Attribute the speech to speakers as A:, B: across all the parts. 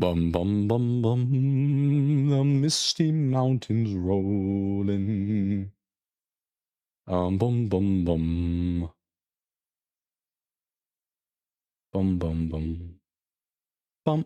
A: Bum bum bum bum, the misty mountains rolling. Bum bum bum, bum bum bum, bum.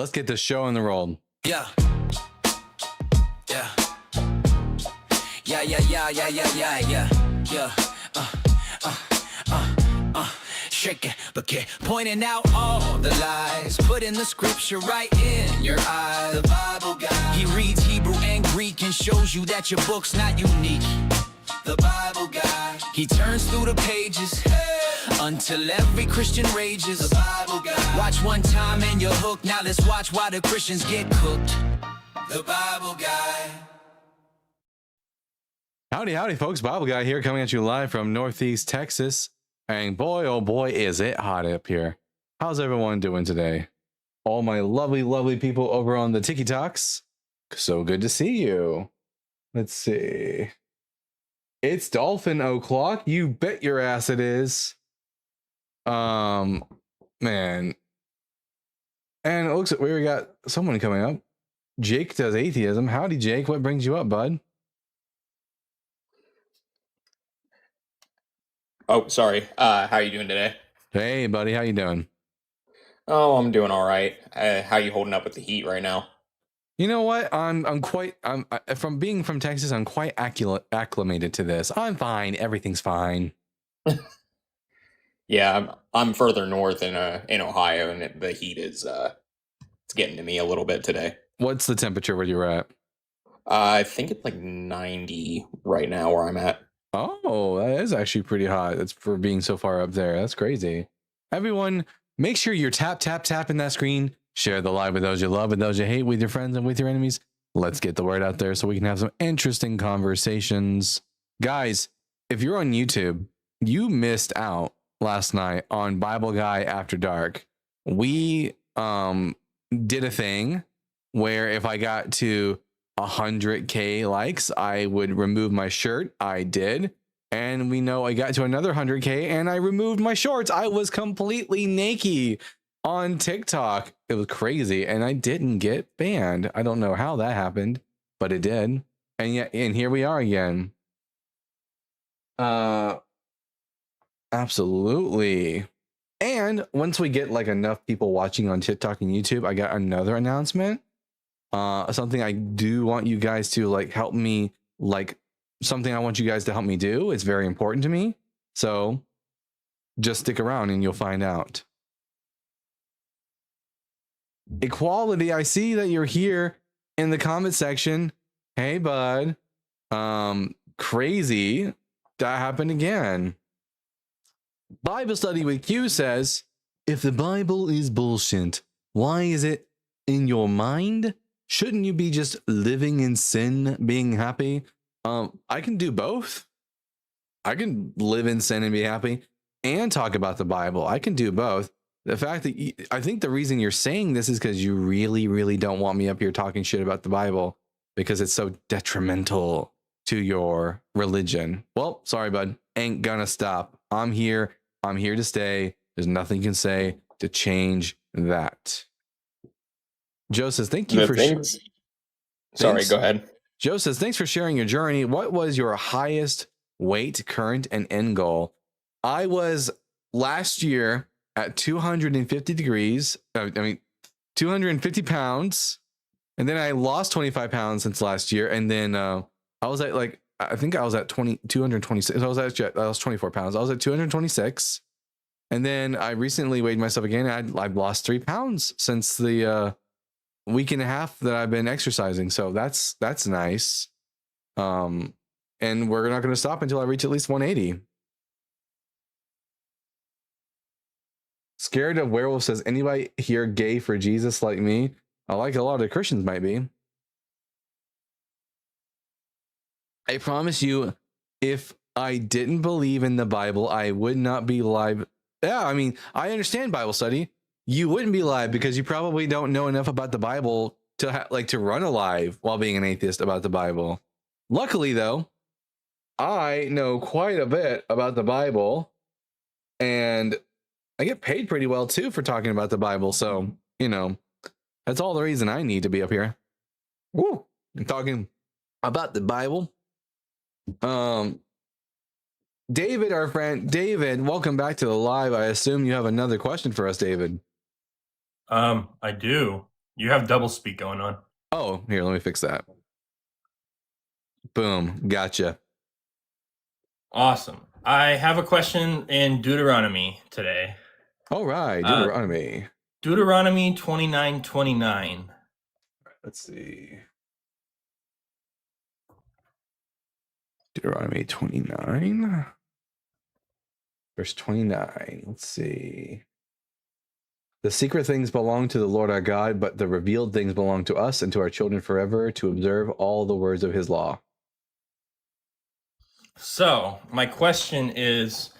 A: Let's get this show on the roll.
B: Yeah. Yeah. Yeah, yeah, yeah, yeah, yeah, yeah, yeah. Yeah. Shake it, but keep pointing out all the lies. Putting the scripture right in your eye. The Bible guy. He reads Hebrew and Greek and shows you that your book's not unique. The Bible guy. He turns through the pages until every Christian rages. The Bible guy. Watch one time and you're hooked. Now let's watch why the Christians get cooked. The Bible guy.
A: Howdy, howdy, folks. Bible Guy here, coming at you live from Northeast Texas. And boy, oh boy, is it hot up here. How's everyone doing today? All my lovely, lovely people over on the TikToks. So good to see you. Let's see. It's Dolphin O'Clock. You bet your ass it is. Man. And it looks like we got someone coming up. Jake does atheism. Howdy, Jake. What brings you up, bud?
C: Oh, sorry. How are you doing today?
A: Hey, buddy. How you doing?
C: Oh, I'm doing all right. How you holding up with the heat right now?
A: You know what? I'm from being from Texas, I'm quite acclimated to this. I'm fine. Everything's fine.
C: Yeah, I'm further north in Ohio, and the heat is it's getting to me a little bit today.
A: What's the temperature where you're at?
C: I think it's like 90 right now where I'm at.
A: Oh, that is actually pretty hot. That's for being so far up there. That's crazy. Everyone, make sure you're tapping that screen. Share the live with those you love and those you hate, with your friends and with your enemies. Let's get the word out there so we can have some interesting conversations. Guys, if you're on YouTube, you missed out last night on Bible Guy After Dark. We did a thing where if I got to 100K likes, I would remove my shirt. I did. And we know I got to another 100K and I removed my shorts. I was completely naked on TikTok. It was crazy. And I didn't get banned. I don't know how that happened, but it did. And yet, and here we are again. Absolutely. And once we get like enough people watching on TikTok and YouTube, I got another announcement. Something I do want you guys to like help me, like something I want you guys to help me do. It's very important to me. So just stick around and you'll find out. Equality, I see that you're here in the comment section. Hey, bud. Crazy. That happened again. Bible Study with Q says, if the Bible is bullshit, why is it in your mind? Shouldn't you be just living in sin, being happy? I can do both. I can live in sin and be happy and talk about the Bible. I can do both. The fact that I think the reason you're saying this is because you really, really don't want me up here talking shit about the Bible because it's so detrimental to your religion. Well, sorry, bud. Ain't gonna stop. I'm here. I'm here to stay. There's nothing you can say to change that. Joe says, thank you for
C: Sorry, go ahead.
A: Joe says, thanks for sharing your journey. What was your highest weight, current, and end goal? I was last year at 250 degrees. 250 pounds. And then I lost 25 pounds since last year. And then I was at like, I think I was at 226. I was 24 pounds. I was at 226. And then I recently weighed myself again. I've lost 3 pounds since the week and a half that I've been exercising. So that's nice. And we're not going to stop until I reach at least 180. Scared of Werewolf says, anybody here gay for Jesus like me? I like a lot of Christians might be. I promise you, if I didn't believe in the Bible, I would not be live. Yeah, I mean, I understand Bible study. You wouldn't be live because you probably don't know enough about the Bible to to run a live while being an atheist about the Bible. Luckily, though, I know quite a bit about the Bible, and I get paid pretty well too for talking about the Bible. So, you know, that's all the reason I need to be up here. Woo! I'm talking about the Bible. David, our friend David, welcome back to the live. I assume you have another question for us, David.
D: I do. You have double speak going on.
A: Oh, here, let me fix that. Boom, gotcha.
D: Awesome. I have a question in Deuteronomy today.
A: All right,
D: Uh,
A: Deuteronomy.
D: Deuteronomy 29:29.
A: Let's see. Deuteronomy 29. Verse 29. Let's see. The secret things belong to the Lord our God, but the revealed things belong to us and to our children forever to observe all the words of his law.
D: So, my question is,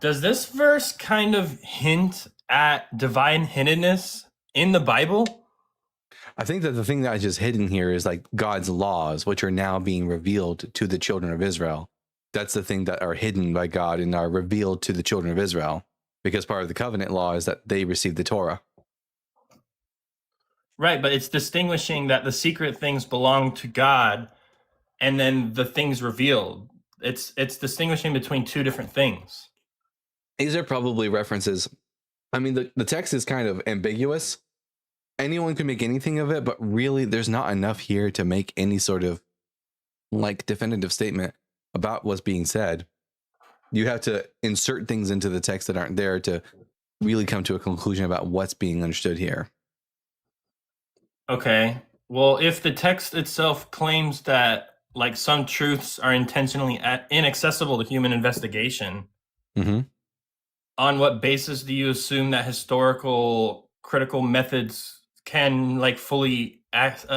D: does this verse kind of hint at divine hiddenness in the Bible?
A: I think that the thing that is just hidden here is like God's laws, which are now being revealed to the children of Israel. That's the thing that are hidden by God and are revealed to the children of Israel, because part of the covenant law is that they receive the Torah.
D: Right, but it's distinguishing that the secret things belong to God and then the things revealed. It's distinguishing between two different things.
A: These are probably references. I mean, the text is kind of ambiguous. Anyone can make anything of it, but really there's not enough here to make any sort of like definitive statement about what's being said. You have to insert things into the text that aren't there to really come to a conclusion about what's being understood here.
D: Okay. Well, if the text itself claims that like some truths are intentionally inaccessible to human investigation,
A: Mm-hmm.
D: on what basis do you assume that historical critical methods can like fully access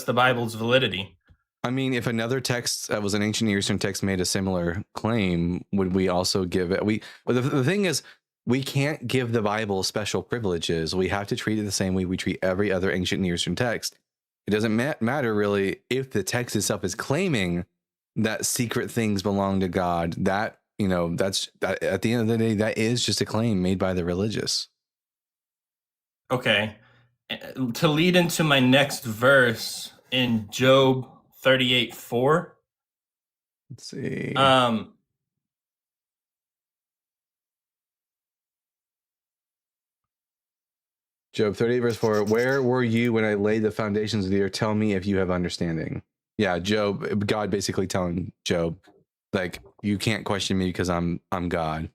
D: the Bible's validity?
A: I mean, if another text that was an ancient Near Eastern text made a similar claim, would we also give it? But the thing is, we can't give the Bible special privileges. We have to treat it the same way we treat every other ancient Near Eastern text. It doesn't matter really if the text itself is claiming that secret things belong to God. That, you know, that's that, at the end of the day, that is just a claim made by the religious.
D: Okay. To lead into my next verse in Job 38:4.
A: Let's see. Job 38 verse 4, where were you when I laid the foundations of the earth? Tell me if you have understanding. Yeah, Job, God basically telling Job, like, you can't question me because I'm God.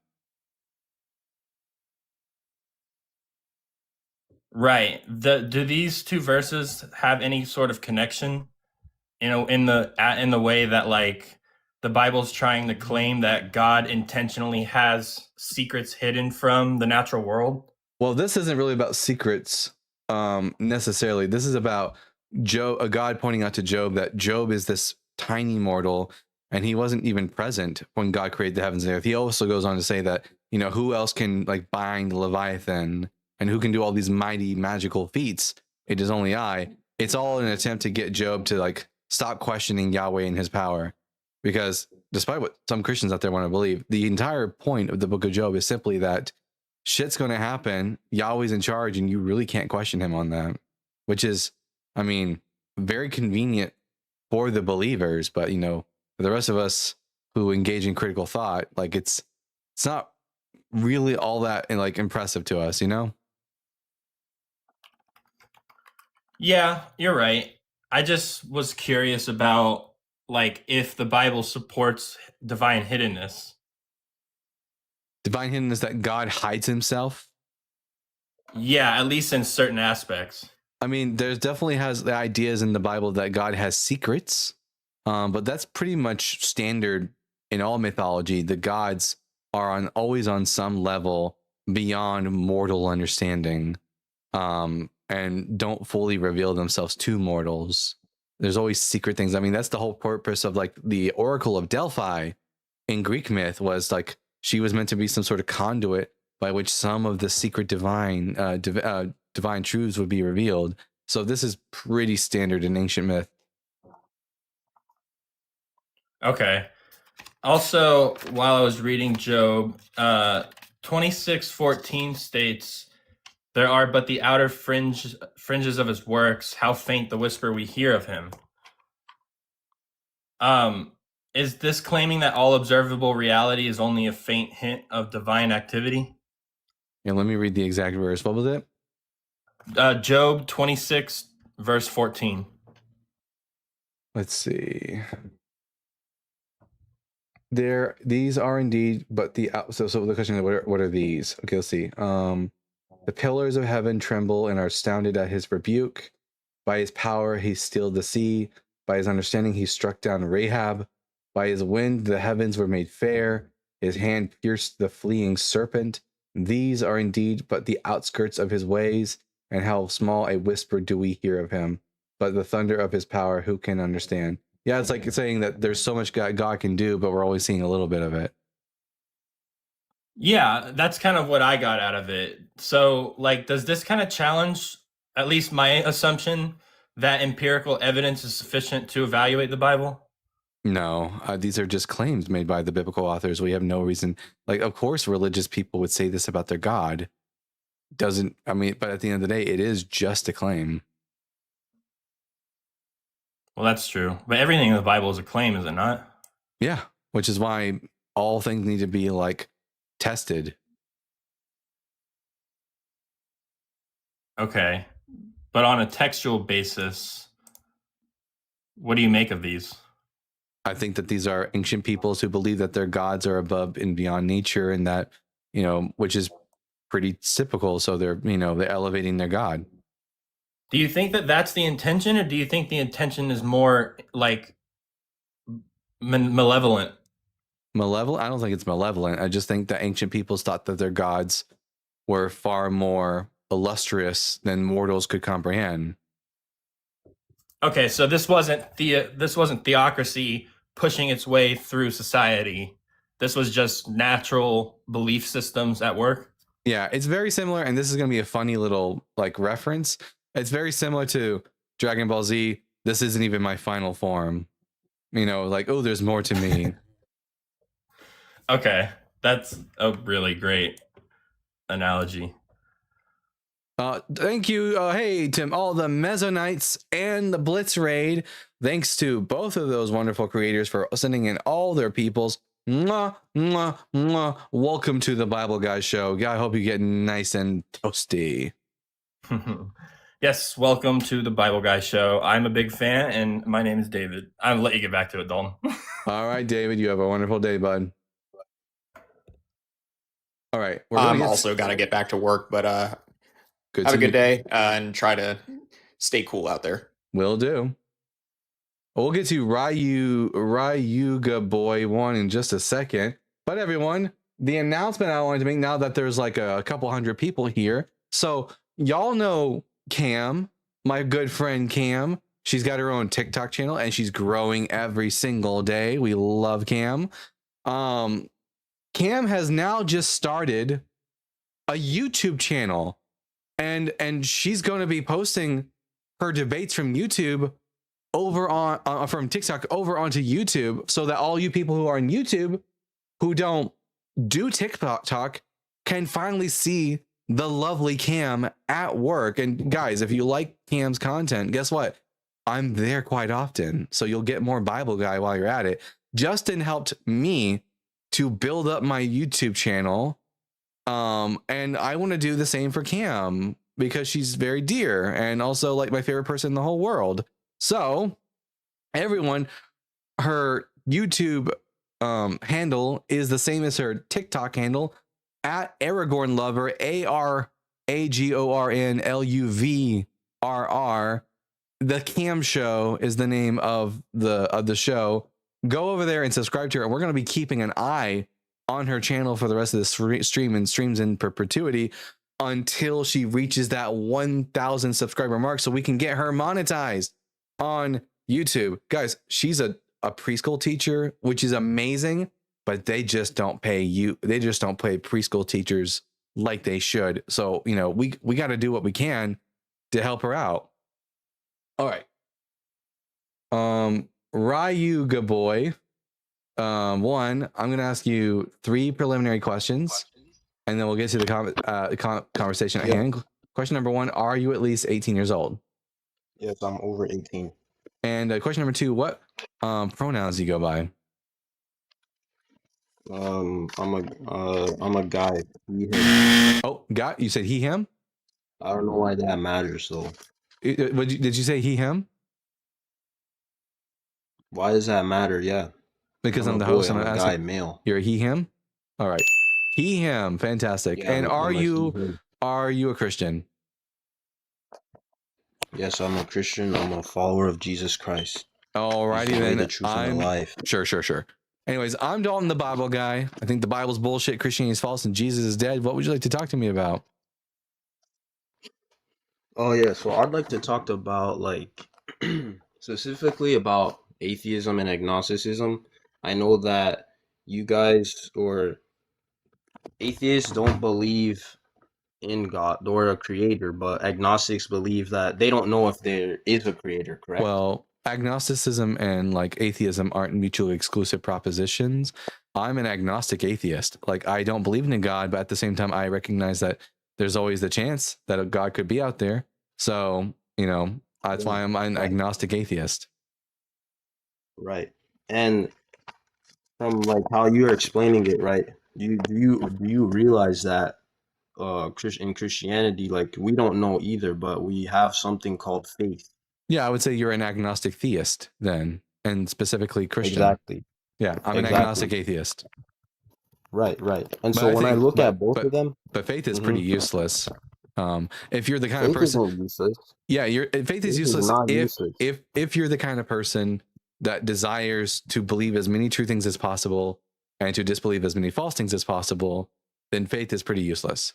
D: Right. Do these two verses have any sort of connection? You know, in the way that like the Bible's trying to claim that God intentionally has secrets hidden from the natural world?
A: Well, this isn't really about secrets necessarily. This is about Job, a God pointing out to Job that Job is this tiny mortal and he wasn't even present when God created the heavens and the earth. He also goes on to say that, you know, who else can like bind Leviathan and who can do all these mighty magical feats? It is only I. It's all an attempt to get Job to like stop questioning Yahweh and his power. Because despite what some Christians out there want to believe, the entire point of the book of Job is simply that shit's going to happen. Yahweh's in charge and you really can't question him on that, which is, I mean, very convenient for the believers, but you know, for the rest of us who engage in critical thought, like it's not really all that like impressive to us, you know?
D: Yeah, you're right. I just was curious about like if the Bible supports divine hiddenness.
A: Divine hidden is that God hides himself.
D: Yeah, at least in certain aspects.
A: I mean, there's definitely has the ideas in the Bible that God has secrets, but that's pretty much standard in all mythology. The gods are always on some level beyond mortal understanding, and don't fully reveal themselves to mortals. There's always secret things. I mean, that's the whole purpose of like the Oracle of Delphi in Greek myth, was like she was meant to be some sort of conduit by which some of the secret divine truths would be revealed. So this is pretty standard in ancient myth.
D: Okay. Also, while I was reading Job, 26:14 states, there are but the outer fringes of his works, how faint the whisper we hear of him. Is this claiming that all observable reality is only a faint hint of divine activity?
A: And let me read the exact verse. What was it?
D: Job 26, verse 14.
A: Let's see. These are indeed, but so the question is, what are these? Okay, let's see. The pillars of heaven tremble and are astounded at his rebuke. By his power he stilled the sea. By his understanding he struck down Rahab. By his wind the heavens were made fair. His hand pierced the fleeing serpent. These are indeed but the outskirts of his ways, and how small a whisper do we hear of him. But the thunder of his power, who can understand? Yeah, it's like saying that there's so much God can do, but we're always seeing a little bit of it.
D: Yeah, that's kind of what I got out of it. So, like, does this kind of challenge, at least my assumption, that empirical evidence is sufficient to evaluate the Bible?
A: No, these are just claims made by the biblical authors. We have no reason. Like, of course, religious people would say this about their God. But at the end of the day, it is just a claim.
D: Well, that's true. But everything in the Bible is a claim, is it not?
A: Yeah, which is why all things need to be like tested.
D: Okay. But on a textual basis, what do you make of these?
A: I think that these are ancient peoples who believe that their gods are above and beyond nature, and that, which is pretty typical. So they're elevating their God.
D: Do you think that that's the intention, or do you think the intention is more like malevolent?
A: Malevolent? I don't think it's malevolent. I just think that ancient peoples thought that their gods were far more illustrious than mortals could comprehend.
D: Okay, so this wasn't theocracy pushing its way through society. This was just natural belief systems at work.
A: Yeah, it's very similar, and this is going to be a funny little like reference. It's very similar to Dragon Ball Z. This isn't even my final form. Like, oh, there's more to me.
D: Okay, that's a really great analogy.
A: Thank you. Hey, to all the Mezonites and the Blitz Raid. Thanks to both of those wonderful creators for sending in all their peoples. Mwah, mwah, mwah. Welcome to the Bible Guys show. I hope you get nice and toasty.
D: Yes, welcome to the Bible Guy show. I'm a big fan, and my name is David. I'll let you get back to it, Dalton.
A: All right, David, you have a wonderful day, bud. All right.
C: I'm also got to get back to work, but have a good day and try to stay cool out there.
A: Will do. We'll get to Ryuga Boy 1 in just a second. But everyone, the announcement I wanted to make now that there's like a couple hundred people here. So y'all know Cam, my good friend Cam. She's got her own TikTok channel and she's growing every single day. We love Cam. Cam has now just started a YouTube channel, and she's going to be posting her debates from YouTube over on from TikTok over onto YouTube, so that all you people who are on YouTube who don't do TikTok can finally see the lovely Cam at work. And guys, if you like Cam's content, guess what? I'm there quite often, so you'll get more Bible Guy while you're at it. Justin helped me to build up my YouTube channel, and I want to do the same for Cam because she's very dear and also like my favorite person in the whole world. So everyone, her YouTube handle is the same as her TikTok handle, at Aragorn Lover, ARAGORNLUVRR. The Cam Show is the name of the show. Go over there and subscribe to her. And we're going to be keeping an eye on her channel for the rest of the stream and streams in perpetuity until she reaches that 1,000 subscriber mark, so we can get her monetized on YouTube. Guys, she's a preschool teacher, which is amazing, but they just don't pay preschool teachers like they should. So, we got to do what we can to help her out. All right. Ryuga Boy, one, I'm going to ask you 3 preliminary questions, and then we'll get to the conversation at hand. Question number 1, are you at least 18 years old?
E: Yes, I'm over 18.
A: And question number 2, what pronouns do you go by?
E: I'm a guy. He, him.
A: Oh, guy? You said he, him?
E: I don't know why that matters though.
A: Did you say he, him?
E: Why does that matter? Yeah.
A: Because I'm
E: a
A: the
E: boy,
A: host and
E: I'm
A: I'm
E: a guy,
A: asking.
E: male.
A: You're a he, him? All right. He, him. Fantastic.
E: Yeah,
A: And
E: I'm a he, him.
A: are you a Christian?
E: Yes, I'm a Christian. I'm a follower of Jesus Christ.
A: Alrighty
E: He's the way,
A: then.
E: the truth, and the life.
A: Sure. Anyways, I'm Dalton, the Bible guy. I think the Bible's bullshit, Christianity is false, and Jesus is dead. What would you like to talk to me about?
E: Oh yeah, so I'd like to talk about like specifically about atheism and agnosticism. I know that you guys or atheists don't believe in God or a creator, but agnostics believe that they don't know if there is a creator, correct?
A: Well, agnosticism and like atheism aren't mutually exclusive propositions. I'm an agnostic atheist. Like, I don't believe in God, but at the same time, I recognize that there's always the chance that a God could be out there. So, that's why I'm an agnostic atheist.
E: Right. And from like how you're explaining it, right? Do you realize that in Christianity, like we don't know either, but we have something called faith.
A: Yeah, I would say you're an agnostic theist then, and specifically Christian.
E: Exactly.
A: Yeah, I'm an agnostic atheist.
E: Right. And so when I look at both of them,
A: but faith is pretty useless. If you're the kind of
E: faith
A: person,
E: isn't useless.
A: yeah, faith is useless
E: not
A: if
E: useless.
A: if you're the kind of person that desires to believe as many true things as possible and to disbelieve as many false things as possible, then faith is pretty useless.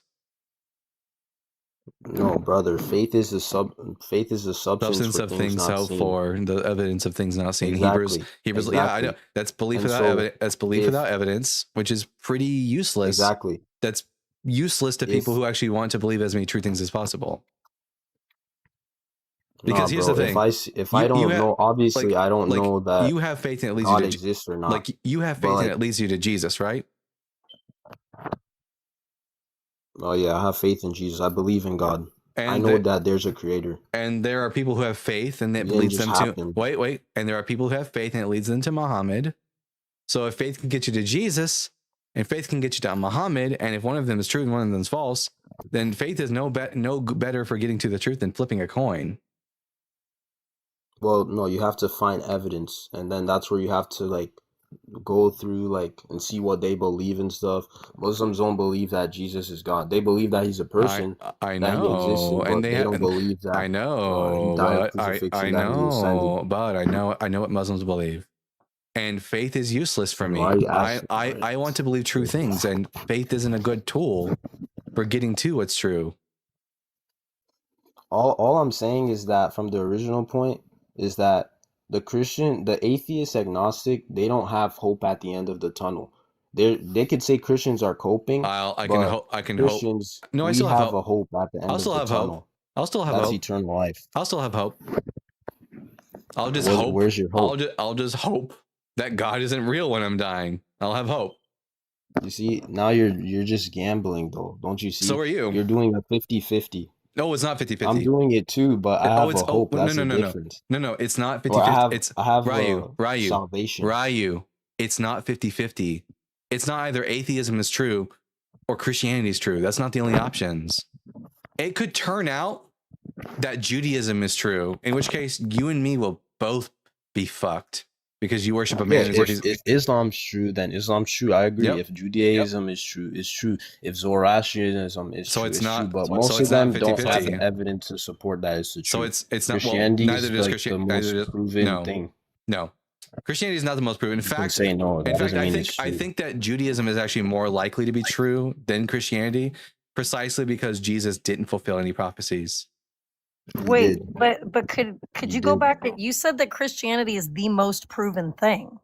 E: No, brother. Faith is the substance
A: of things hoped for, the evidence of things not seen.
E: Exactly.
A: Hebrews.
E: Exactly.
A: Yeah, I know. That's belief without evidence. That's belief without evidence, which is pretty useless.
E: Exactly.
A: That's useless to people who actually want to believe as many true things as possible. Because here's the thing:
E: if I don't know, obviously I don't know that
A: you have faith and it leads
E: God
A: you to
E: exists or not.
A: Like you have faith and it leads you to Jesus, right?
E: Oh yeah, I have faith in Jesus. I believe in God. And I know that there's a creator.
A: And there are people who have faith and it leads them to wait. And there are people who have faith and it leads them to Muhammad. So if faith can get you to Jesus, and faith can get you to Muhammad, and if one of them is true and one of them is false, then faith is no better for getting to the truth than flipping a coin.
E: Well, no, you have to find evidence, and then that's where you have to go through and see what they believe and stuff. Muslims don't believe that Jesus is God. They believe that he's a person.
A: I know,
E: that he existed, but
A: and
E: they don't believe that.
A: I know, I know what Muslims believe. And faith is useless for me. I want to believe true things, and faith isn't a good tool for getting to what's true.
E: All I'm saying is that from the original point is that the atheist, agnostic, they don't have hope at the end of the tunnel. They could say Christians are coping.
A: I can
E: Christians,
A: hope. No, I still have a hope
E: at the end of the tunnel.
A: I'll still have
E: That's
A: hope.
E: Eternal life.
A: I'll still have hope. I'll just hope.
E: Where's your hope?
A: I'll just hope that God isn't real when I'm dying. I'll have hope.
E: You see, now you're just gambling though, don't you see?
A: So are you.
E: You're doing a 50-50.
A: No, it's not 50-50.
E: I'm doing it too, but I have a hope. That's the difference.
A: No, it's not 50-50.
E: I have
A: Ryu,
E: salvation.
A: Ryu, it's not 50-50. It's not either atheism is true or Christianity is true. That's not the only options. It could turn out that Judaism is true, in which case you and me will both be fucked. Because you worship a man.
E: If Islam's true, then Islam's true. I agree. Yep. If Judaism is true, it's true. If Zoroastrianism is true, it's not. But most of them don't have evidence to support that it's the truth.
A: So it's not.
E: Christianity
A: neither does
E: Christianity. The most proven thing.
A: No, Christianity is not the most proven. In fact,
E: say no.
A: In fact, I think that Judaism is actually more likely to be true than Christianity, precisely because Jesus didn't fulfill any prophecies.
F: Wait, but could you go back? You said that Christianity is the most proven thing.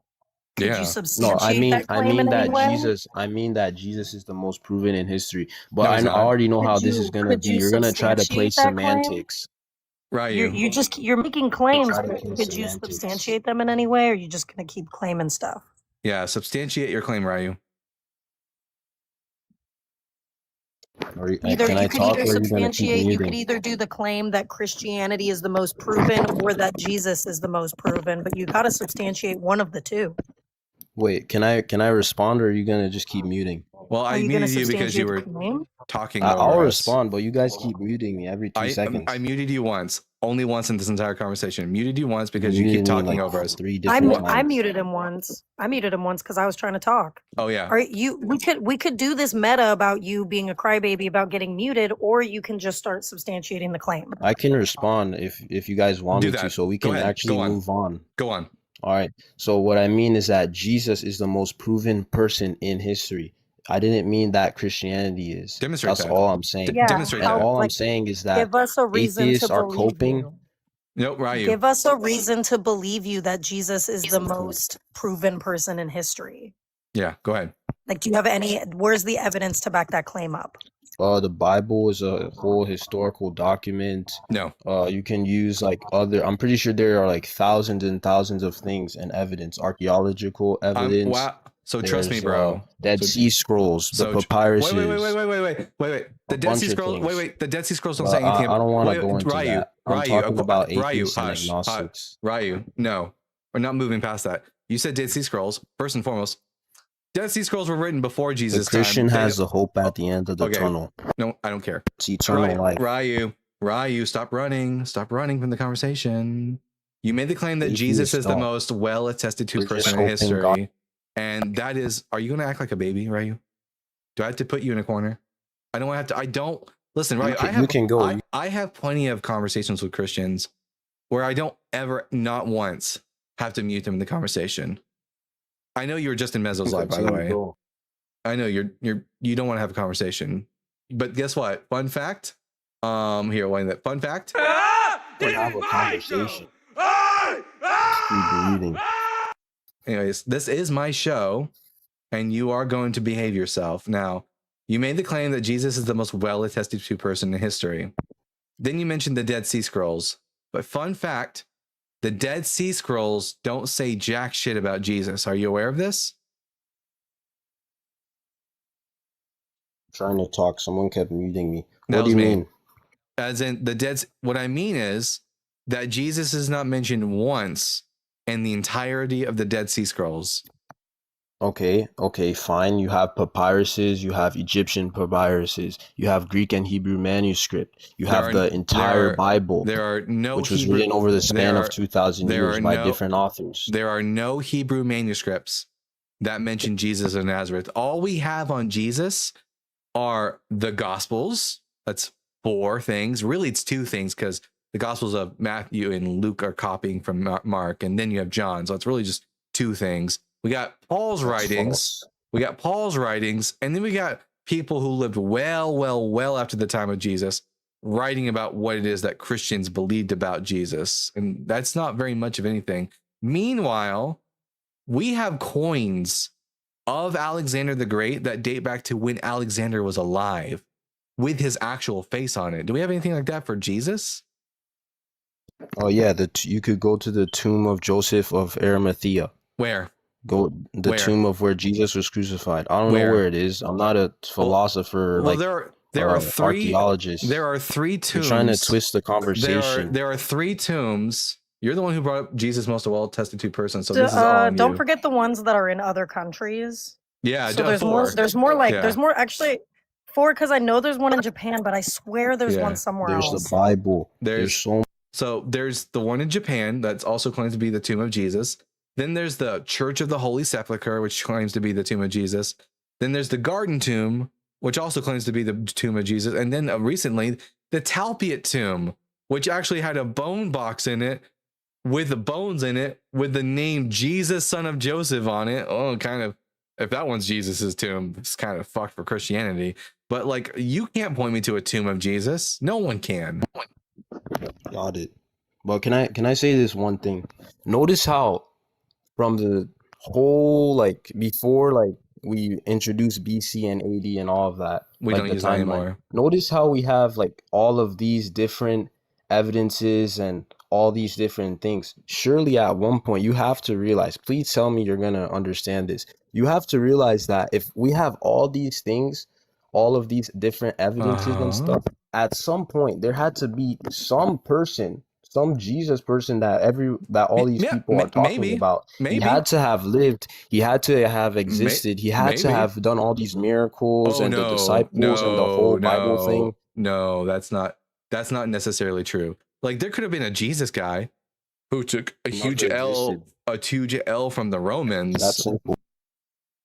F: Could you substantiate that claim in any way?
E: I mean that Jesus is the most proven in history. But I already know how this is gonna be. You're gonna try to play semantics.
A: Right.
F: You're making claims, but could you substantiate them in any way, or are you just gonna keep claiming stuff?
A: Yeah, substantiate your claim, Ryu.
F: You could either do the claim that Christianity is the most proven or that Jesus is the most proven, but you got to substantiate one of the two.
E: Wait, can I respond, or are you gonna just keep muting?
A: Well, I muted you because you were. talking
E: I'll
A: over us.
E: respond, but you guys keep muting me every 2 seconds.
A: I muted you once. Only once in this entire conversation. Muted you once because you
E: muted
A: keep
E: me,
A: talking
E: like,
A: over us.
E: 3
F: I
E: different
F: I
E: times.
F: muted him once. I muted him once because I was trying to talk.
A: Oh yeah.
F: All right, we could do this meta about you being a crybaby about getting muted, or you can just start substantiating the claim.
E: I can respond if you guys want
A: Do
E: me to,
A: that.
E: so we
A: Go
E: can
A: ahead.
E: actually
A: Go on.
E: move on.
A: Go on.
E: All right. So what I mean is that Jesus is the most proven person in history. I didn't mean that Christianity is.
A: Demonstrate
E: That's
A: that.
E: all I'm saying.
F: Yeah,
A: Demonstrate
E: And
A: that.
E: all I'm
F: like,
E: saying is that
F: give us a reason
E: atheists
F: to
E: are
F: believe
E: coping.
F: you.
A: Nope, Ryu.
F: Give us a reason to believe you that Jesus is the most proven person in history.
A: Yeah, go ahead.
F: Like, do you have where's the evidence to back that claim up?
E: The Bible is a whole historical document.
A: No.
E: You can use like I'm pretty sure there are like thousands and thousands of things and evidence, archaeological evidence.
A: Wow. So trust me,
E: There's,
A: bro.
E: Dead Sea Scrolls, the papyruses.
A: Wait. The Dead Sea Scrolls. Wait. The Dead Sea Scrolls don't say anything about.
E: I don't want to go into
A: Ryu,
E: that. I'm talking about atheists and
A: hush,
E: agnostics.
A: Ryu, no, we're not moving past that. You said Dead Sea Scrolls first and foremost. Dead Sea Scrolls were written before Jesus'
E: The Christian
A: time.
E: has the hope at the end of the tunnel.
A: No, I don't care.
E: It's eternal life.
A: Ryu, stop running. Stop running from the conversation. You made the claim that Jesus is the most well-attested to person in history. God. And that is, are you going to act like a baby, Ryu? Do I have to put you in a corner? I don't have to. I don't. Listen, Ryu,
E: you can go.
A: I have plenty of conversations with Christians where I don't ever, not once, have to mute them in the conversation. I know you were just in Mezzo's live, by the way. I know you don't want to have a conversation. But guess what? Fun fact. Here, wait, that fun fact.
E: We'll have a conversation. Keep breathing.
A: Anyways, this is my show, and you are going to behave yourself. Now, you made the claim that Jesus is the most well-attested to person in history. Then you mentioned the Dead Sea Scrolls. But fun fact, the Dead Sea Scrolls don't say jack shit about Jesus. Are you aware of this?
E: Trying to talk. Someone kept muting me.
A: That
E: What do
A: was
E: you
A: me.
E: mean?
A: As in what I mean is that Jesus is not mentioned once in the entirety of the Dead Sea Scrolls.
E: Okay, fine. You have papyruses, you have Egyptian papyruses, you have Greek and Hebrew manuscript, you have the entire Bible,
A: There are no
E: which was written over the span of 2,000 years by different authors.
A: There are no Hebrew manuscripts that mention Jesus of Nazareth. All we have on Jesus are the Gospels. That's 4 things. Really, it's 2 things because the Gospels of Matthew and Luke are copying from Mark, and then you have John. So it's really just 2 things. We got Paul's writings. We got Paul's writings, and then we got people who lived well after the time of Jesus writing about what it is that Christians believed about Jesus. And that's not very much of anything. Meanwhile, we have coins of Alexander the Great that date back to when Alexander was alive with his actual face on it. Do we have anything like that for Jesus?
E: Oh yeah, you could go to the tomb of Joseph of Arimathea.
A: Where?
E: Tomb of where Jesus was crucified. I don't know where it is. I'm not a philosopher.
A: There are 3
E: archaeologists.
A: There are 3 tombs.
E: You're trying to twist the conversation.
A: There are 3 tombs. You're the one who brought up Jesus most well-attested to person. So this is all on
F: Don't
A: you.
F: forget the ones that are in other countries.
A: Yeah,
F: so there's
A: 4.
F: more. There's more there's more actually 4 because I know there's one in Japan, but I swear there's one somewhere else.
E: There's the Bible.
A: So there's the one in Japan that's also claimed to be the tomb of Jesus. Then there's the Church of the Holy Sepulchre, which claims to be the tomb of Jesus. Then there's the Garden Tomb, which also claims to be the tomb of Jesus. And then recently, the Talpiot Tomb, which actually had a bone box in it with the bones in it with the name Jesus, son of Joseph on it. Oh, kind of, if that one's Jesus's tomb, it's kind of fucked for Christianity. But like, you can't point me to a tomb of Jesus. No one can.
E: Got it. But can I say this one thing? Notice how from the whole, before we introduced BC and AD and all of that,
A: we don't use that anymore.
E: Notice how we have all of these different evidences and all these different things. Surely at one point you have to realize, please tell me you're gonna understand this. You have to realize that if we have all these things, all of these different evidences and stuff, at some point there had to be some person, some Jesus person that all these
A: Yeah,
E: people are talking about. He
A: maybe,
E: had to have lived. He had to have existed. He had to
A: maybe.
E: have done all these miracles
A: Oh
E: and the disciples and the whole Bible thing.
A: No, that's not necessarily true. Like there could have been a Jesus guy who took a huge L from the Romans.
E: That's simple.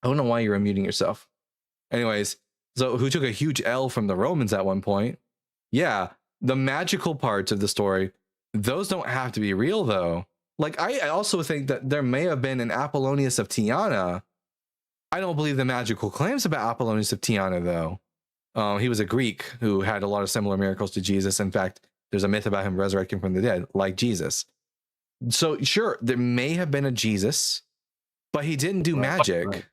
A: I don't know why you're unmuting yourself. Anyways, so who took a huge L from the Romans at one point. Yeah, the magical parts of the story, those don't have to be real though. Like I also think that there may have been an Apollonius of Tyana. I don't believe the magical claims about Apollonius of Tyana though. He was a Greek who had a lot of similar miracles to Jesus. In fact, there's a myth about him resurrecting from the dead, like Jesus. So sure, there may have been a Jesus, but he didn't do magic.
E: Right.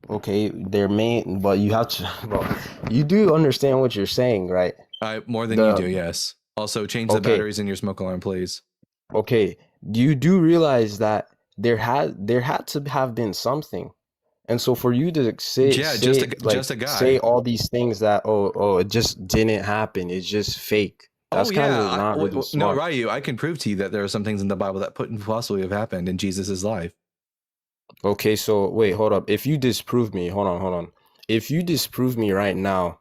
E: Okay, there may, but you have to. Well, you do understand what you're saying, right?
A: More than you do, yes. Also, change the batteries in your smoke alarm, please.
E: Okay, you do realize that there had to have been something, and so for you to say, just a guy, say all these things that it just didn't happen, it's just fake. That's kind of not really smart.
A: No, Ryu, I can prove to you that there are some things in the Bible that couldn't possibly have happened in Jesus's life.
E: Okay, so wait, hold up. If you disprove me, hold on. If you disprove me right now,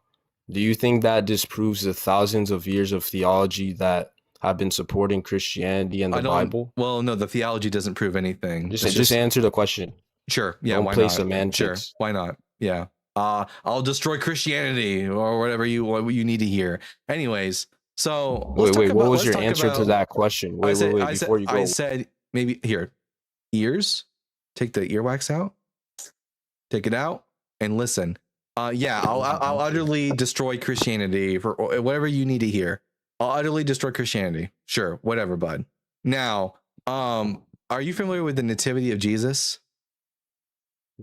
E: do you think that disproves the thousands of years of theology that have been supporting Christianity and the Bible?
A: Well, no, the theology doesn't prove anything.
E: Just answer the question.
A: Sure. Yeah.
E: Don't
A: why
E: play
A: not?
E: semantics.
A: Sure. Why not? Yeah. I'll destroy Christianity or whatever you need to hear. Anyways, so
E: wait. What was your answer to that question? Wait. Before you go,
A: I said maybe here, ears. Take the earwax out. Take it out and listen. I'll utterly destroy Christianity for whatever you need to hear. I'll utterly destroy Christianity. Sure, whatever, bud. Now, are you familiar with the nativity of Jesus?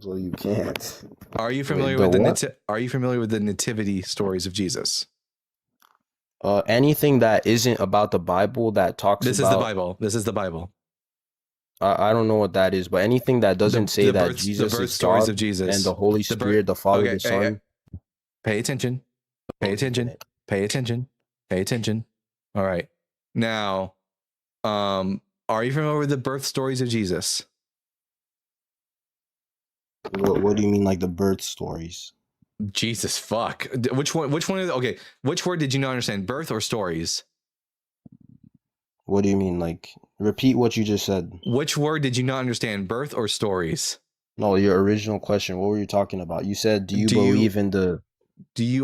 E: Well, you can't.
A: Are you familiar with the nativity stories of Jesus?
E: Anything that isn't about the Bible that talks about.
A: This is the Bible.
E: I don't know what that is, but anything that doesn't say that Jesus is
A: stories
E: God
A: of Jesus
E: and the Holy Spirit, the Father, the Son.
A: Pay attention. Pay attention. Pay attention. Pay attention. All right. Now, are you familiar with the birth stories of Jesus?
E: What do you mean, like the birth stories?
A: Jesus fuck. Which one? Okay. Which word did you not understand? Birth or stories?
E: What do you mean? Like, repeat what you just said.
A: Which word did you not understand? Birth or stories?
E: No, your original question. What were you talking about? You said, do you believe in the...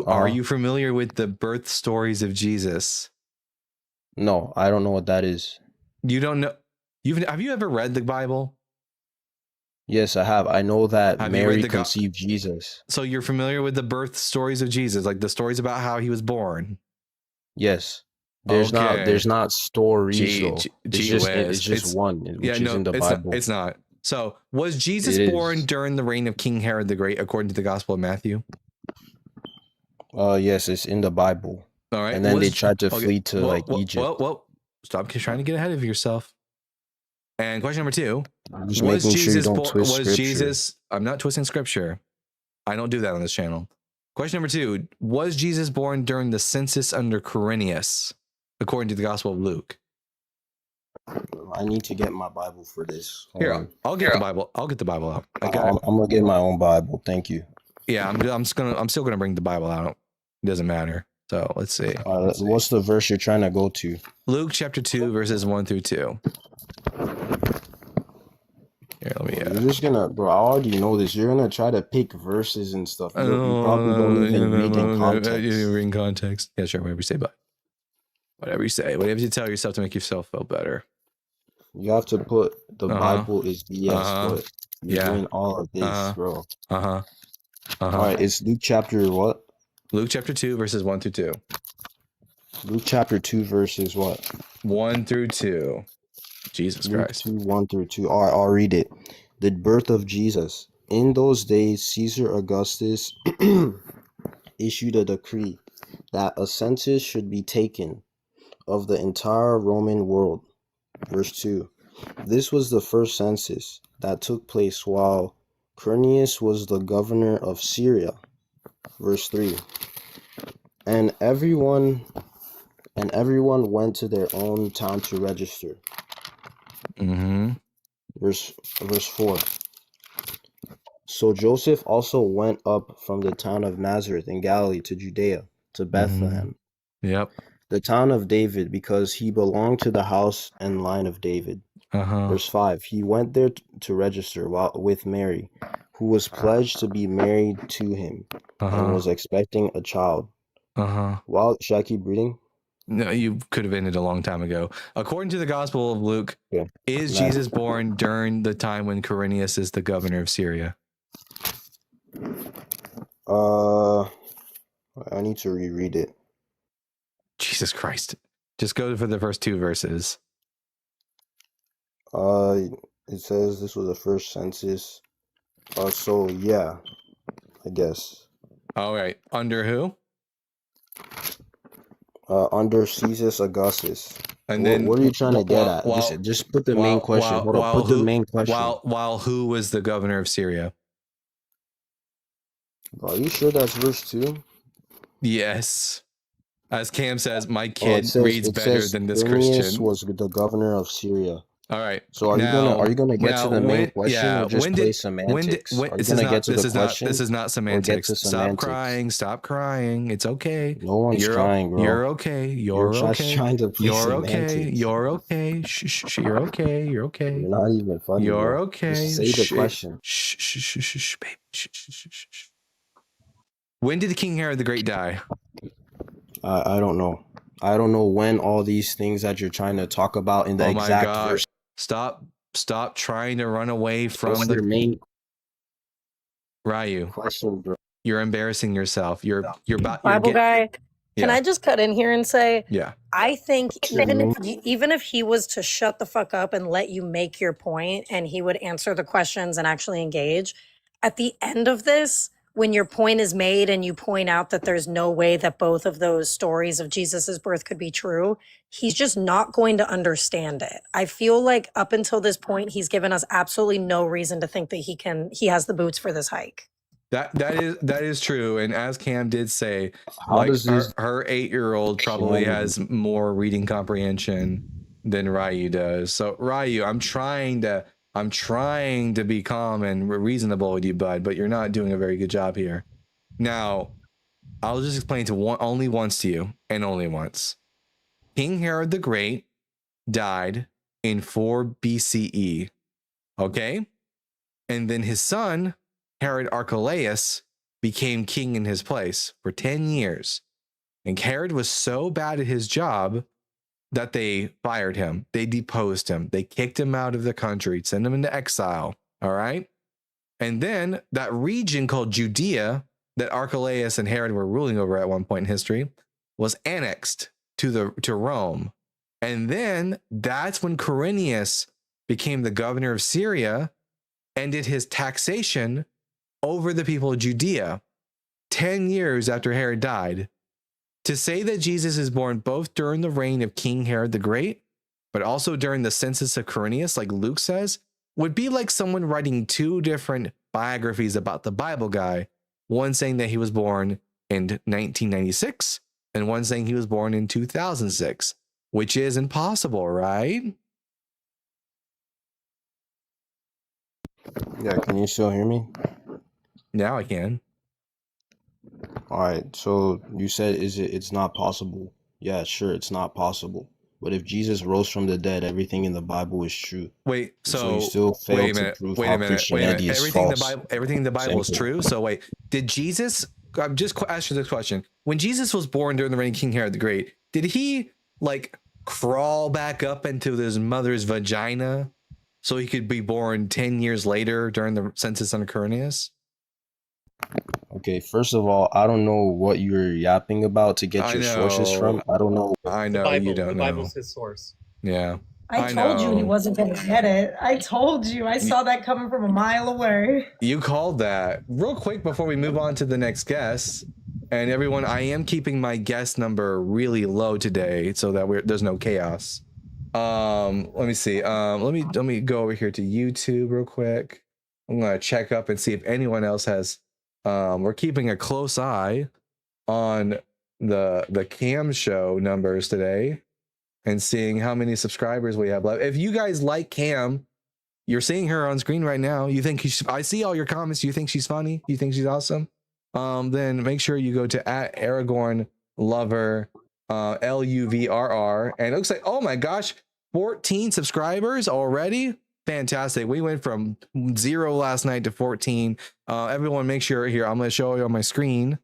A: Are you familiar with the birth stories of Jesus?
E: No, I don't know what that is.
A: You don't know? Have you ever read the Bible?
E: Yes, I have. I know that Mary conceived Jesus.
A: So you're familiar with the birth stories of Jesus, like the stories about how he was born?
E: Yes. There's not stories though. It's just one, which is in the Bible.
A: It's not. So was Jesus born during the reign of King Herod the Great, according to the Gospel of Matthew?
E: Yes, it's in the Bible.
A: All right.
E: And then they tried to flee to Egypt.
A: Well, stop trying to get ahead of yourself. And question number 2:
E: was Jesus?
A: I'm not twisting scripture. I don't do that on this channel. Question number 2: was Jesus born during the census under Quirinius, according to the Gospel of Luke?
E: I need to get my Bible for this.
A: I'll get the Bible. I'll get the Bible out. Okay.
E: I'm gonna get my own Bible. Thank you.
A: Yeah, I'm still gonna bring the Bible out. It doesn't matter. So let's see.
E: What's the verse you're trying to go to?
A: Luke chapter 2, verses 1 through 2. Here, let me.
E: You're just gonna, bro. I already know this. You're gonna try to pick verses and stuff. You probably don't even read in context.
A: You didn't read in context. Yeah, sure. Whatever you say, but whatever you say, whatever you tell yourself to make yourself feel better.
E: You have to put the Bible is BS, but you're doing all of this, bro. All right, it's Luke chapter what?
A: Luke chapter 2, verses 1 through 2.
E: Luke chapter 2, verses what?
A: 1 through 2. Jesus Christ.
E: Luke 2, 1 through 2. All right, I'll read it. The birth of Jesus. In those days, Caesar Augustus issued a decree that a census should be taken of the entire Roman world. Verse 2. This was the first census that took place while Quirinius was the governor of Syria. Verse 3. And everyone And everyone went to their own town to register.
A: Mm-hmm.
E: Verse 4. So Joseph also went up from the town of Nazareth in Galilee to Judea, to Bethlehem,
A: Yep.
E: the town of David, because he belonged to the house and line of David. Verse 5. He went there to register with Mary, who was pledged to be married to him and was expecting a child. Should I keep reading?
A: No, you could have ended a long time ago. According to the Gospel of Luke, is Jesus born during the time when Quirinius is the governor of Syria?
E: I need to reread it.
A: Jesus Christ. Just go for the first 2 verses.
E: It says this was the first census. So yeah, I guess.
A: All right. Under who?
E: Under Caesar Augustus.
A: And then
E: what are you trying to get at? Listen, just put the main question. Hold on, put the main question.
A: While who was the governor of Syria?
E: Are you sure that's verse 2?
A: Yes. As Cam says, my kid reads better than this
E: Quirinius
A: Christian.
E: was the governor of Syria.
A: All right.
E: So are you gonna get to the main question or just play semantics? Are you gonna get to the question?
A: This is not semantics. Stop crying. Stop crying. It's okay.
E: No one's crying, bro.
A: You're okay. You're okay.
E: Trying to play
A: You're
E: semantics.
A: okay. You're okay. Shh. You're okay. You're okay.
E: You're not even funny.
A: You're
E: bro.
A: okay.
E: Just say the question.
A: Shh, baby. Shh. When did King Herod the Great die?
E: I don't know. I don't know when all these things that you're trying to talk about in the exact verse.
A: Stop trying to run away from
E: the main
A: Ryu.
E: question, bro.
A: You're embarrassing yourself. You're
F: Bible guy. Can
A: Yeah.
F: I just cut in here and say,
A: Yeah.
F: I think even if he was to shut the fuck up and let you make your point and he would answer the questions and actually engage, at the end of this, when your point is made and you point out that there's no way that both of those stories of Jesus's birth could be true, he's just not going to understand it. I feel like up until this point, he's given us absolutely no reason to think that he has the boots for this hike.
A: That is true. And as Cam did say, her 8-year-old probably has more reading comprehension than Ryu does. So Ryu, I'm trying to be calm and reasonable with you, bud, but you're not doing a very good job here. Now, I'll just explain only once to you, and only once. King Herod the Great died in 4 BCE. Okay? And then his son, Herod Archelaus, became king in his place for 10 years. And Herod was so bad at his job that they fired him. They deposed him. They kicked him out of the country, sent him into exile. All right. And then that region called Judea that Archelaus and Herod were ruling over at one point in history was annexed to Rome. And then that's when Quirinius became the governor of Syria and did his taxation over the people of Judea 10 years after Herod died. To say that Jesus is born both during the reign of King Herod the Great, but also during the census of Quirinius, like Luke says, would be like someone writing 2 different biographies about the Bible guy, one saying that he was born in 1996 and one saying he was born in 2006, which is impossible, right?
E: Yeah, can you still hear me?
A: Now I can.
E: All right, so you said it's not possible. Yeah, sure, it's not possible. But if Jesus rose from the dead, everything in the Bible is true.
A: Wait, so
E: you still fail
A: wait a
E: to
A: minute,
E: prove
A: wait
E: how
A: a minute, wait a
E: Christianity
A: minute.
E: is false.
A: Everything in the Bible is true. So wait, did Jesus? I'm just asking this question. When Jesus was born during the reign of King Herod the Great, did he like crawl back up into his mother's vagina so he could be born 10 years later during the census under Quirinius?
E: Okay, first of all, I don't know what you're yapping about to get your sources from. I don't know.
A: I know you don't know.
G: The Bible's his source.
A: Yeah.
F: I told you he wasn't going to get it. I told you. I saw that coming from a mile away.
A: You called that. Real quick before we move on to the next guest, and everyone, I am keeping my guest number really low today so that there's no chaos. Let me see. Let me go over here to YouTube real quick. I'm gonna check up and see if anyone else has. We're keeping a close eye on the Cam show numbers today and seeing how many subscribers we have left. If you guys like Cam, you're seeing her on screen right now. You think I see all your comments. You think she's funny? You think she's awesome? Then make sure you go to @Aragorn Lover, LUVRR, and it looks like, oh my gosh, 14 subscribers already. Fantastic. We went from 0 last night to 14. Everyone, make sure here. I'm going to show you on my screen.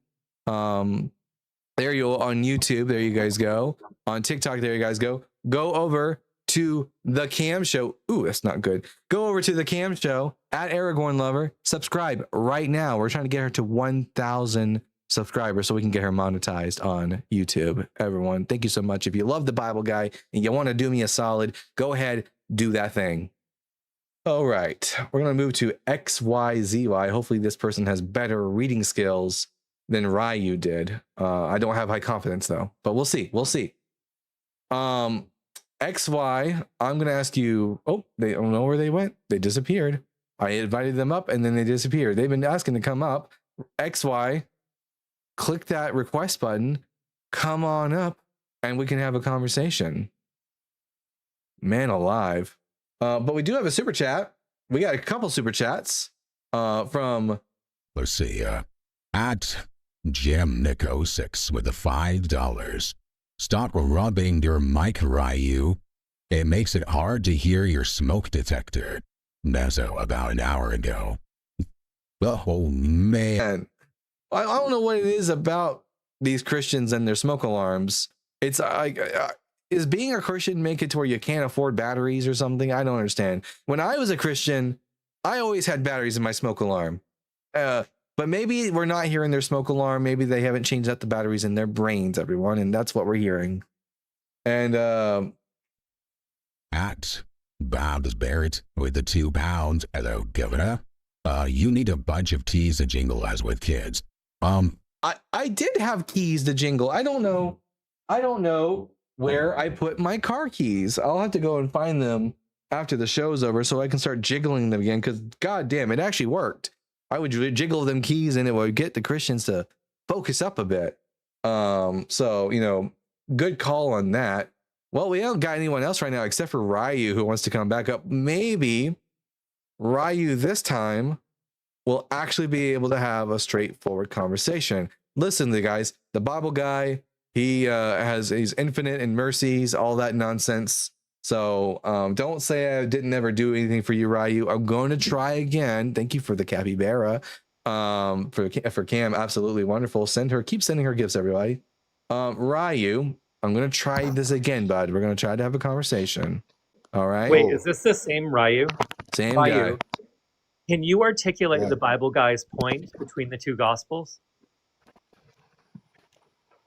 A: There you go on YouTube. There you guys go. On TikTok, there you guys go. Go over to the Cam show. Ooh, that's not good. Go over to the Cam show @Aragorn Lover. Subscribe right now. We're trying to get her to 1,000 subscribers so we can get her monetized on YouTube. Everyone, thank you so much. If you love the Bible guy and you want to do me a solid, go ahead, do that thing. All right, we're going to move to XYZY. Hopefully this person has better reading skills than Ryu did. I don't have high confidence though, but we'll see. We'll see. XY, I'm going to ask you. Oh, they don't know where they went. They disappeared. I invited them up and then they disappeared. They've been asking to come up. XY, click that request button, come on up, and we can have a conversation. Man alive. But we do have a super chat. We got a couple super chats from,
G: let's see, @JemNico6 with the $5. Stop rubbing your mic, Ryu. It makes it hard to hear your smoke detector. Mezzo about an hour ago. Oh, man.
A: I don't know what it is about these Christians and their smoke alarms. It's like, is being a Christian make it to where you can't afford batteries or something? I don't understand. When I was a Christian, I always had batteries in my smoke alarm. But maybe we're not hearing their smoke alarm. Maybe they haven't changed out the batteries in their brains, everyone. And that's what we're hearing. And
G: @Bob's Barrett with the £2. Hello, Governor. You need a bunch of keys to jingle as with kids.
A: I did have keys to jingle. I don't know where I put my car keys. I'll have to go and find them after the show's over so I can start jiggling them again, because god damn, it actually worked. I would jiggle them keys and it would get the Christians to focus up a bit. So, you know, good call on that. Well, we don't got anyone else right now except for Ryu who wants to come back up. Maybe Ryu this time will actually be able to have a straightforward conversation. Listen, the guys, the Bible guy, he's infinite in mercies, all that nonsense. So don't say I didn't ever do anything for you, Ryu. I'm going to try again. Thank you for the capybara. For Cam, absolutely wonderful. Keep sending her gifts, everybody. Ryu, I'm going to try this again, bud. We're going to try to have a conversation. All right.
H: Wait, is this the same Ryu?
A: Same
H: Ryu,
A: guy.
H: can you articulate the Bible guy's point between the two Gospels?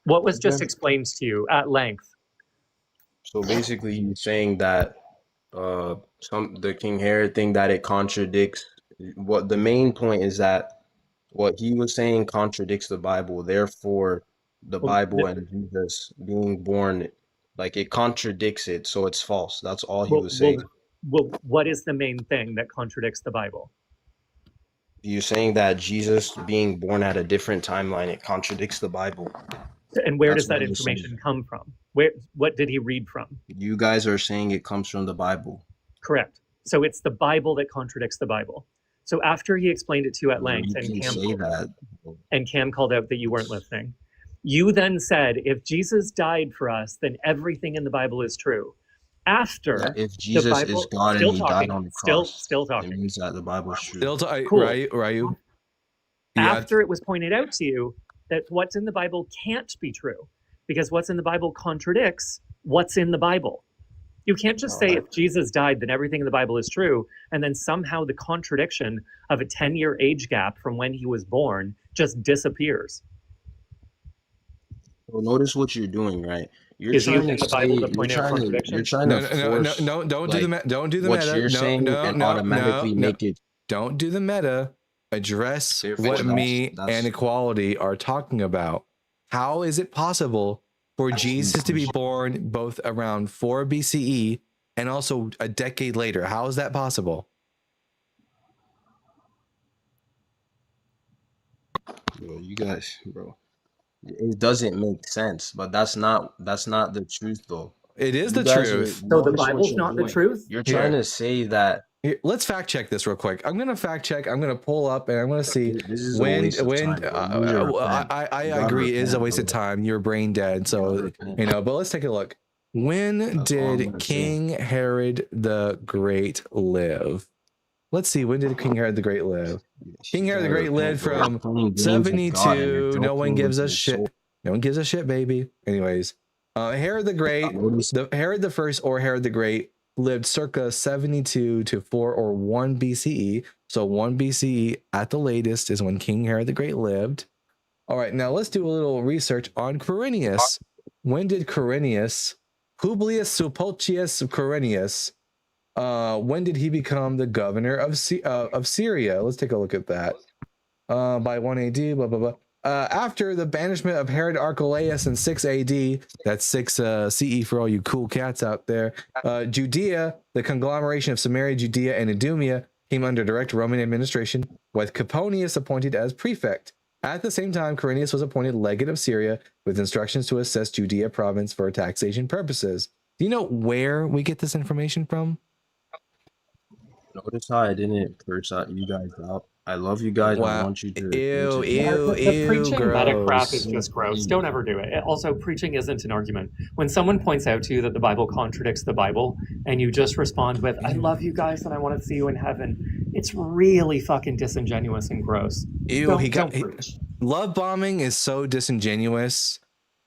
H: What was just explained to you at length?
E: So basically, he's saying that the King Herod thing, that it contradicts. What the main point is that what he was saying contradicts the Bible. Therefore, the Bible and Jesus being born, like, it contradicts it, so it's false. That's all he was saying.
H: Well, what is the main thing that contradicts the Bible?
E: You're saying that Jesus being born at a different timeline, it contradicts the Bible.
H: And where does that information come from? What did he read from?
E: You guys are saying it comes from the Bible.
H: Correct. So it's the Bible that contradicts the Bible. So after he explained it to you at length, and Cam called out that you weren't listening, you then said, if Jesus died for us, then everything in the Bible is true. After
E: if Jesus is God and he died on the cross,
H: still talking.
E: It means that the Bible is true.
H: Cool.
A: Ryu.
H: After it was pointed out to you that what's in the Bible can't be true, because what's in the Bible contradicts what's in the Bible. You can't just say if Jesus died, then everything in the Bible is true, and then somehow the contradiction of a 10-year age gap from when he was born just disappears.
E: Well, notice what you're doing, right? You're
H: Is
E: trying
H: using
E: to
H: the Bible
E: say,
H: to point out contradiction?
E: you're trying to force,
A: don't do the don't do the
E: what
A: meta.
E: you're saying and automatically make it.
A: Don't do the meta. Address
E: Therefore,
A: what me
E: that's
A: and equality are talking about. How is it possible for Jesus to be born both around 4 BCE and also a decade later? How is that possible?
E: Bro, you guys, bro. It doesn't make sense, but that's not the truth though.
A: It is
E: You
A: the
E: guys
A: truth.
H: So the
E: notice what
H: Bible's
E: you're
H: not the
E: doing.
H: truth?
E: You're trying to say that
A: Here, let's fact check this real quick. I'm gonna fact check. I'm gonna pull up and I'm gonna see
E: this is a waste of time, bro. You need to repent.
A: I
E: You gotta
A: agree it is a
E: repent,
A: waste of
E: bro.
A: time. You're brain dead.
E: You
A: So
E: gotta repent.
A: you know, but let's take a look. When
E: That's all I'm
A: did
E: gonna say.
A: King Herod the Great live? Let's see. When did King Herod the Great live? King
E: You
A: Herod the
E: gotta
A: Great
E: repent,
A: lived
E: bro. You're
A: from
E: playing games with God and you're
A: 72. No one
E: joking
A: gives
E: with
A: a
E: your
A: shit.
E: soul.
A: No one gives a shit, baby. Anyways, Herod the Great,
E: Notice
A: the Herod the First or Herod the Great lived circa 72 to 4 or 1 BCE. So 1 BCE at the latest is when King Herod the Great lived. All right, now let's do a little research on Quirinius. When did Quirinius, Publius Sulpicius Quirinius, when did he become the governor of Syria? Let's take a look at that. By 1 AD, blah, blah, blah. After the banishment of Herod Archelaus in 6 AD, that's 6 CE for all you cool cats out there, Judea, the conglomeration of Samaria, Judea, and Idumea, came under direct Roman administration, with Coponius appointed as prefect. At the same time, Quirinius was appointed legate of Syria with instructions to assess Judea province for taxation purposes. Do you know where we get this information from?
E: Notice how I didn't curse out you guys out. I love you guys. I
A: Wow.
E: want you to
A: Ew,
H: Yeah,
A: ew,
H: the
A: ew,
H: preaching meta crap
A: gross.
H: is just gross. Don't ever do it. Also, preaching isn't an argument. When someone points out to you that the Bible contradicts the Bible, and you just respond with, I love you guys and I want to see you in heaven, it's really fucking disingenuous and gross.
A: Ew,
H: Don't preach.
A: love bombing is so disingenuous.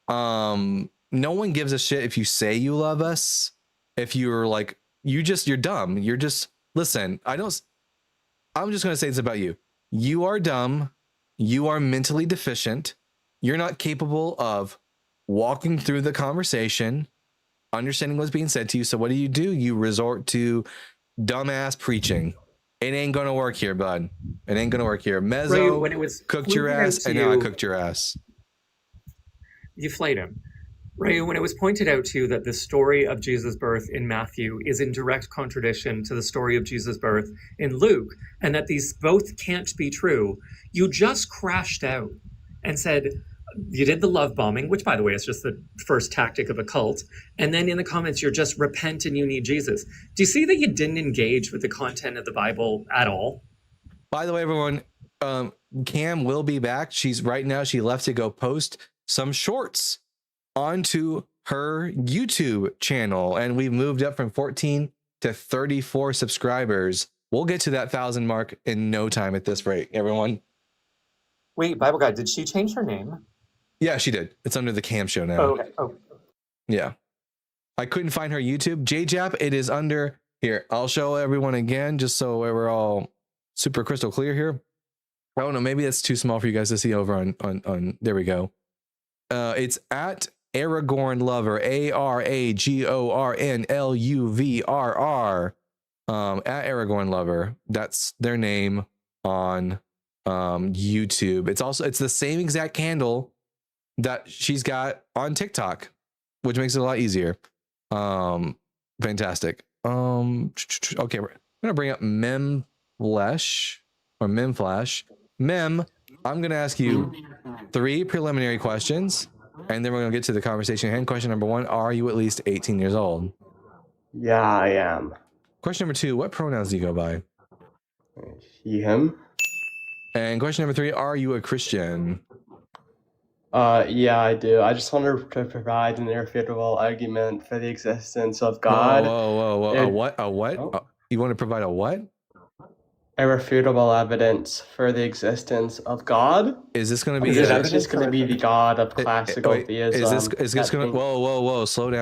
A: No one gives a shit if you say you love us. If you're like, you're dumb. You're just, listen, I'm just going to say this about you. You are dumb. You are mentally deficient. You're not capable of walking through the conversation, understanding what's being said to you. So what do? You resort to dumbass preaching. It ain't going to work here, bud. It ain't going to work here. Mezzo
H: When it was
A: cooked your
H: pointed out
A: ass,
H: to
A: and now I
H: you-
A: cooked your ass.
H: You flayed him. Right, when it was pointed out to you that the story of Jesus' birth in Matthew is in direct contradiction to the story of Jesus' birth in Luke, and that these both can't be true, you just crashed out and said, you did the love bombing, which, by the way, is just the first tactic of a cult. And then in the comments, you're just repent and you need Jesus. Do you see that you didn't engage with the content of the Bible at all?
A: By the way, everyone, Cam will be back. She left to go post some shorts onto her YouTube channel, and we've moved up from 14 to 34 subscribers. We'll get to that 1,000 mark in no time at this rate, everyone.
H: Wait, Bible Guy, did she change her name?
A: Yeah, she did. It's under the Cam Show now.
H: Oh, okay. Oh.
A: Yeah. I couldn't find her YouTube. JJap, it is under here. I'll show everyone again just so we're all super crystal clear here. I don't know. Maybe that's too small for you guys to see over on there we go. It's at Aragorn Lover, ARAGORNLUVRR. At Aragorn Lover. That's their name on YouTube. It's the same exact handle that she's got on TikTok, which makes it a lot easier. Fantastic. Okay, we're gonna bring up Memflash. Mem, I'm gonna ask you 3 preliminary questions, and then we're gonna get to the conversation at hand. Question number 1: are you at least 18 years old?
I: Yeah, I am.
A: Question number 2: what pronouns do you go by?
I: He, him.
A: And question number 3: are you a Christian?
I: Yeah, I do. I just want to provide an irrefutable argument for the existence of God.
A: Whoa.
I: It-
A: A what?
I: Oh.
A: You want to provide a what?
I: Irrefutable evidence for the existence of God.
A: Is this going to be?
I: Because I'm just going to be the God of
A: Wait,
I: classical theism.
A: is this going to?
I: that
A: Whoa! Slow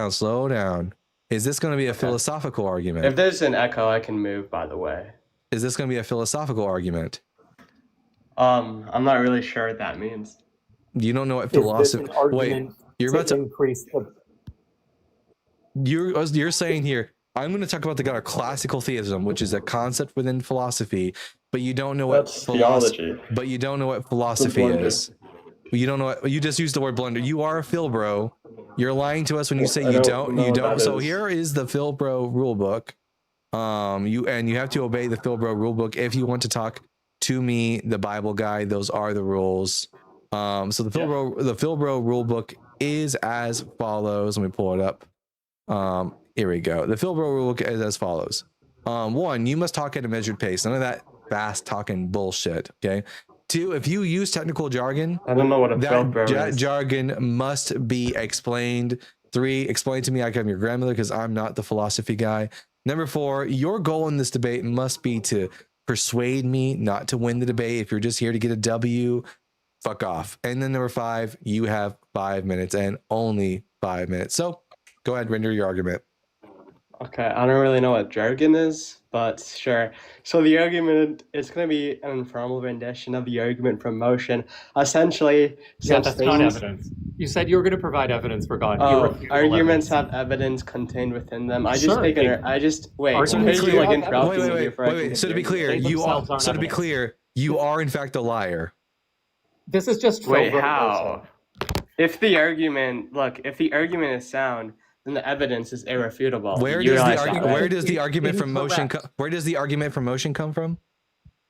A: down. Is this going to be a philosophical argument?
I: If there's an echo, I can move, by the way.
A: Is this going to be a philosophical argument?
I: I'm not really sure what that means.
A: You don't know what philosophy. Wait, you're about to
H: increase the
A: you're saying here, I'm going to talk about the God of classical theism, which is a concept within philosophy, but you don't know what
I: That's theology.
A: But you don't know what philosophy
I: blunder.
A: is. You don't know what you just used the word blunder. You are a Phil bro. You're lying to us when you say
I: I
A: you
I: don't know
A: don't.
I: what that
A: So
I: is.
A: here is the Phil bro rule book. You have to obey the Phil bro rule book if you want to talk to me, the Bible guy. Those are the rules. So the Philbro rule book is as follows. Let me pull it up. Here we go. The Philbro rule book is as follows. 1, you must talk at a measured pace. None of that fast talking bullshit. Okay. 2, if you use technical jargon,
I: I don't know what a Philbro is.
A: Jargon must be explained. 3, explain to me like I'm your grandmother because I'm not the philosophy guy. Number 4, your goal in this debate must be to persuade me, not to win the debate. If you're just here to get a W, fuck off. And then number 5, you have 5 minutes and only 5 minutes. So go ahead, render your argument.
I: Okay, I don't really know what jargon is, but sure. So the argument is going to be an informal rendition of the argument from motion. Essentially,
H: that's not evidence. You said you were going to provide evidence for God.
I: Arguments have evidence contained within them. Wait.
A: So to be clear, you are in fact a liar.
H: This is just
I: wait. How? If the argument is sound, then the evidence is irrefutable.
A: Where does the argument from motion come from?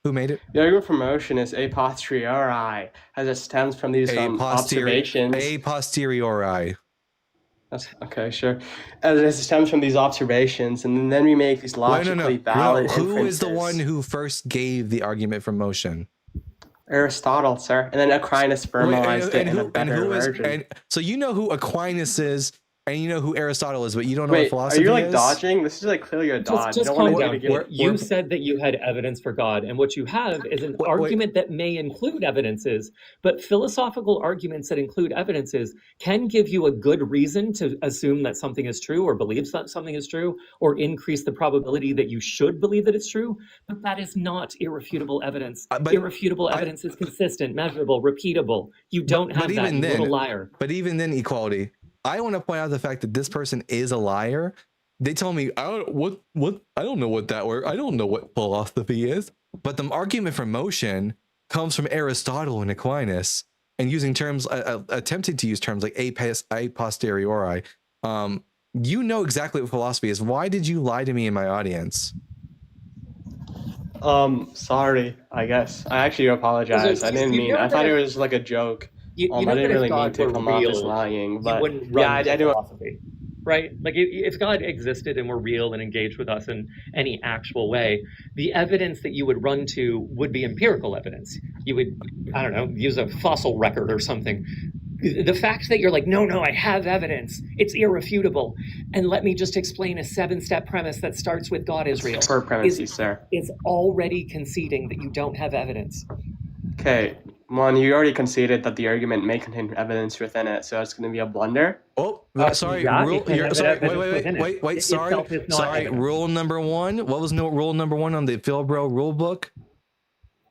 A: Who made it?
I: The argument from motion is a posteriori, as it stems from these observations.
A: A posteriori.
I: Okay, sure. As it stems from these observations, and then we make these logically valid inferences.
A: Who is the one who first gave the argument from motion?
I: Aristotle, sir. And then Aquinas formalized it in a better version.
A: So you know who Aquinas is, and you know who Aristotle is, but you don't know what philosophy is?
I: Are you dodging? This is clearly a dodge.
H: Just calm down. You said that you had evidence for God, and what you have is an argument that may include evidences, but philosophical arguments that include evidences can give you a good reason to assume that something is true or believe that something is true or increase the probability that you should believe that it's true, but that is not irrefutable evidence. Irrefutable evidence is consistent, measurable, repeatable. You don't have that, you little liar.
A: But even then, equality. I want to point out the fact that this person is a liar. They tell me, I don't know what that word. I don't know what philosophy is. But the argument for motion comes from Aristotle and Aquinas, and using terms, attempting to use terms like a posteriori. You know exactly what philosophy is. Why did you lie to me in my audience?
I: Sorry. I guess I actually apologize. I didn't mean. I thought it was like a joke.
H: I didn't really mean to come off as lying, but I do. Philosophy, right? Like if God existed and were real and engaged with us in any actual way, the evidence that you would run to would be empirical evidence. You would, I don't know, use a fossil record or something. The fact that you're like, no, I have evidence, it's irrefutable, and let me just explain a 7-step premise that starts with God is real.
I: Per premise, sir.
H: Is already conceding that you don't have evidence.
I: Okay. One, you already conceded that the argument may contain evidence within it, so it's going to be a blunder.
A: Oh, sorry. Wait. Sorry. Rule number 1. What was rule number 1 on the Philbro rule book?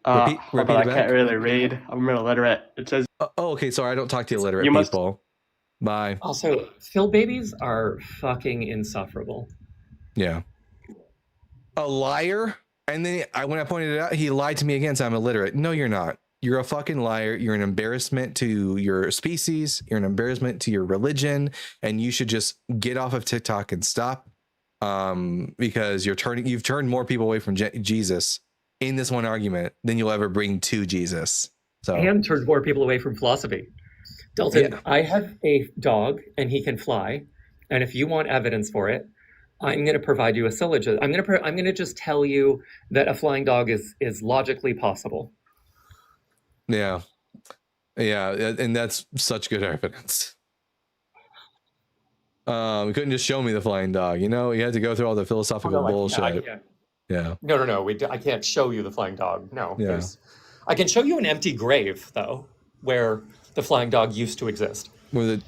I: Repeat I can't really read. I'm illiterate. It says.
A: Okay. Sorry, I don't talk to illiterate people. Bye.
H: Also, Phil babies are fucking insufferable.
A: Yeah. A liar, and then when I pointed it out, he lied to me again. So I'm illiterate. No, you're not. You're a fucking liar. You're an embarrassment to your species. You're an embarrassment to your religion, and you should just get off of TikTok and stop, because you've turned more people away from Jesus in this one argument than you'll ever bring to Jesus. So
H: and turned more people away from philosophy. Dalton, I have a dog, and he can fly, and if you want evidence for it, I'm going to provide you a syllogism. I'm going to just tell you that a flying dog is logically possible.
A: Yeah, and that's such good evidence. You couldn't just show me the flying dog, you had to go through all the philosophical bullshit. Yeah.
H: No. I can't show you the flying dog. No. Yeah. I can show you an empty grave though, where the flying dog used to exist.
A: The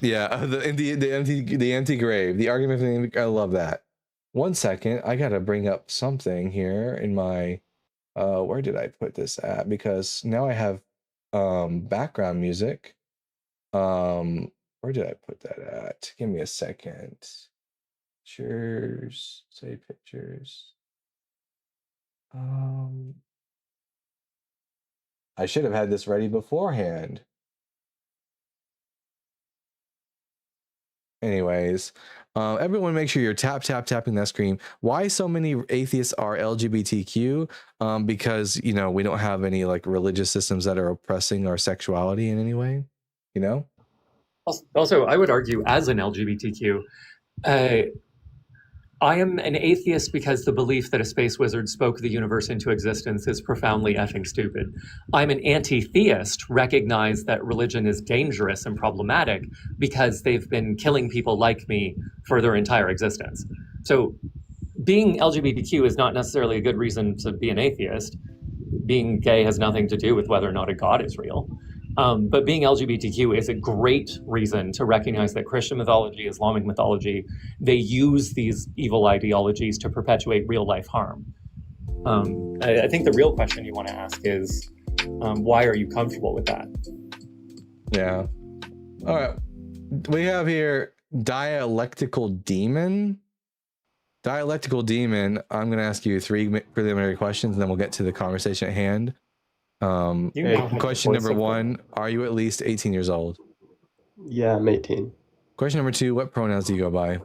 A: empty grave. The argument for the I love that. 1 second, I gotta bring up something here in my. Where did I put this at? Because now I have. Background music. Where did I put that at? Give me a second. Pictures. Say pictures. I should have had this ready beforehand. Anyways, everyone make sure you're tapping that screen. Why so many atheists are LGBTQ? Because, you know, we don't have any like religious systems that are oppressing our sexuality in any way, you know?
H: Also, I would argue as an LGBTQ, I am an atheist because the belief that a space wizard spoke the universe into existence is profoundly effing stupid. I'm an anti-theist, recognize that religion is dangerous and problematic because they've been killing people like me for their entire existence. So being LGBTQ is not necessarily a good reason to be an atheist. Being gay has nothing to do with whether or not a God is real. But being LGBTQ is a great reason to recognize that Christian mythology, Islamic mythology, they use these evil ideologies to perpetuate real life harm. I think the real question you want to ask is, why are you comfortable with that?
A: Yeah. All right. We have here Dialectical Demon. Dialectical Demon, I'm going to ask you 3 preliminary questions and then we'll get to the conversation at hand. Question number 1, are you at least 18 years old?
I: Yeah, I'm 18.
A: Question number 2, what pronouns do you go by?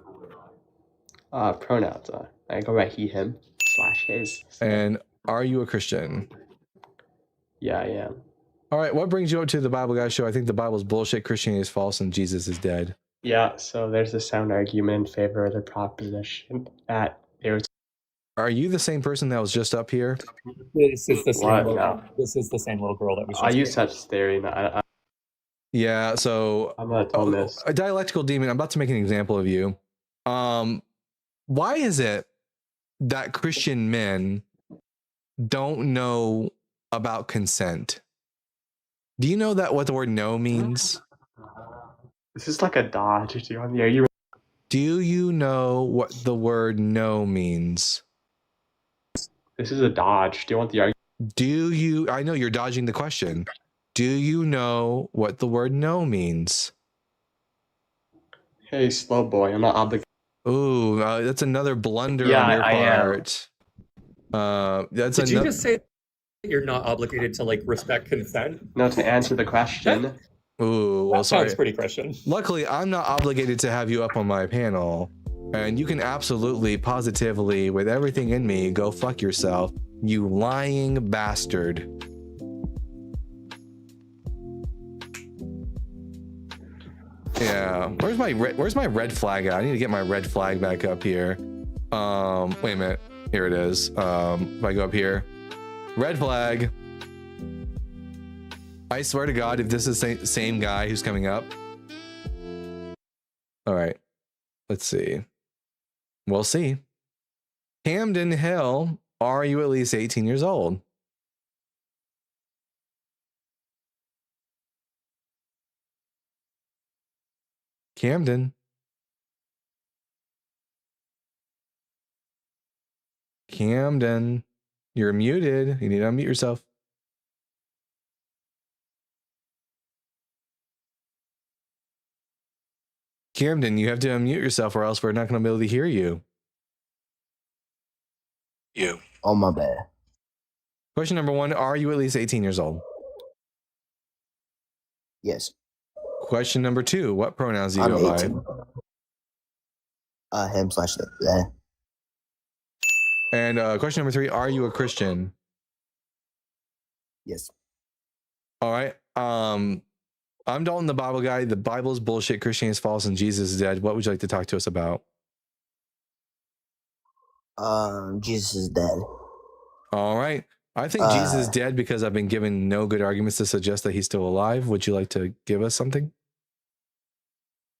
I: Pronouns. I go by he, him, / his.
A: And are you a Christian?
I: Yeah, I am.
A: All right, what brings you up to the Bible Guy Show? I think the Bible's bullshit, Christianity is false, and Jesus is dead.
I: Yeah, so there's a sound argument in favor of the proposition that there's...
A: Are you the same person that was just up here?
H: This is the same little girl that was just
I: I use such theory.
A: Yeah, so
I: I'm not on this.
A: A dialectical demon, I'm about to make an example of you. Why is it that Christian men don't know about consent? Do you know that what the word no means?
I: This is like a dodge. Do you want the argument?
A: Do you know what the word no means?
I: This is a dodge. Do you want the argument?
A: Do you? I know you're dodging the question. Do you know what the word no means?
I: Hey, slow boy. I'm not obligated.
A: Ooh, that's another blunder on your part.
H: Did you just say you're not obligated to like respect consent?
I: No, to answer the question.
A: Ooh, well,
H: that sounds pretty Christian.
A: Luckily, I'm not obligated to have you up on my panel, and you can absolutely, positively, with everything in me, go fuck yourself, you lying bastard. Yeah, where's my red flag at? I need to get my red flag back up here. Wait a minute. Here it is. If I go up here, red flag. I swear to God, if this is the same guy who's coming up. All right, let's see. We'll see. Camden Hill, are you at least 18 years old? Camden. Camden, you're muted. You need to unmute yourself. Camden, you have to unmute yourself or else we're not going to be able to hear you.
J: Oh, my bad.
A: Question number 1, are you at least 18 years old?
J: Yes.
A: Question number 2, what pronouns do you go by?
J: Him / that.
A: And question number 3, are you a Christian?
J: Yes.
A: All right. I'm Dalton, the Bible Guy. The Bible is bullshit, Christianity is false, and Jesus is dead. What would you like to talk to us about?
J: Jesus is dead.
A: All right. I think Jesus is dead because I've been given no good arguments to suggest that he's still alive. Would you like to give us something?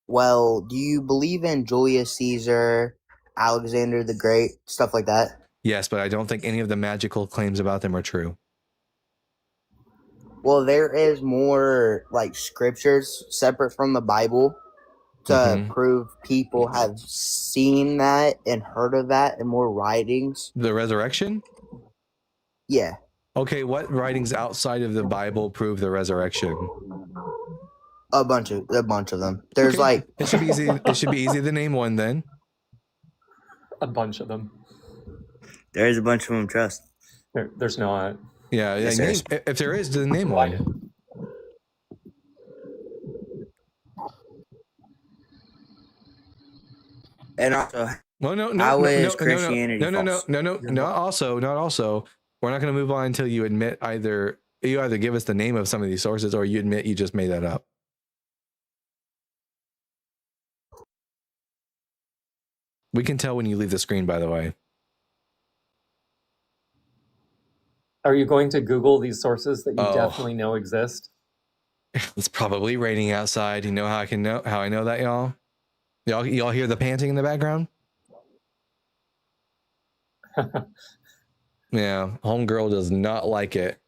J: Well, do you believe in Julius Caesar, Alexander the Great, stuff like that?
A: Yes, but I don't think any of the magical claims about them are true.
J: Well, there is more like scriptures separate from the Bible to prove people have seen that and heard of that, and more writings.
A: The resurrection?
J: Yeah.
A: Okay, what writings outside of the Bible prove the resurrection?
J: A bunch of them. There's like
A: it should be easy. It should be easy to name one then.
H: A bunch of them.
J: There is a bunch of them. Trust.
H: There's not.
A: Yeah.
J: Yes,
A: if there is, then name one.
J: And also,
A: how
J: is Christianity false?
A: Not also. We're not going to move on until you admit you either give us the name of some of these sources or you admit you just made that up. We can tell when you leave the screen, by the way.
H: Are you going to Google these sources that you definitely know exist?
A: It's probably raining outside. You know how I know that, y'all? Y'all hear the panting in the background? Yeah, homegirl does not like it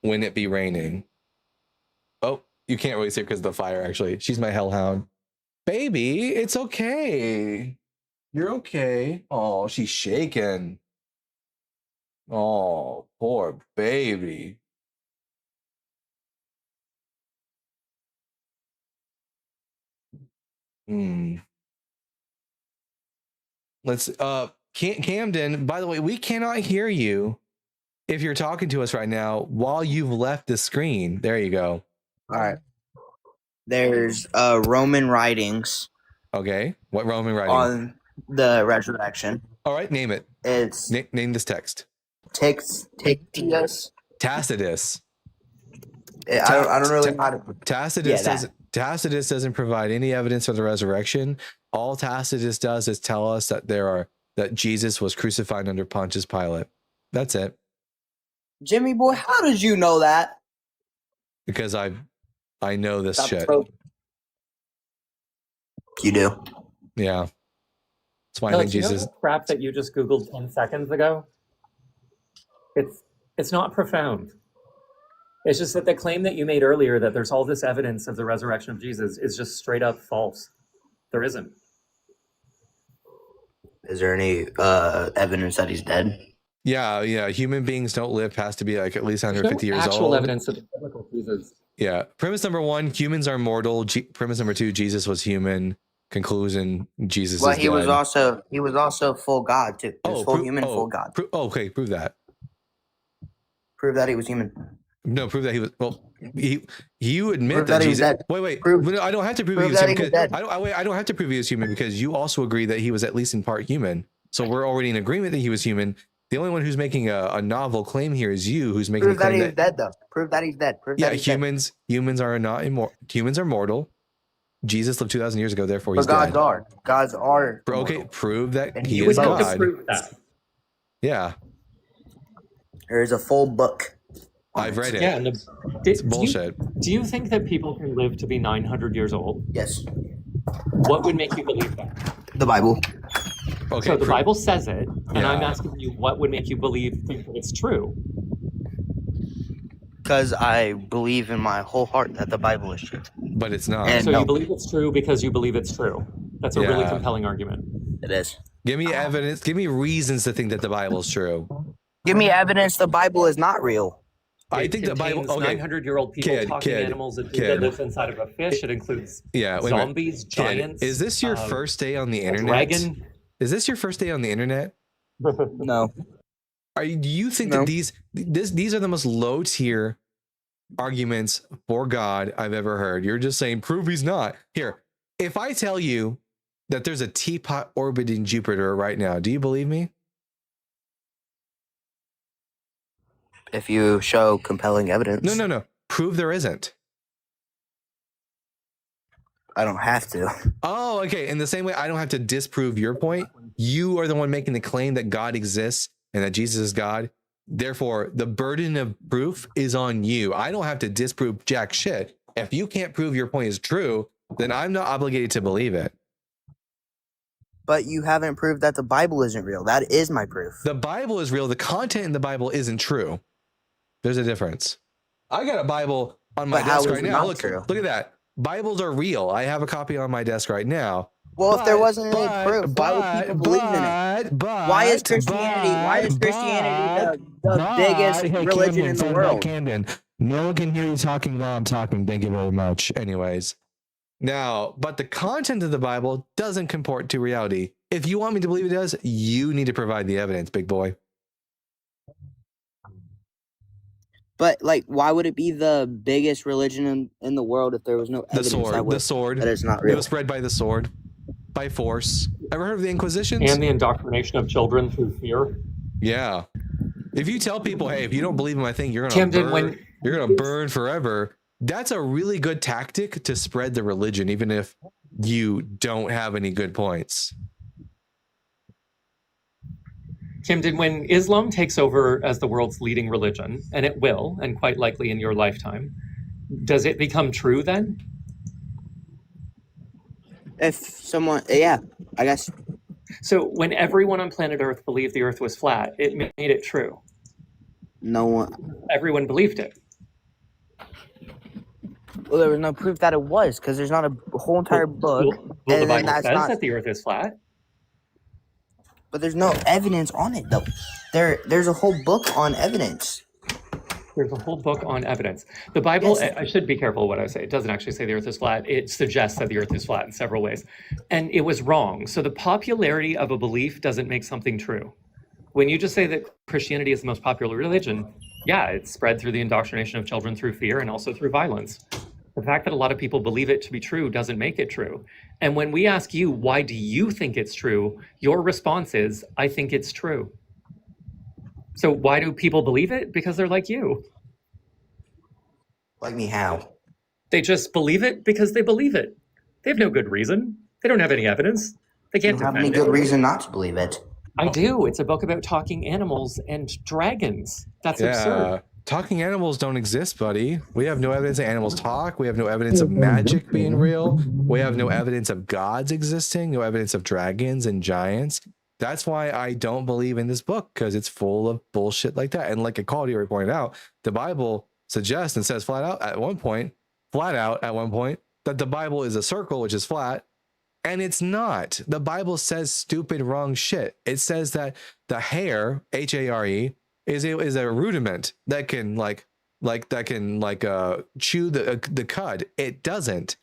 A: when it be raining. Oh, you can't really see her because of the fire, actually. She's my hellhound. Baby, it's okay. You're okay. Oh, she's shaking. Oh, poor baby. Let's Camden, by the way, we cannot hear you if you're talking to us right now while you've left the screen. There you go.
J: All right. There's Roman writings.
A: Okay. What Roman writing?
J: On the resurrection.
A: All right, name it.
J: It's
A: name this text.
J: Tacitus.
A: Tacitus.
J: I don't really know how to.
A: Tacitus doesn't provide any evidence for the resurrection. All Tacitus does is tell us that Jesus was crucified under Pontius Pilate. That's it.
J: Jimmy boy, how did you know that?
A: Because I know this shit.
J: You do.
A: Yeah. That's why I think Jesus.
H: You know the crap that you just Googled 10 seconds ago? It's not profound. It's just that the claim that you made earlier that there's all this evidence of the resurrection of Jesus is just straight up false. There isn't.
J: Is there any evidence that he's dead?
A: Yeah. Human beings don't live past to be like at least 150 years old.
H: Actual evidence of the biblical Jesus.
A: Yeah. Premise number 1, humans are mortal. Premise number 2, Jesus was human. Conclusion, Jesus is dead.
J: He was also full God too. He was full human, full God.
A: Okay, prove that.
J: Prove that he was human.
A: No, prove that he was. Well, you admit
J: prove
A: that
J: he was
A: Jesus.
J: dead.
A: Wait.
J: Prove,
A: no, I don't have to prove he was human. I don't have to prove he was human because you also agree that he was at least in part human. So we're already in agreement that he was human. The only one who's making a novel claim here is you, who's making
J: prove
A: the claim
J: that he's dead, though. Prove that he's dead. Prove that he's
A: humans.
J: Dead.
A: Humans are not immortal. Humans are mortal. Jesus lived 2,000 years ago, therefore he's
J: dead.
A: Gods
J: are.
A: Okay, prove that he
H: is
A: God.
H: To prove that.
A: Yeah.
J: There's a full book.
A: I've read it.
H: Yeah,
A: it's bullshit.
H: Do you think that people can live to be 900 years old?
J: Yes.
H: What would make you believe that?
J: The Bible.
A: Okay.
H: So the Bible says it, and I'm asking you, what would make you think that it's true?
J: Because I believe in my whole heart that the Bible is true.
A: But it's not.
H: And so you believe it's true because you believe it's true. That's a really compelling argument.
J: It is.
A: Give me evidence. Give me reasons to think that the Bible is true.
J: Give me evidence the Bible is not real.
A: I think the Bible. Okay.
H: 900-year-old people talking animals that live inside of a fish. It includes zombies, giants.
A: Is this your first day on the internet?
H: Dragon.
A: Is this your first day on the internet?
J: No.
A: Do you think that these are the most low tier arguments for God I've ever heard? You're just saying, prove he's not. Here, if I tell you that there's a teapot orbiting Jupiter right now, do you believe me?
J: If you show compelling evidence.
A: No. Prove there isn't.
J: I don't have to.
A: Oh, okay. In the same way, I don't have to disprove your point. You are the one making the claim that God exists and that Jesus is God. Therefore, the burden of proof is on you. I don't have to disprove jack shit. If you can't prove your point is true, then I'm not obligated to believe it.
J: But you haven't proved that the Bible isn't real. That is my proof.
A: The Bible is real. The content in the Bible isn't true. There's a difference. I got a Bible on my desk right now. Look at that. Bibles are real. I have a copy on my desk right now.
J: Well, if there wasn't any proof, why would people believe in it? Why is Christianity the biggest religion in the world?
A: Camden, no one can hear you talking while I'm talking. Thank you very much. Anyways. Now, but the content of the Bible doesn't comport to reality. If you want me to believe it does, you need to provide the evidence, big boy.
J: But why would it be the biggest religion in the world if there was no evidence?
A: The sword.
J: That it's not real.
A: It was spread by the sword. by force. Ever heard of the Inquisitions?
H: And the indoctrination of children through fear.
A: Yeah. If you tell people, hey, if you don't believe in my thing, you're gonna burn forever. That's a really good tactic to spread the religion, even if you don't have any good points.
H: Camden, when Islam takes over as the world's leading religion, and it will, and quite likely in your lifetime, does it become true then?
J: If someone, yeah, I guess.
H: So when everyone on planet Earth believed the Earth was flat, it made it true.
J: No one.
H: Everyone believed it.
J: Well, there was no proof that it was, because there's not a whole entire book.
H: Well, the Bible says that the Earth is flat.
J: But there's no evidence on it, though. There's a whole book on evidence.
H: There's a whole book on evidence. The Bible, yes. I should be careful what I say. It doesn't actually say the Earth is flat. It suggests that the Earth is flat in several ways. And it was wrong. So the popularity of a belief doesn't make something true. When you just say that Christianity is the most popular religion, yeah, it's spread through the indoctrination of children through fear and also through violence. The fact that a lot of people believe it to be true doesn't make it true. And when we ask you, why do you think it's true? Your response is, I think it's true. So why do people believe it? Because they're like you.
J: Like me, how?
H: They just believe it because they believe it. They have no good reason. They don't have any evidence. They can't
J: have any good reason not to believe it.
H: I do. It's a book about talking animals and dragons. That's absurd.
A: Talking animals don't exist, buddy. We have no evidence that animals talk. We have no evidence of magic being real. We have no evidence of gods existing, no evidence of dragons and giants. That's why I don't believe in this book, because it's full of bullshit like that. And like Equality already pointed out, the Bible suggests and says flat out at one point that the Bible is a circle, which is flat. And it's not. The Bible says stupid, wrong shit. It says that the hare, H-A-R-E, is a rudiment that can chew the cud. It doesn't.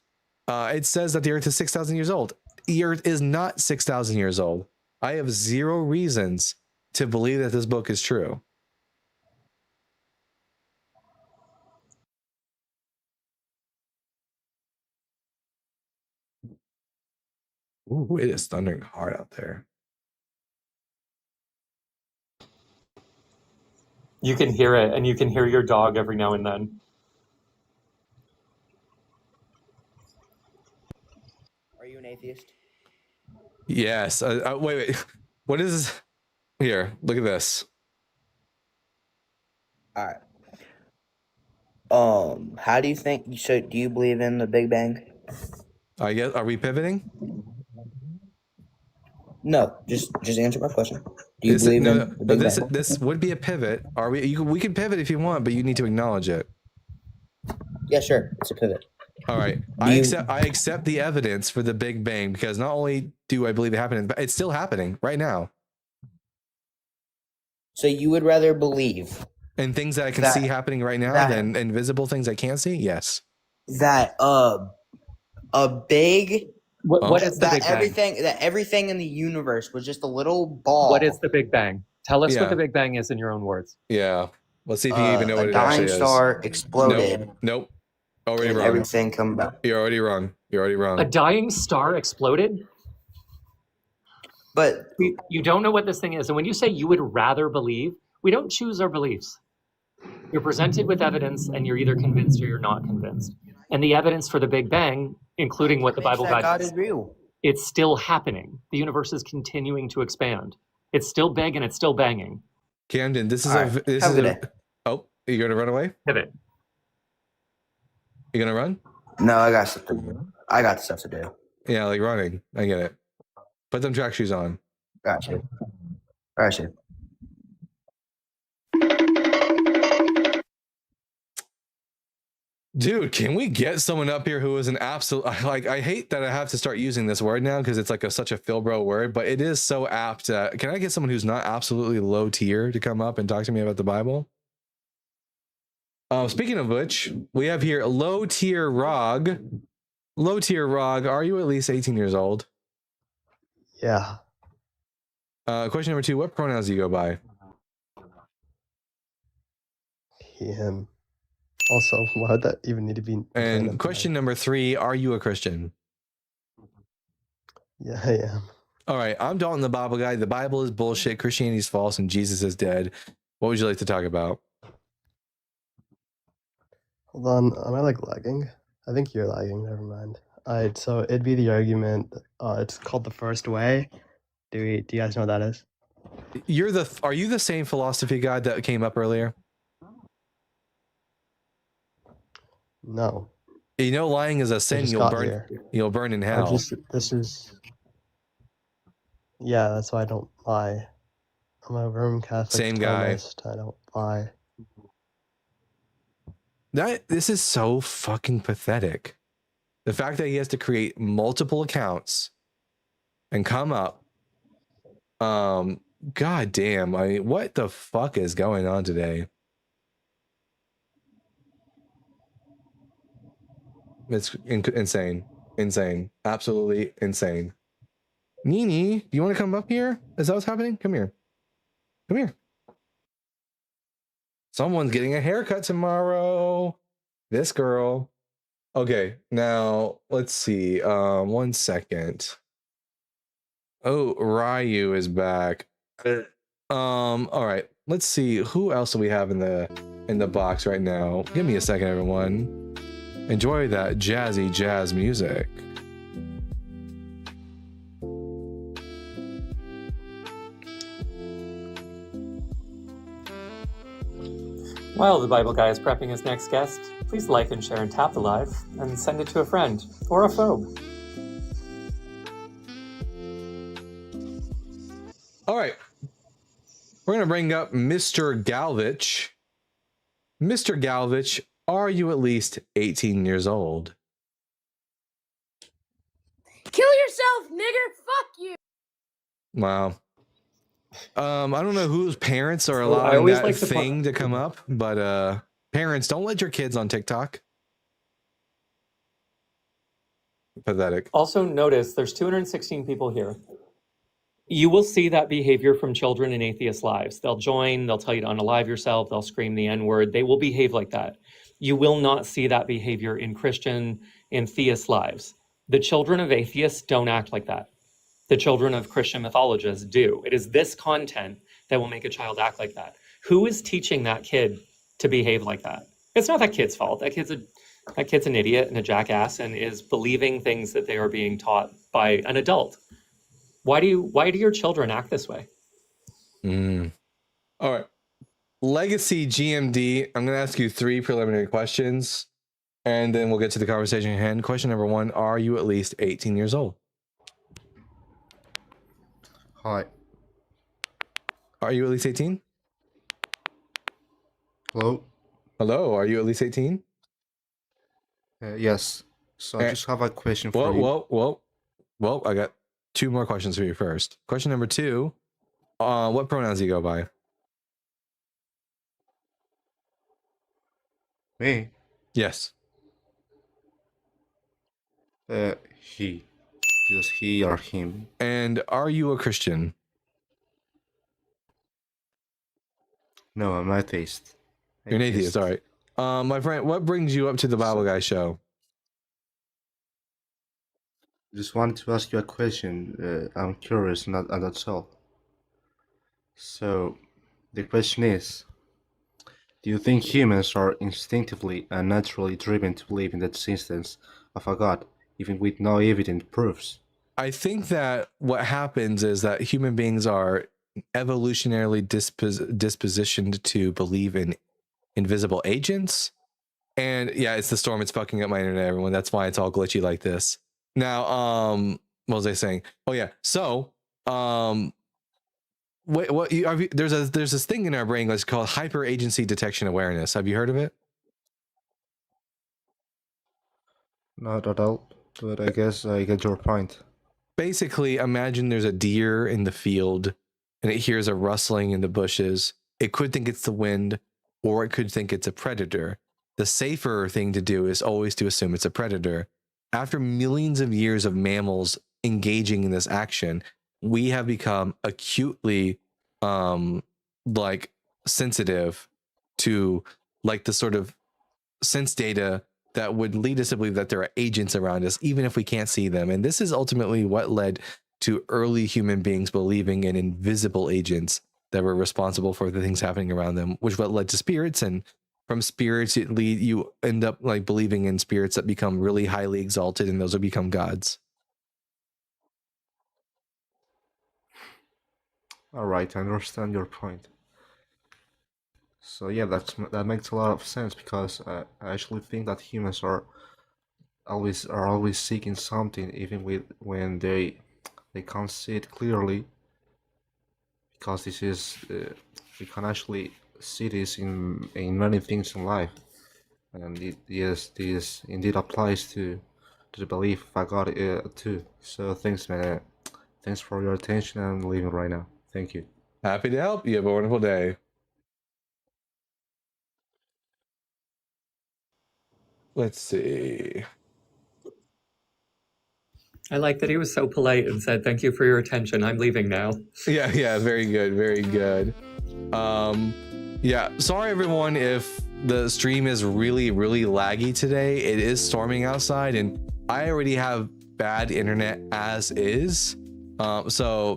A: It says that the Earth is 6,000 years old. The Earth is not 6,000 years old. I have zero reasons to believe that this book is true. Ooh, it is thundering hard out there.
H: You can hear it, and you can hear your dog every now and then.
J: Are you an atheist?
A: Yes. Wait. What is this? Here, look at this.
J: All right. How do you think? So, do you believe in the Big Bang?
A: I guess. Are we pivoting?
J: No, just answer my question. Do you believe in the Big Bang?
A: This would be a pivot. Are we? We can pivot if you want, but you need to acknowledge it.
J: Yeah, sure. It's a pivot.
A: All right. I accept the evidence for the Big Bang, because not only do I believe it happened, but it's still happening right now.
J: So you would rather believe
A: in things that I can see happening right now than invisible things I can't see? Yes.
J: That a big
H: what is the Big
J: Bang? That everything in the universe was just a little ball.
H: What is the Big Bang? Tell us what the Big Bang is in your own words.
A: Yeah. Let's see if you even know what it actually is.
J: A dying star exploded.
A: Nope. Already wrong.
J: Everything come back.
A: You're already wrong.
H: A dying star exploded?
J: But
H: you don't know what this thing is. And when you say you would rather believe, we don't choose our beliefs. You're presented with evidence, and you're either convinced or you're not convinced. And the evidence for the Big Bang, including what the Bible guides,
J: God is real.
H: It's still happening. The universe is continuing to expand. It's still big and it's still banging.
A: Camden, this is Oh, are you gonna run away?
H: Pivot.
A: You gonna run?
J: No, I got stuff to do.
A: Yeah, like running. I get it. Put them track shoes on.
J: Gotcha.
A: Dude, can we get someone up here who is an absolute, like, I hate that I have to start using this word now because it's like such a Philbro word, but it is so apt. Can I get someone who's not absolutely low tier to come up and talk to me about the Bible? Speaking of which, we have here low tier Rog. Low tier Rog, are you at least 18 years old?
I: Yeah.
A: Question number 2, what pronouns do you go by?
I: He, him. Also, why would that even need to be?
A: And question number 3, are you a Christian?
I: Yeah, I am.
A: All right, I'm Dalton the Bible guy. The Bible is bullshit, Christianity is false, and Jesus is dead. What would you like to talk about?
I: Hold on, am I like lagging? I think you're lagging, never mind. Alright, so it'd be the argument, it's called the first way. Do you guys know what that is?
A: Are you the same philosophy guy that came up earlier?
I: No.
A: You know, lying is a sin. You'll burn in hell.
I: Yeah, that's why I don't lie. I'm a Roman Catholic.
A: Same guy.
I: I don't lie.
A: This is so fucking pathetic. The fact that he has to create multiple accounts and come up. God damn. I mean, what the fuck is going on today? It's insane. Insane. Absolutely insane. Nini, do you want to come up here? Is that what's happening? Come here. Come here. Someone's getting a haircut tomorrow. This girl. Okay, now let's see. 1 second. Oh, Ryu is back. All right. Let's see. Who else do we have in the box right now? Give me a second, everyone. Enjoy that jazzy jazz music.
H: While the Bible guy is prepping his next guest, please like and share and tap the live, and send it to a friend or a foe.
A: All right. We're going to bring up Mr. Galvich. Mr. Galvich, are you at least 18 years old?
K: Kill yourself, nigger! Fuck you!
A: Wow. I don't know whose parents are allowing that thing to come up, but parents, don't let your kids on TikTok. Pathetic.
H: Also notice there's 216 people here. You will see that behavior from children in atheist lives. They'll join, they'll tell you to unalive yourself, they'll scream the N-word. They will behave like that. You will not see that behavior in Christian, in theist lives. The children of atheists don't act like that. The children of Christian mythologists do. It is this content that will make a child act like that. Who is teaching that kid to behave like that? It's not that kid's fault. That kid's an idiot and a jackass and is believing things that they are being taught by an adult. Why do your children act this way?
A: All right. Legacy GMD, I'm going to ask you 3 preliminary questions, and then we'll get to the conversation at hand. Question number 1, are you at least 18 years old?
L: Hi.
A: Are you at least 18?
L: Hello?
A: Hello, are you at least 18?
L: Yes. So I just have a question for you.
A: Whoa. I got 2 more questions for you first. Question number 2, what pronouns do you go by?
L: Me?
A: Yes.
L: He. Just he or him.
A: And are you a Christian?
L: No, I'm an atheist.
A: You're an atheist, all right. My friend, what brings you up to the Bible Guy show?
L: Just wanted to ask you a question. I'm curious, and that's all. So, the question is, do you think humans are instinctively and naturally driven to believe in the existence of a God, even with no evident proofs?
A: I think that what happens is that human beings are evolutionarily dispositioned to believe in invisible agents. And yeah, it's the storm. It's fucking up my internet, everyone. That's why it's all glitchy like this. Now, what was I saying? Oh yeah. So, there's this thing in our brain that's called hyper agency detection awareness. Have you heard of it?
L: Not at all, but I guess I get your point.
A: Basically, imagine there's a deer in the field and it hears a rustling in the bushes. It could think it's the wind, or it could think it's a predator. The safer thing to do is always to assume it's a predator. After millions of years of mammals engaging in this action, we have become acutely sensitive to like the sort of sense data that would lead us to believe that there are agents around us, even if we can't see them. And this is ultimately what led to early human beings believing in invisible agents that were responsible for the things happening around them, which what led to spirits. And from spirits, you end up like believing in spirits that become really highly exalted, and those will become gods.
L: All right, I understand your point. So yeah, that makes a lot of sense, because I actually think that humans are always seeking something, even when they can't see it clearly, because this is we can actually see this in many things in life, and this indeed applies to the belief of God too. So thanks, man. Thanks for your attention. I'm leaving right now. Thank you.
A: Happy to help. You have a wonderful day. Let's see.
H: I like that he was so polite and said, "Thank you for your attention. I'm leaving now."
A: Yeah, very good, very good. Yeah, sorry everyone if the stream is really laggy today. It is storming outside, and I already have bad internet as is. So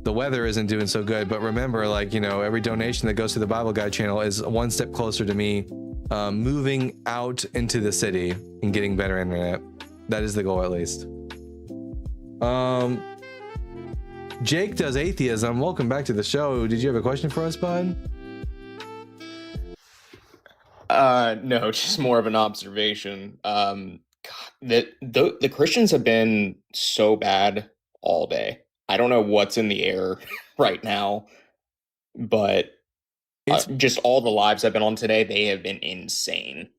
A: the weather isn't doing so good. But remember, like, every donation that goes to the Bible Guide channel is one step closer to me moving out into the city and getting better internet. That is the goal, at least. Jake Does Atheism, welcome back to the show. Did you have a question for us, bud?
C: No, just more of an observation. God, the Christians have been so bad all day. I don't know what's in the air right now, but just all the lives I've been on today, they have been insane.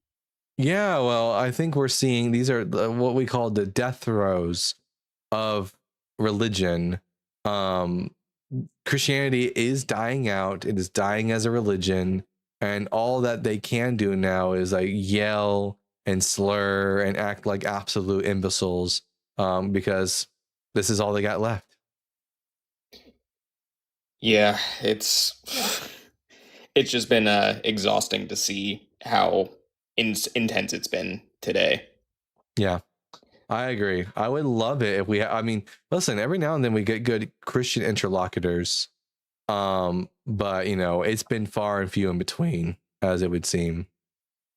A: Yeah, well, I think we're seeing these are what we call the death throes of religion. Christianity is dying out. It is dying as a religion, and all that they can do now is like yell and slur and act like absolute imbeciles, because this is all they got left.
C: Yeah, it's just been exhausting to see how intense it's been today.
A: Yeah, I agree. I would love it if we I mean, listen, every now and then we get good Christian interlocutors, but it's been far and few in between, as it would seem.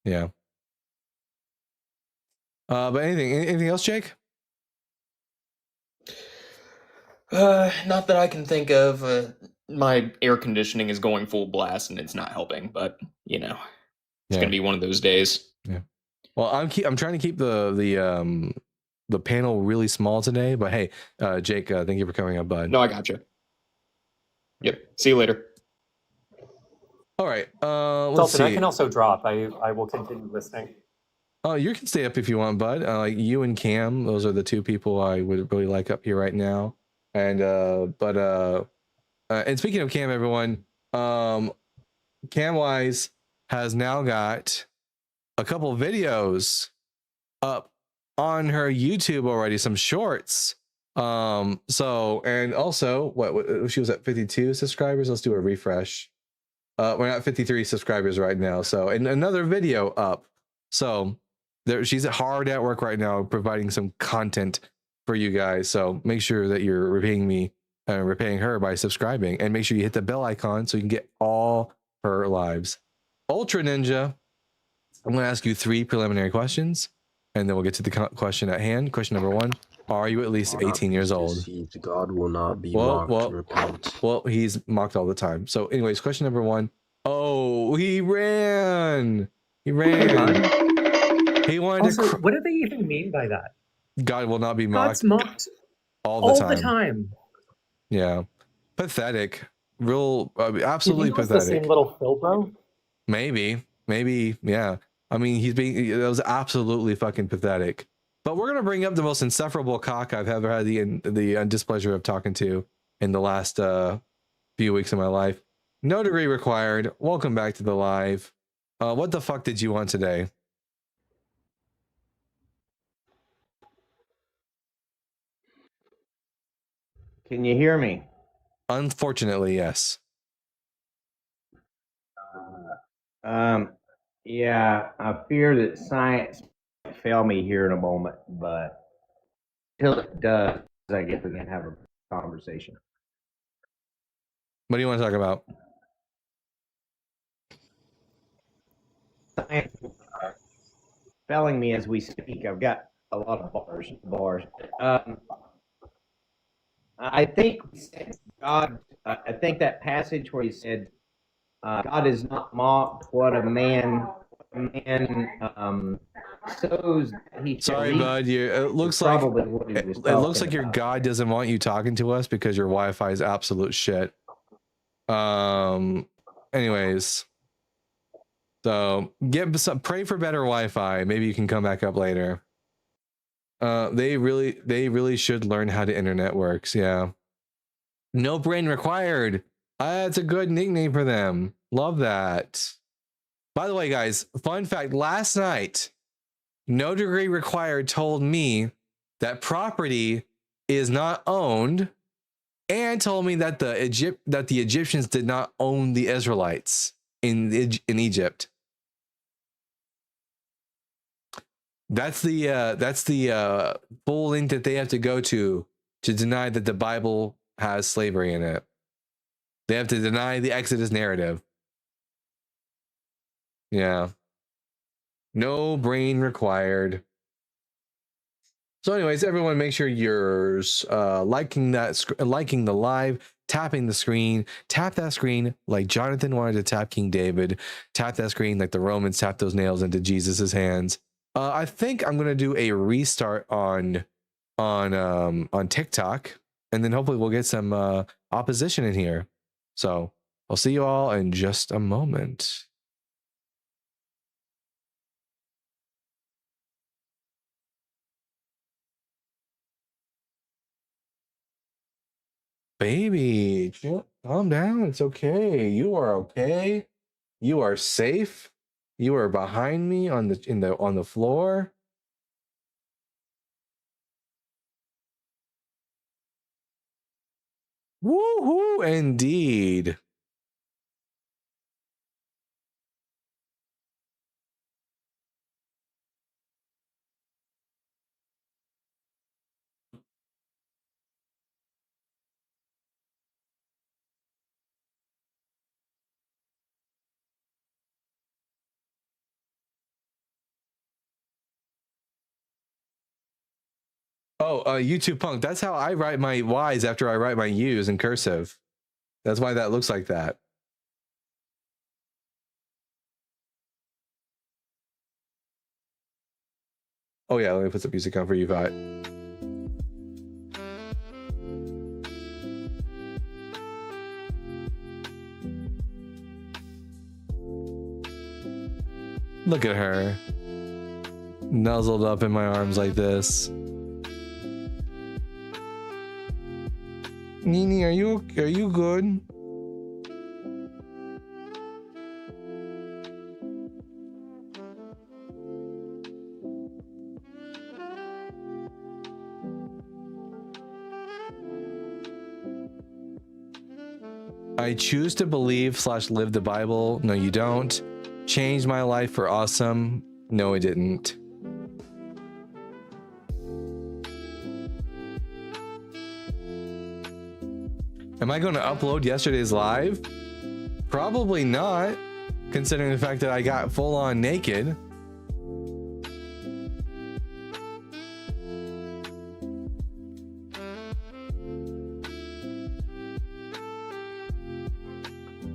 A: Yeah. But anything else, Jake?
C: Not that I can think of. My air conditioning is going full blast and it's not helping, but it's gonna be one of those days.
A: Yeah. Well, I'm trying to keep the panel really small today, but hey, Jake, thank you for coming up, bud.
C: No, I got you. Yep. See you later.
A: All right. Let's
H: Dalton,
A: see.
H: I can also drop. I will continue listening.
A: Oh, you can stay up if you want, bud. Like you and Cam, those are the two people I would really like up here right now. And and speaking of Cam, everyone, Camwise has now got a couple videos up on her YouTube already, some shorts. So, and also what she was at 52 subscribers. Let's do a refresh. We're at 53 subscribers right now. So, and another video up. So she's hard at work right now, providing some content for you guys. So make sure that you're repaying her by subscribing, and make sure you hit the bell icon so you can get all her lives. Ultra Ninja, I'm going to ask you 3 preliminary questions, and then we'll get to the question at hand. Question number 1: are you at least 18 years old?
E: God will not be mocked. Repent.
A: Well, he's mocked all the time. So, anyways, question number 1. Oh, he ran. He ran. He wanted
H: also, what do they even mean by that?
A: God will not be mocked.
H: God's mocked
A: all the
H: time.
A: Yeah, pathetic. Real, absolutely pathetic.
H: The same little Phil bro?
A: Maybe, yeah. I mean, that was absolutely fucking pathetic. But we're gonna bring up the most insufferable cock I've ever had the displeasure of talking to in the last few weeks of my life. No degree required. Welcome back to the live. What the fuck did you want today?
M: Can you hear me?
A: Unfortunately, yes.
M: Yeah, I fear that science might fail me here in a moment, but until it does, I guess we can have a conversation.
A: What do you want to talk about?
M: Science failing me as we speak. I've got a lot of bars. I think God. I think that passage where he said, "God is not mocked. What a man sows, he shall
A: Sorry,
M: reap."
A: bud. It looks
M: is
A: like
M: probably what he was
A: it looks
M: talking
A: like your
M: about.
A: God doesn't want you talking to us because your Wi-Fi is absolute shit. Anyways, so pray for better Wi-Fi. Maybe you can come back up later. They really should learn how the internet works. Yeah. No brain required. That's a good nickname for them. Love that. By the way, guys, fun fact, last night, No Degree Required told me that property is not owned and told me that the Egyptians did not own the Israelites in Egypt. That's the full link that they have to go to deny that the Bible has slavery in it. They have to deny the Exodus narrative. Yeah. No brain required. So anyways, everyone make sure you're liking the live, tapping the screen, tap that screen like Jonathan wanted to tap King David, tap that screen like the Romans tapped those nails into Jesus's hands. I think I'm going to do a restart on TikTok, and then hopefully we'll get some opposition in here. So I'll see you all in just a moment. Baby, calm down. It's okay. You are okay. You are safe. You are behind me on the floor. Woohoo! Indeed. Oh, YouTube Punk. That's how I write my Y's after I write my U's in cursive. That's why that looks like that. Oh yeah, let me put some music on for you, Vi. Look at her. Nuzzled up in my arms like this. Nini, are you good? I choose to believe/live the Bible. No, you don't. Changed my life for awesome. No, it didn't. Am I going to upload yesterday's live? Probably not, considering the fact that I got full on naked.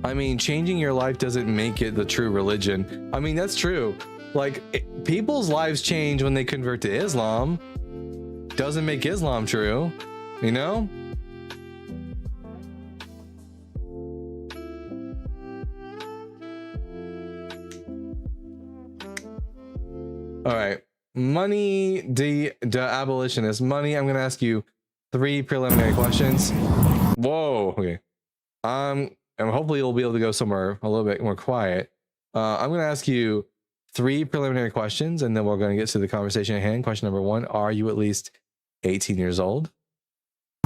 A: I mean, changing your life doesn't make it the true religion. I mean, that's true. Like, people's lives change when they convert to Islam. Doesn't make Islam true, you know? All right, Money the abolitionist. Money, I'm gonna ask you 3 preliminary questions. Whoa, okay. And hopefully you'll be able to go somewhere a little bit more quiet. I'm gonna ask you 3 preliminary questions, and then we're gonna get to the conversation at hand. Question number 1: are you at least 18 years old?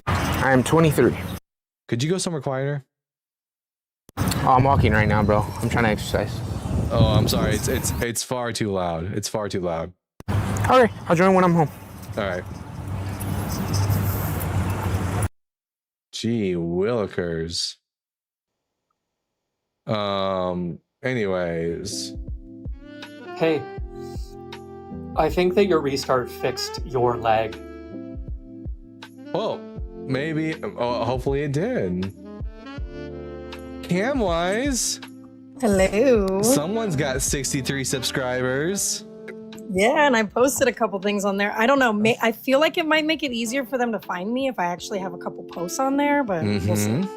N: I am 23.
A: Could you go somewhere quieter?
N: Oh, I'm walking right now, bro. I'm trying to exercise.
A: Oh, I'm sorry. It's far too loud. It's far too loud.
N: Okay, I'll join when I'm home.
A: All right. Gee willikers. Anyways.
H: Hey, I think that your restart fixed your lag.
A: Well, maybe. Hopefully it did. Camwise.
F: Hello.
A: Someone's got 63 subscribers.
F: Yeah, and I posted a couple things on there. I don't know. I feel like it might make it easier for them to find me if I actually have a couple posts on there, but we'll see.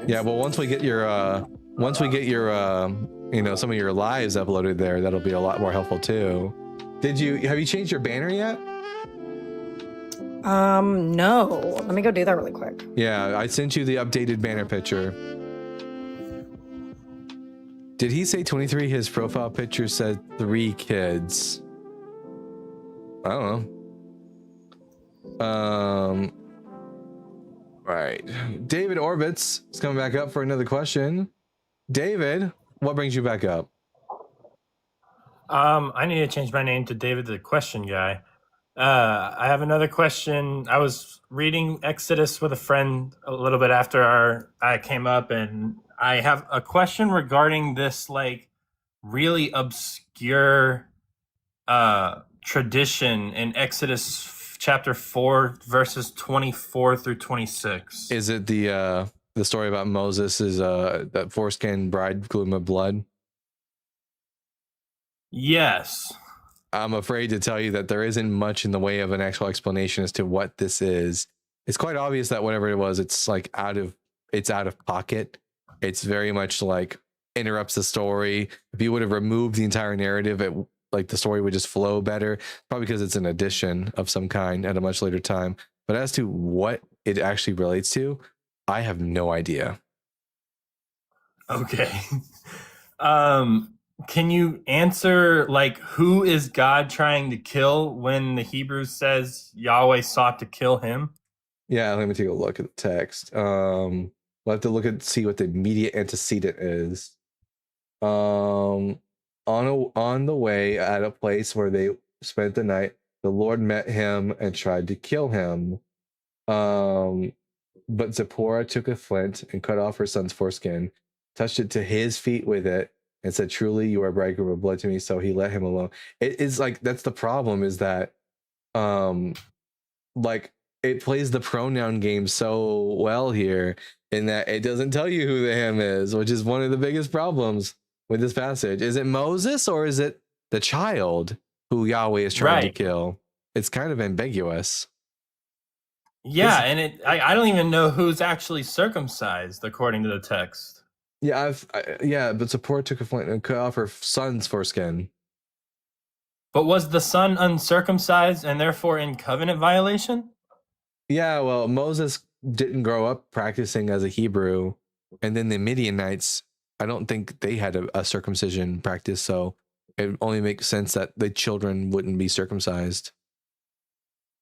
A: Yeah, well, once we get your you know, some of your lives uploaded there, that'll be a lot more helpful too. Have you changed your banner yet?
F: No. Let me go do that really quick.
A: Yeah, I sent you the updated banner picture. Did he say 23? His profile picture said 3 kids. I don't know. Right. David Orbitz is coming back up for another question. David, what brings you back up?
D: I need to change my name to David the Question Guy. I have another question. I was reading Exodus with a friend a little bit after I came up, and I have a question regarding this like really obscure tradition in Exodus chapter 4 verses 24 through 26.
A: Is it the story about Moses is that foreskin bridegroom of blood?
D: Yes.
A: I'm afraid to tell you that there isn't much in the way of an actual explanation as to what this is. It's quite obvious that whatever it was, it's like out of pocket. It's very much like interrupts the story. If you would have removed the entire narrative, like the story would just flow better, probably because it's an addition of some kind at a much later time. But as to what it actually relates to, I have no idea.
D: Okay. Can you answer like who is God trying to kill when the Hebrew says Yahweh sought to kill him?
A: Yeah, let me take a look at the text. We'll have to look at see what the immediate antecedent is. On the way at a place where they spent the night, the Lord met him and tried to kill him. But Zipporah took a flint and cut off her son's foreskin, touched it to his feet with it, and said, "Truly, you are a bridegroom of blood to me." So he let him alone. It is like that's the problem, is that like it plays the pronoun game so well here in that it doesn't tell you who the him is, which is one of the biggest problems with this passage. Is it Moses or is it the child who Yahweh is trying to kill? It's kind of ambiguous.
D: Yeah, and I don't even know who's actually circumcised according to the text.
A: Yeah, but Zipporah took a flint and cut off her son's foreskin.
D: But was the son uncircumcised and therefore in covenant violation?
A: Yeah, well, Moses didn't grow up practicing as a Hebrew, and then the Midianites, I don't think they had a circumcision practice, so it only makes sense that the children wouldn't be circumcised.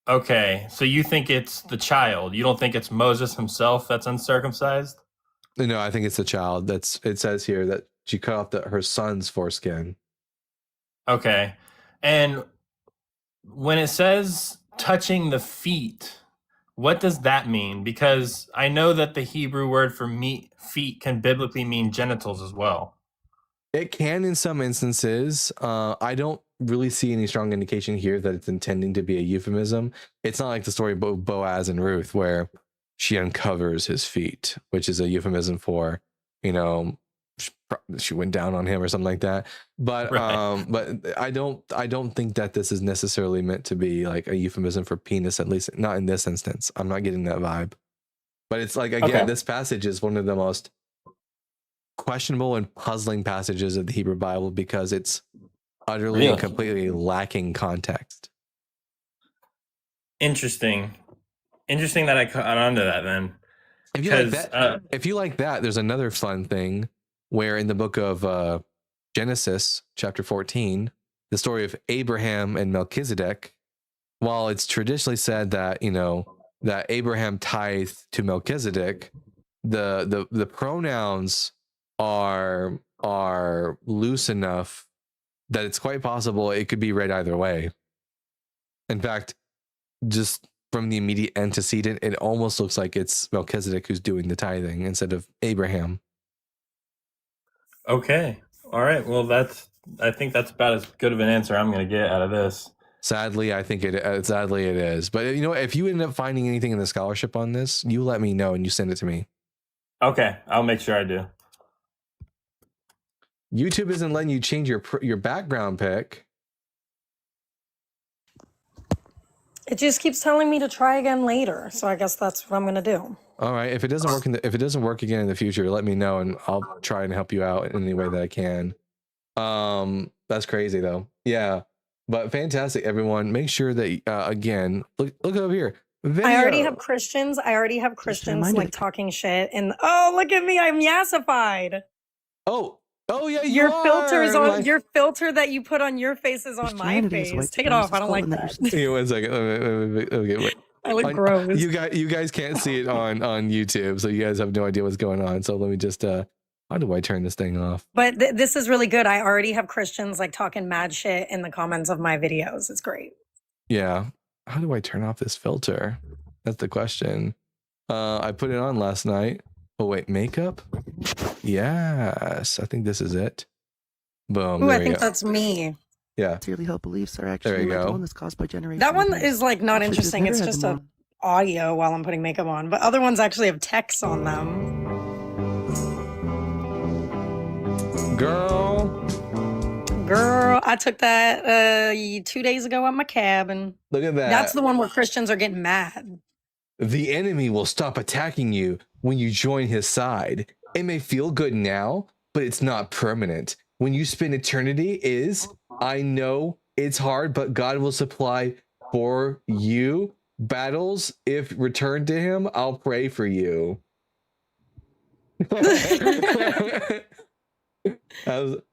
D: Okay, so you think it's the child. You don't think it's Moses himself that's uncircumcised?
A: No, I think it's the child. It says here that she cut off her son's foreskin.
D: Okay. And when it says touching the feet, what does that mean? Because I know that the Hebrew word for feet can biblically mean genitals as well.
A: It can in some instances. I don't really see any strong indication here that it's intending to be a euphemism. It's not like the story of Boaz and Ruth where she uncovers his feet, which is a euphemism for, you know, she went down on him or something like that. But
D: Right.
A: But I don't think that this is necessarily meant to be like a euphemism for penis, at least not in this instance. I'm not getting that vibe. But it's like, again, this passage is one of the most questionable and puzzling passages of the Hebrew Bible because it's utterly and completely lacking context.
D: Interesting that I caught onto that then.
A: If you like that, there's another fun thing where in the book of Genesis, chapter 14, the story of Abraham and Melchizedek, while it's traditionally said that, you know, that Abraham tithed to Melchizedek, the pronouns are are loose enough that it's quite possible it could be read either way. In fact, just from the immediate antecedent, it almost looks like it's Melchizedek who's doing the tithing instead of Abraham.
D: Okay. All right. Well, I think that's about as good of an answer I'm going to get out of this.
A: Sadly, I think it is. But you know, if you end up finding anything in the scholarship on this, you let me know and you send it to me.
D: Okay, I'll make sure I do.
A: YouTube isn't letting you change your background pic.
F: It just keeps telling me to try again later, so I guess that's what I'm gonna do.
A: All right, if it doesn't work again in the future, let me know and I'll try and help you out in any way that I can. That's crazy though. Yeah, but fantastic, everyone. Make sure that again, look over here. Video.
F: I already have Christians like talking shit, and oh, look at me, I'm yassified.
A: Oh yeah,
F: your filters on your filter that you put on your face is on my face. Take it off. I don't like that.
A: Hey, 1 second. Okay, wait.
F: I look gross.
A: You guys can't see it on YouTube, so you guys have no idea what's going on. So let me just how do I turn this thing off?
F: But this is really good. I already have Christians like talking mad shit in the comments of my videos. It's great.
A: Yeah. How do I turn off this filter? That's the question. I put it on last night. Oh wait, makeup? Yes, I think this is it. Boom.
F: Ooh, I think that's me.
A: Yeah.
O: Sincerely held beliefs are actually
A: There you go.
O: illness caused by generation.
F: That one is like not
O: Actually,
F: interesting.
O: never
F: It's
O: had
F: just
O: them
F: a audio while I'm putting makeup on. But other ones actually have text on them.
A: Girl,
F: I took that 2 days ago at my cabin.
A: look at that.
F: That's the one where Christians are getting mad.
A: The enemy will stop attacking you when you join his side. It may feel good now, but it's not permanent. When you spend eternity I know it's hard, but God will supply for you battles. If return to him, I'll pray for you.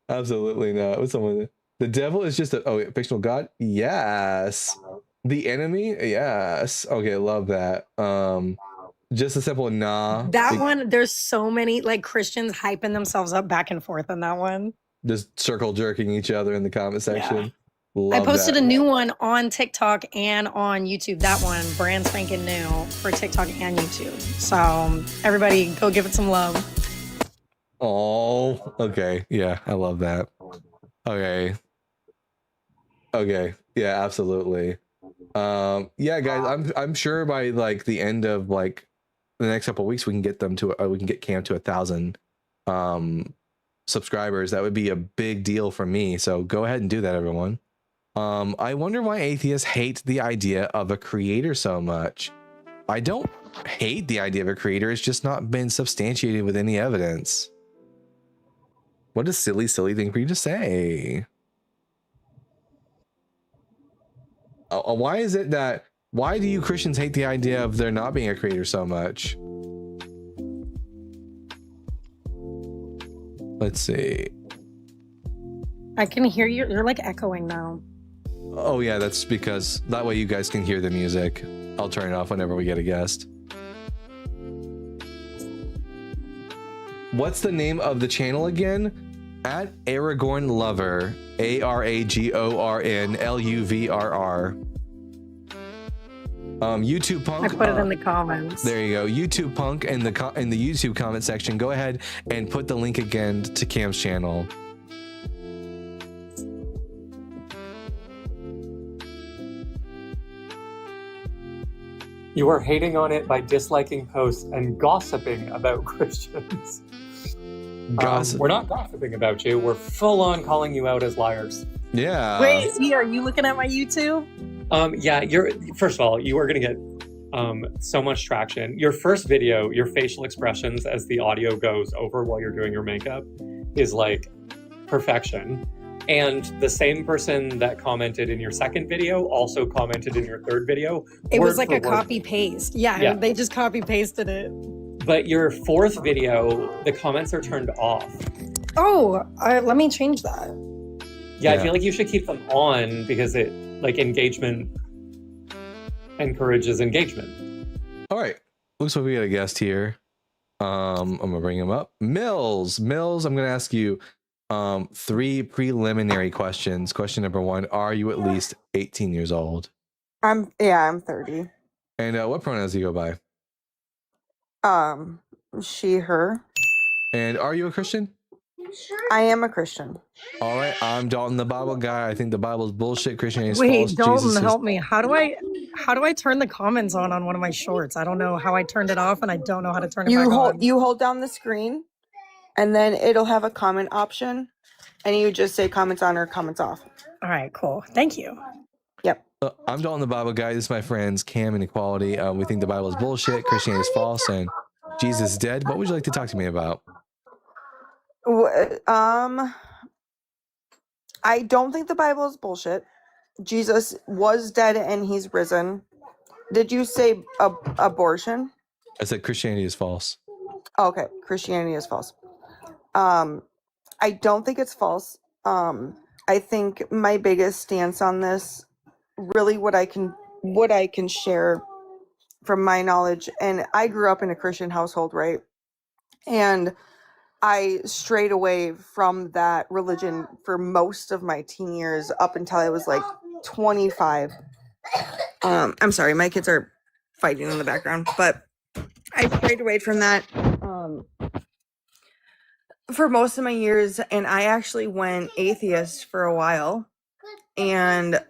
A: Absolutely not. What's someone? The devil is just a fictional god. Yes. The enemy. Yes. Okay, love that. Just a simple nah.
F: That one, there's so many like Christians hyping themselves up back and forth on that one.
A: Just circle jerking each other in the comment section.
F: I
A: Love
F: posted
A: that.
F: a new one on TikTok and on YouTube. That one, brand spanking new for TikTok and YouTube. So everybody go give it some love.
A: Oh, okay. Yeah, I love that. Okay. Yeah, absolutely. Yeah, guys, I'm sure by like the end of like the next couple of weeks we can get Cam to 1,000 subscribers. That would be a big deal for me. So go ahead and do that, everyone. I wonder why atheists hate the idea of a creator so much. I don't hate the idea of a creator. It's just not been substantiated with any evidence. What a silly thing for you to say. Why do you Christians hate the idea of there not being a creator so much? Let's see.
F: I can hear you. You're like echoing now.
A: Oh yeah, that's because that way you guys can hear the music. I'll turn it off whenever we get a guest. What's the name of the channel again? At Aragorn Lover. ARAGORNLUVRR. YouTube Punk.
F: I put it in the comments.
A: There you go. YouTube Punk in the YouTube comment section. Go ahead and put the link again to Cam's channel.
H: You are hating on it by disliking posts and gossiping about Christians. We're not gossiping about you. We're full on calling you out as liars.
A: Yeah.
F: Wait, see, are you looking at my YouTube?
H: Yeah, first of all, you are going to get so much traction. Your first video, your facial expressions as the audio goes over while you're doing your makeup is like perfection. And the same person that commented in your second video also commented in your third video.
F: It was like a copy paste. Yeah, they just copy pasted it.
H: But your fourth video, the comments are turned off.
F: Oh, let me change that.
H: Yeah, I feel like you should keep them on because it like engagement encourages engagement.
A: All right. Looks like we got a guest here. I'm gonna bring him up. Mills, I'm gonna ask you, 3 preliminary questions. Question number 1: are you at least 18 years old?
P: I'm 30.
A: And what pronouns do you go by?
P: She, her.
A: And are you a Christian?
P: I am a Christian.
A: All right, I'm Dalton, the Bible guy. I think the Bible's bullshit. Christianity is
F: Wait,
A: false.
F: Dalton,
A: Jesus is...
F: help me. How do I turn the comments on one of my shorts? I don't know how I turned it off, and I don't know how to turn it back on.
P: You hold down the screen, and then it'll have a comment option, and you just say comments on or comments off.
F: All right, cool. Thank you.
P: Yep.
A: I'm Dalton, the Bible guy. This is my friends Cam and Equality. We think the Bible is bullshit. Christianity is false, and Jesus is dead. What would you like to talk to me about?
P: I don't think the Bible is bullshit. Jesus was dead and he's risen. Did you say abortion?
A: I said Christianity is false.
P: Okay, Christianity is false. I don't think it's false. I think my biggest stance on this, really what I can share from my knowledge, and I grew up in a Christian household, right? And I strayed away from that religion for most of my teen years up until I was like 25. I'm sorry, my kids are fighting in the background, but I strayed away from that for most of my years, and I actually went atheist for a while. And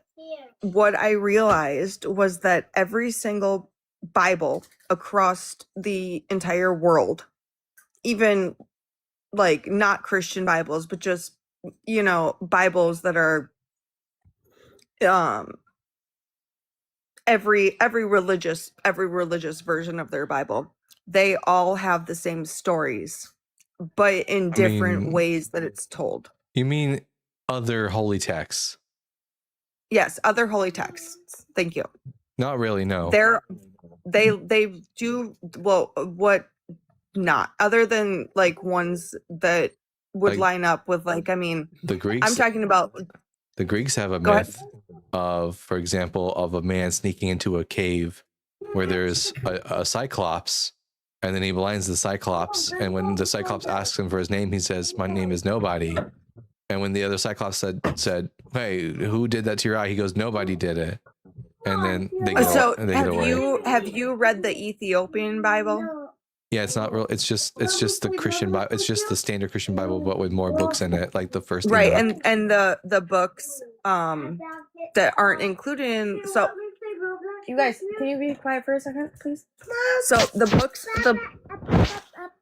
P: what I realized was that every single Bible across the entire world, even like not Christian Bibles, but just, you know, Bibles that are every religious version of their Bible, they all have the same stories, but in different ways that it's told.
A: You mean other holy texts?
P: Yes, other holy texts. Thank you.
A: Not really, no.
P: They do well. What not other than like ones that would
A: Like,
P: line up with like, I mean,
A: the Greeks.
P: I'm talking about.
A: The Greeks have a
P: Go ahead.
A: myth of, for example, of a man sneaking into a cave where there's a cyclops, and then he blinds the cyclops, and when the cyclops asks him for his name, he says, "My name is nobody." And when the other cyclops said, "Hey, who did that to your eye?" he goes, "Nobody did it." And then they get,
P: So
A: they get away.
P: have you read the Ethiopian Bible?
A: Yeah, it's not real. It's just the Christian Bible. It's just the standard Christian Bible, but with more books in it, like the first.
P: Right,
A: Enoch.
P: and the books that aren't included in. So you guys, can you be quiet for a second, please? So the books,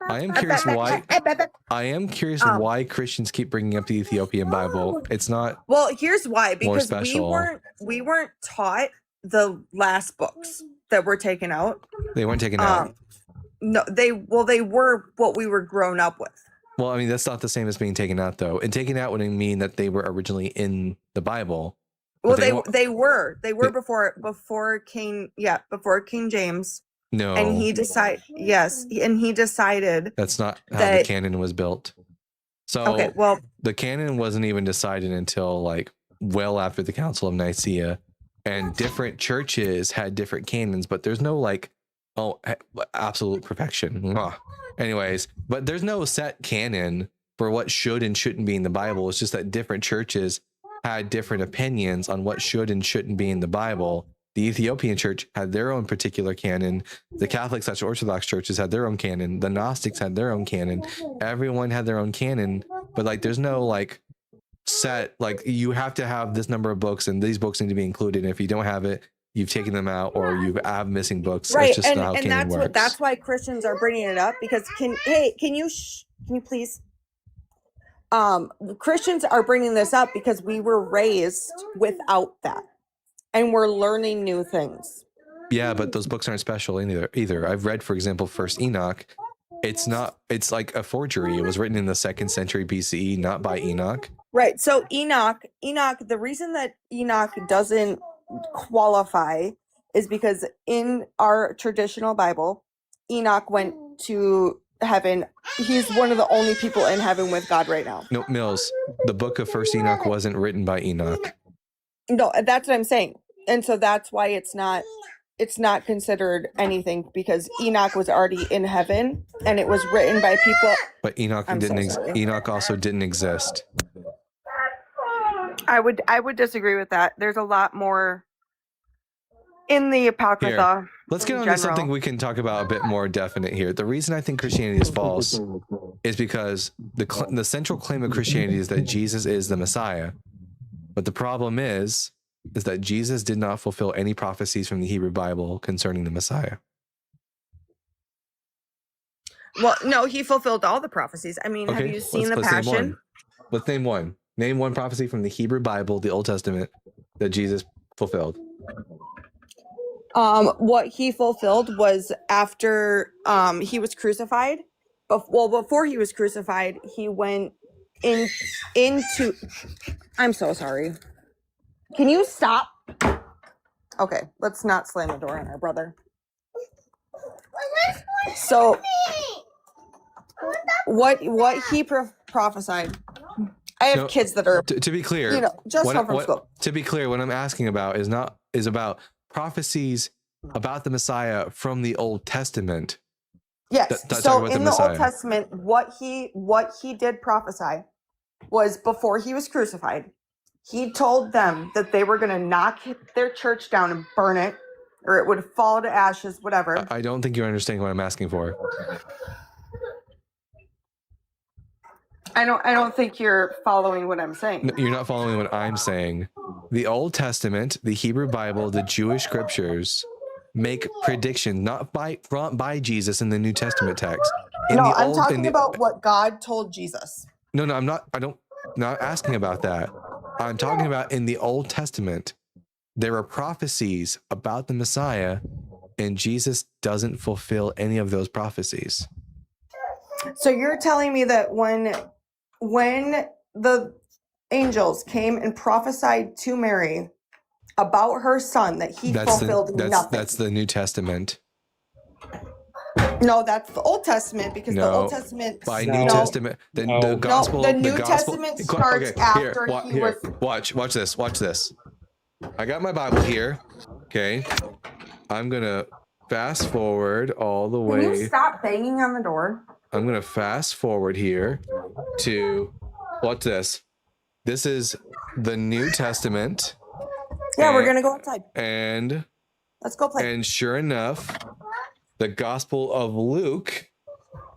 A: I am curious why Christians keep bringing up the Ethiopian Bible. It's not.
P: Well, here's why,
A: more
P: because
A: special.
P: we weren't taught the last books that were taken out.
A: They weren't taken out.
P: No, they were what we were grown up with.
A: Well, I mean, that's not the same as being taken out, though. And taken out would mean that they were originally in the Bible.
P: Well, they were before King James.
A: No,
P: And he decided
A: that's not how
P: that-
A: the canon was built. So
P: Okay, well,
A: the canon wasn't even decided until like well after the Council of Nicaea, and different churches had different canons, but there's no like, absolute perfection. Mwah. Anyways, but there's no set canon for what should and shouldn't be in the Bible. It's just that different churches had different opinions on what should and shouldn't be in the Bible. The Ethiopian church had their own particular canon. The Catholic / Orthodox churches had their own canon. The Gnostics had their own canon. Everyone had their own canon, but like there's no like set, like you have to have this number of books and these books need to be included. And if you don't have it, you've taken them out or you have missing books.
P: right,
A: That's just not how
P: and
A: canon works.
P: that's why Christians are bringing it up, because can you please? Christians are bringing this up because we were raised without that, and we're learning new things.
A: Yeah, but those books aren't special either. I've read, for example, First Enoch. It's like a forgery. It was written in the 2nd century BCE, not by Enoch.
P: Right. So Enoch, the reason that Enoch doesn't qualify is because in our traditional Bible, Enoch went to heaven. He's one of the only people in heaven with God right now.
A: No, Mills, the book of First Enoch wasn't written by Enoch.
P: No, that's what I'm saying. And so that's why it's not it's not considered anything because Enoch was already in heaven and it was written by people.
A: But Enoch
P: I'm so
A: didn't.
P: sorry.
A: Enoch also didn't exist.
P: I would disagree with that. There's a lot more in the Apocrypha.
A: Here, let's get
P: in
A: on to
P: general.
A: something we can talk about a bit more definite here. The reason I think Christianity is false is because the central claim of Christianity is that Jesus is the Messiah. But the problem is that Jesus did not fulfill any prophecies from the Hebrew Bible concerning the Messiah.
P: Well, no, he fulfilled all the prophecies. I mean, have you seen the
A: let's
P: Passion?
A: Name one. Let's name one. Name one prophecy from the Hebrew Bible, the Old Testament, that Jesus fulfilled.
P: What he fulfilled was after he was crucified. Before he was crucified, he went into. I'm so sorry. Can you stop? Okay, let's not slam the door on our brother. So, what he prophesied. I have kids that are
A: to be clear.
P: You know, just home from school.
A: To be clear, what I'm asking about is about prophecies about the Messiah from the Old Testament.
P: Yes. So in the Old Testament, what he did prophesy was before he was crucified, he told them that they were going to knock their church down and burn it, or it would fall to ashes, whatever.
A: I don't think you're understanding what I'm asking for.
P: I don't think you're following what I'm saying.
A: No, you're not following what I'm saying. The Old Testament, the Hebrew Bible, the Jewish scriptures make predictions not by Jesus in the New Testament text.
P: I'm talking about what God told Jesus.
A: No, I'm not. Not asking about that. I'm talking about in the Old Testament, there are prophecies about the Messiah, and Jesus doesn't fulfill any of those prophecies.
P: So you're telling me that when the angels came and prophesied to Mary about her son, that he fulfilled nothing.
A: That's the New Testament.
P: No, that's the Old Testament because the Old Testament.
A: New Testament, the gospel.
P: The New Testament starts after he was.
A: Watch this. I got my Bible here. Okay, I'm gonna fast forward all the way.
P: Can you stop banging on the door?
A: I'm gonna fast forward here to what's this? This is the New Testament.
P: Yeah, we're gonna go outside.
A: And
P: let's go play.
A: And sure enough, the Gospel of Luke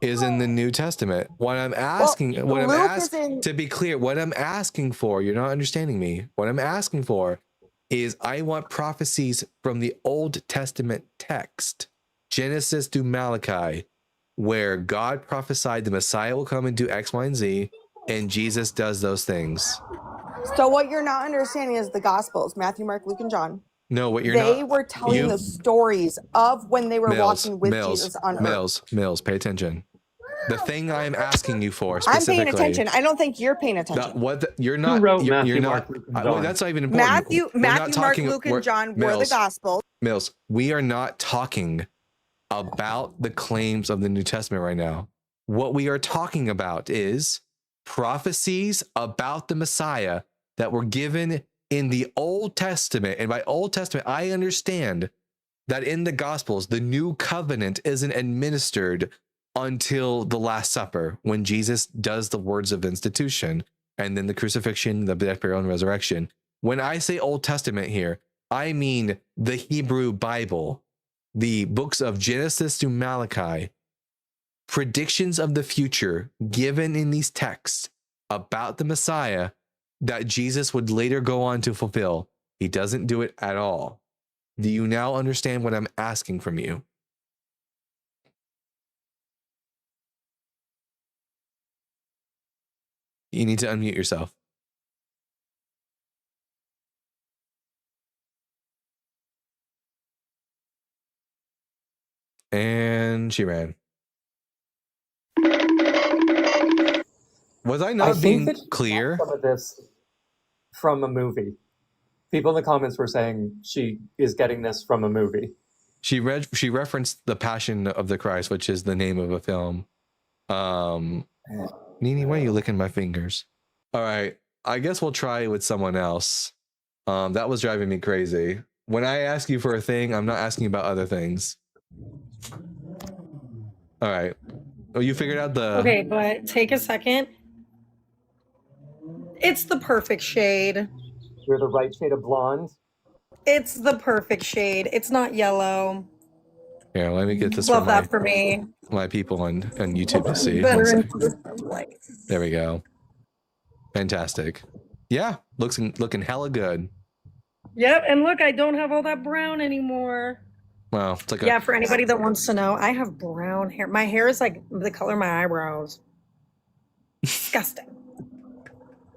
A: is in the New Testament. What I'm asking, to be clear, what I'm asking for, you're not understanding me. What I'm asking for is I want prophecies from the Old Testament text, Genesis to Malachi, where God prophesied the Messiah will come and do X, Y, and Z, and Jesus does those things.
P: So what you're not understanding is the Gospels, Matthew, Mark, Luke, and John.
A: No, what you're
P: they were telling the stories of when they were walking with Jesus on earth.
A: Mills, pay attention. The thing I am asking you for specifically.
P: I'm paying attention. I don't think you're paying attention.
A: You're not.
H: Who wrote Matthew,
A: you're
H: Mark,
A: not.
H: Luke, and John?
A: That's not even important.
P: Matthew, Mark, Luke, and John were the Gospels.
A: Mills, we are not talking about the claims of the New Testament right now. What we are talking about is prophecies about the Messiah that were given in the Old Testament. And by Old Testament, I understand that in the Gospels, the new covenant isn't administered until the Last Supper, when Jesus does the words of institution, and then the crucifixion, the death, burial, and resurrection. When I say Old Testament here, I mean the Hebrew Bible, the books of Genesis to Malachi, predictions of the future given in these texts about the Messiah that Jesus would later go on to fulfill. He doesn't do it at all. Do you now understand what I'm asking from you? You need to unmute yourself. And she ran. Was I not being clear?
H: Some of this from a movie. People in the comments were saying she is getting this from a movie.
A: She referenced The Passion of the Christ, which is the name of a film. Nini, why are you licking my fingers? All right, I guess we'll try with someone else. That was driving me crazy. When I ask you for a thing, I'm not asking about other things. All right. Oh, you figured out the...
F: Okay, but take a second. It's the perfect shade.
H: You're the right shade of blonde.
F: It's the perfect shade. It's not yellow.
A: Here, let me get this
F: Love
A: for
F: that for me.
A: my people on YouTube to see.
F: Better
A: One
F: into
A: sec.
F: the light.
A: There we go. Fantastic. Yeah, looking hella good.
F: Yep, and look, I don't have all that brown anymore.
A: Wow, it's like
F: Yeah, for anybody that wants to know, I have brown hair. My hair is like the color of my eyebrows. Disgusting.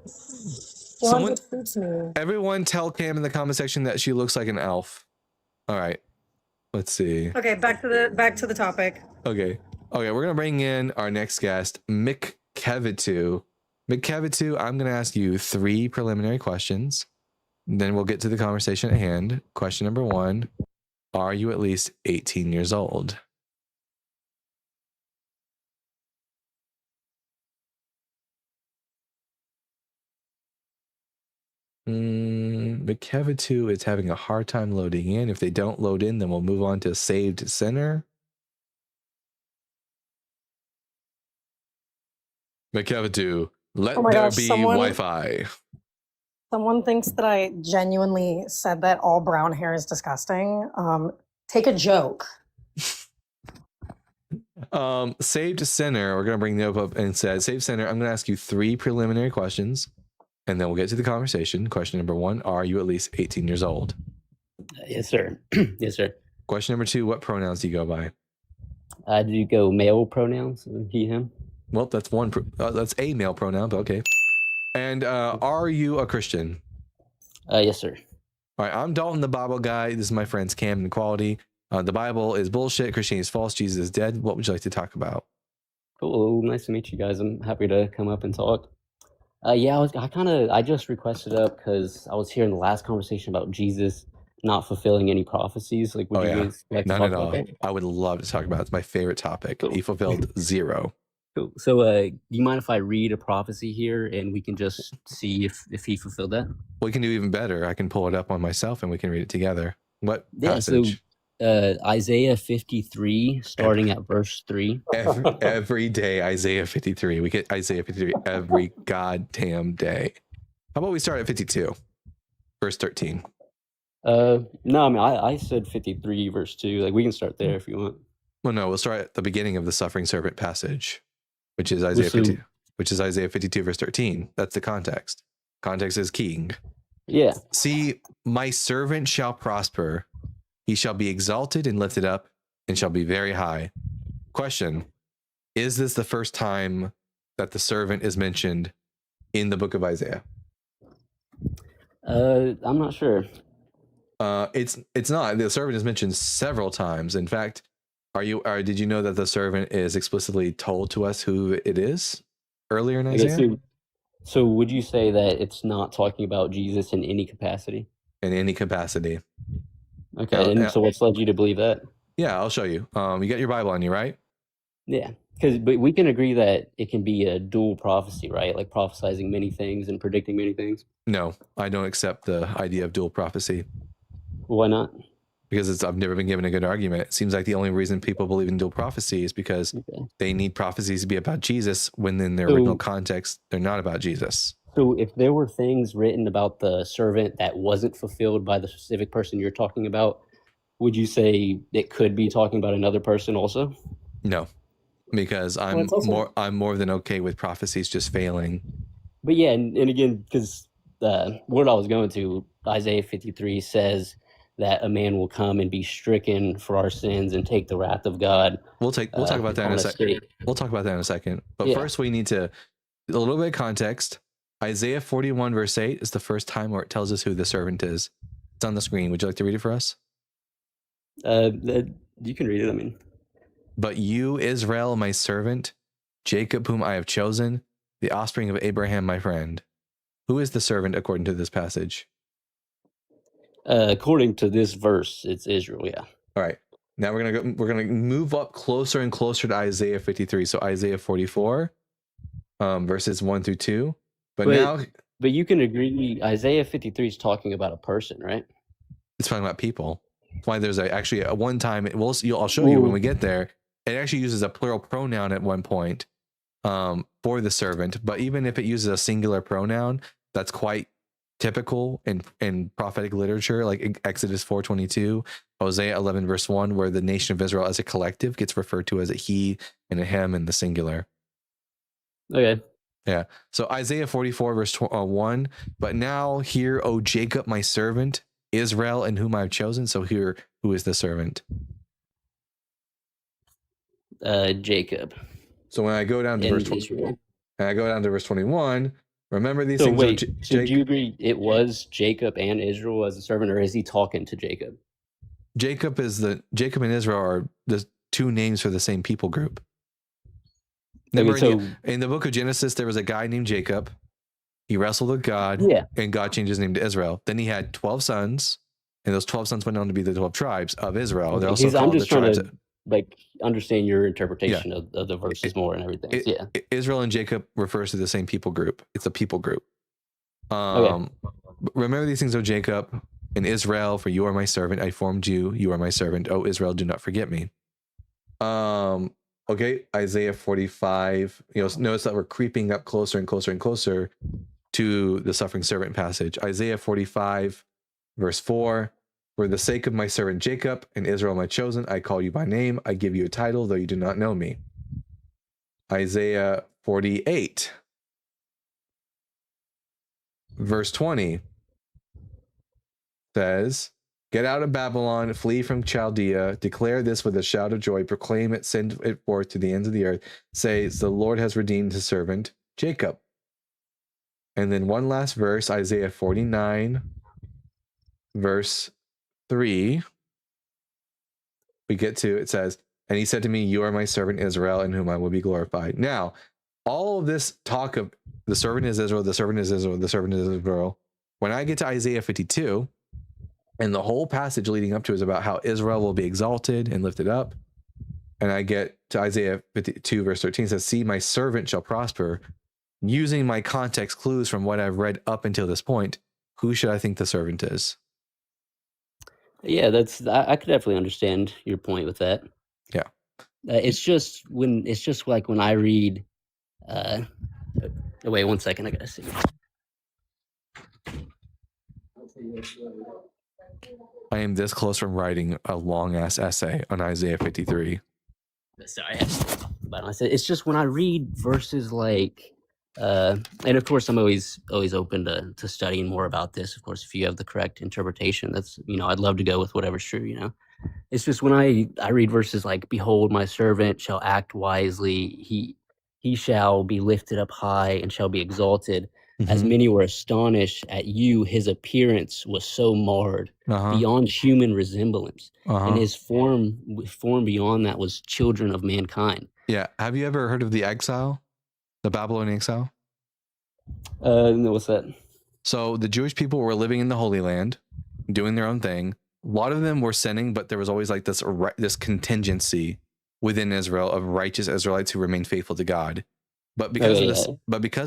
A: Someone,
F: Blonde suits me.
A: everyone tell Cam in the comment section that she looks like an elf. All right. Let's see.
F: Okay, back to the topic.
A: Okay, we're gonna bring in our next guest, Mick Kevitu. Mick Kevitu, I'm gonna ask you 3 preliminary questions. Then we'll get to the conversation at hand. Question number 1. Are you at least 18 years old? Kevitu is having a hard time loading in. If they don't load in, then we'll move on to Saved Sinner. Kevitu, let
F: Oh my
A: there
F: gosh,
A: be
F: someone-
A: Wi-Fi.
F: Someone thinks that I genuinely said that all brown hair is disgusting. Take a joke.
A: Saved Sinner, we're gonna bring the up and said, Saved Sinner, I'm gonna ask you 3 preliminary questions, and then we'll get to the conversation. Question number 1, are you at least 18 years old?
Q: Yes, sir. Yes, sir.
A: Question number 2, what pronouns do you go by?
Q: Do you go male pronouns? He, him?
A: Well, that's that's a male pronoun, but okay. And are you a Christian?
Q: Yes, sir.
A: All right, I'm Dalton, the Bible guy. This is my friends Cam and Quality. The Bible is bullshit. Christianity is false. Jesus is dead. What would you like to talk about?
Q: Cool. Nice to meet you guys. I'm happy to come up and talk. Yeah, I just requested up because I was hearing the last conversation about Jesus not fulfilling any prophecies. Like, would you guys like to
A: None
Q: talk
A: at all.
Q: about that?
A: I would love to talk about it. It's my favorite topic. He fulfilled 0.
Q: Cool. So, do you mind if I read a prophecy here and we can just see if he fulfilled that?
A: We can do even better. I can pull it up on myself and we can read it together. What
Q: Yeah.
A: passage?
Q: So, Isaiah 53, starting at verse 3.
A: Every day, Isaiah 53. We get Isaiah 53 every goddamn day. How about we start at 52, verse 13?
Q: No, I mean I said 53 verse 2. Like, we can start there if you want.
A: Well, no, we'll start at the beginning of the suffering servant passage, which is Isaiah
Q: So-
A: 50, which is Isaiah 52, verse 13. That's the context. Context is king.
Q: Yeah.
A: See, my servant shall prosper. He shall be exalted and lifted up and shall be very high. Question: is this the first time that the servant is mentioned in the book of Isaiah?
Q: I'm not sure.
A: It's not. The servant is mentioned several times. In fact, did you know that the servant is explicitly told to us who it is earlier in
Q: Okay,
A: Isaiah?
Q: so would you say that it's not talking about Jesus in any capacity?
A: In any capacity.
Q: Okay, and so what's led you to believe that?
A: Yeah, I'll show you. You got your Bible on you, right?
Q: Yeah, but we can agree that it can be a dual prophecy, right? Like prophesizing many things and predicting many things.
A: No, I don't accept the idea of dual prophecy.
Q: Why not?
A: Because I've never been given a good argument. It seems like the only reason people believe in dual prophecy is because they need prophecies to be about Jesus when in their original context, they're not about Jesus.
Q: So if there were things written about the servant that wasn't fulfilled by the specific person you're talking about, would you say it could be talking about another person also?
A: No, because I'm more than okay with prophecies just failing.
Q: But yeah, and again, because what I was going to, Isaiah 53 says that a man will come and be stricken for our sins and take the wrath of God.
A: We'll talk about that in a second. We'll talk about that in a second. But
Q: Yeah.
A: first, we need a little bit of context. Isaiah 41 verse 8 is the first time where it tells us who the servant is. It's on the screen. Would you like to read it for us?
Q: You can read it. I mean,
A: but you, Israel, my servant, Jacob, whom I have chosen, the offspring of Abraham, my friend. Who is the servant according to this passage?
Q: according to this verse, it's Israel. Yeah.
A: All right. Now we're gonna move up closer and closer to Isaiah 53. So Isaiah 44, verses 1 through 2. But now,
Q: but you can agree, Isaiah 53 is talking about a person, right?
A: It's talking about people. That's why there's actually a one time. I'll show you when we get there. It actually uses a plural pronoun at one point for the servant. But even if it uses a singular pronoun, that's quite typical in prophetic literature, like Exodus 4:22, Hosea 11 verse 1, where the nation of Israel as a collective gets referred to as a he and a him in the singular.
Q: Okay.
A: Yeah. So Isaiah 44 verse 1, but now hear, O Jacob, my servant, Israel, in whom I have chosen. So here, who is the servant?
Q: Jacob.
A: So when I go down to verse 20, and I go down to verse 21, remember these
Q: So
A: things.
Q: wait, so do you agree it was Jacob and Israel as a servant, or is he talking to Jacob?
A: Jacob and Israel are the two names for the same people group. Remember, in the book of Genesis, there was a guy named Jacob. He wrestled with God, and God changed his name to Israel. Then he had 12 sons, and those 12 sons went on to be the 12 tribes of Israel. They're also called the tribes.
Q: Like understand your interpretation of the verses more and everything.
A: Israel and Jacob refers to the same people group. It's a people group. Remember these things, O Jacob and Israel, for you are my servant. I formed you. You are my servant. O Israel, do not forget me. Okay, Isaiah 45. Notice that we're creeping up closer and closer and closer to the suffering servant passage. Isaiah 45, verse 4. For the sake of my servant Jacob and Israel my chosen, I call you by name. I give you a title, though you do not know me. Isaiah 48, verse 20 says, get out of Babylon, flee from Chaldea, declare this with a shout of joy, proclaim it, send it forth to the ends of the earth. Say, the Lord has redeemed his servant Jacob. And then one last verse, Isaiah 49, verse 3, we get to, it says, and he said to me, you are my servant Israel, in whom I will be glorified. Now, all of this talk of the servant is Israel, the servant is Israel, the servant is Israel, when I get to Isaiah 52, and the whole passage leading up to is about how Israel will be exalted and lifted up, and I get to Isaiah 52, verse 13, says, see, my servant shall prosper. Using my context clues from what I've read up until this point, who should I think the servant is?
Q: Yeah, I could definitely understand your point with that.
A: Yeah.
Q: It's just like when I read wait 1 second, I gotta see.
A: I am this close from writing a long ass essay on Isaiah 53.
Q: Sorry, it's just when I read verses like and of course I'm always open to studying more about this. Of course, if you have the correct interpretation, that's, I'd love to go with whatever's true. It's just when I read verses like, behold, my servant shall act wisely, he shall be lifted up high and shall be exalted. As many were astonished at you, his appearance was so marred beyond human resemblance, and his form beyond that was children of mankind.
A: Yeah. Have you ever heard of the exile? The Babylonian exile?
Q: No, what's that?
A: So the Jewish people were living in the Holy Land, doing their own thing. A lot of them were sinning, but there was always like this contingency within Israel of righteous Israelites who remained faithful to God. But because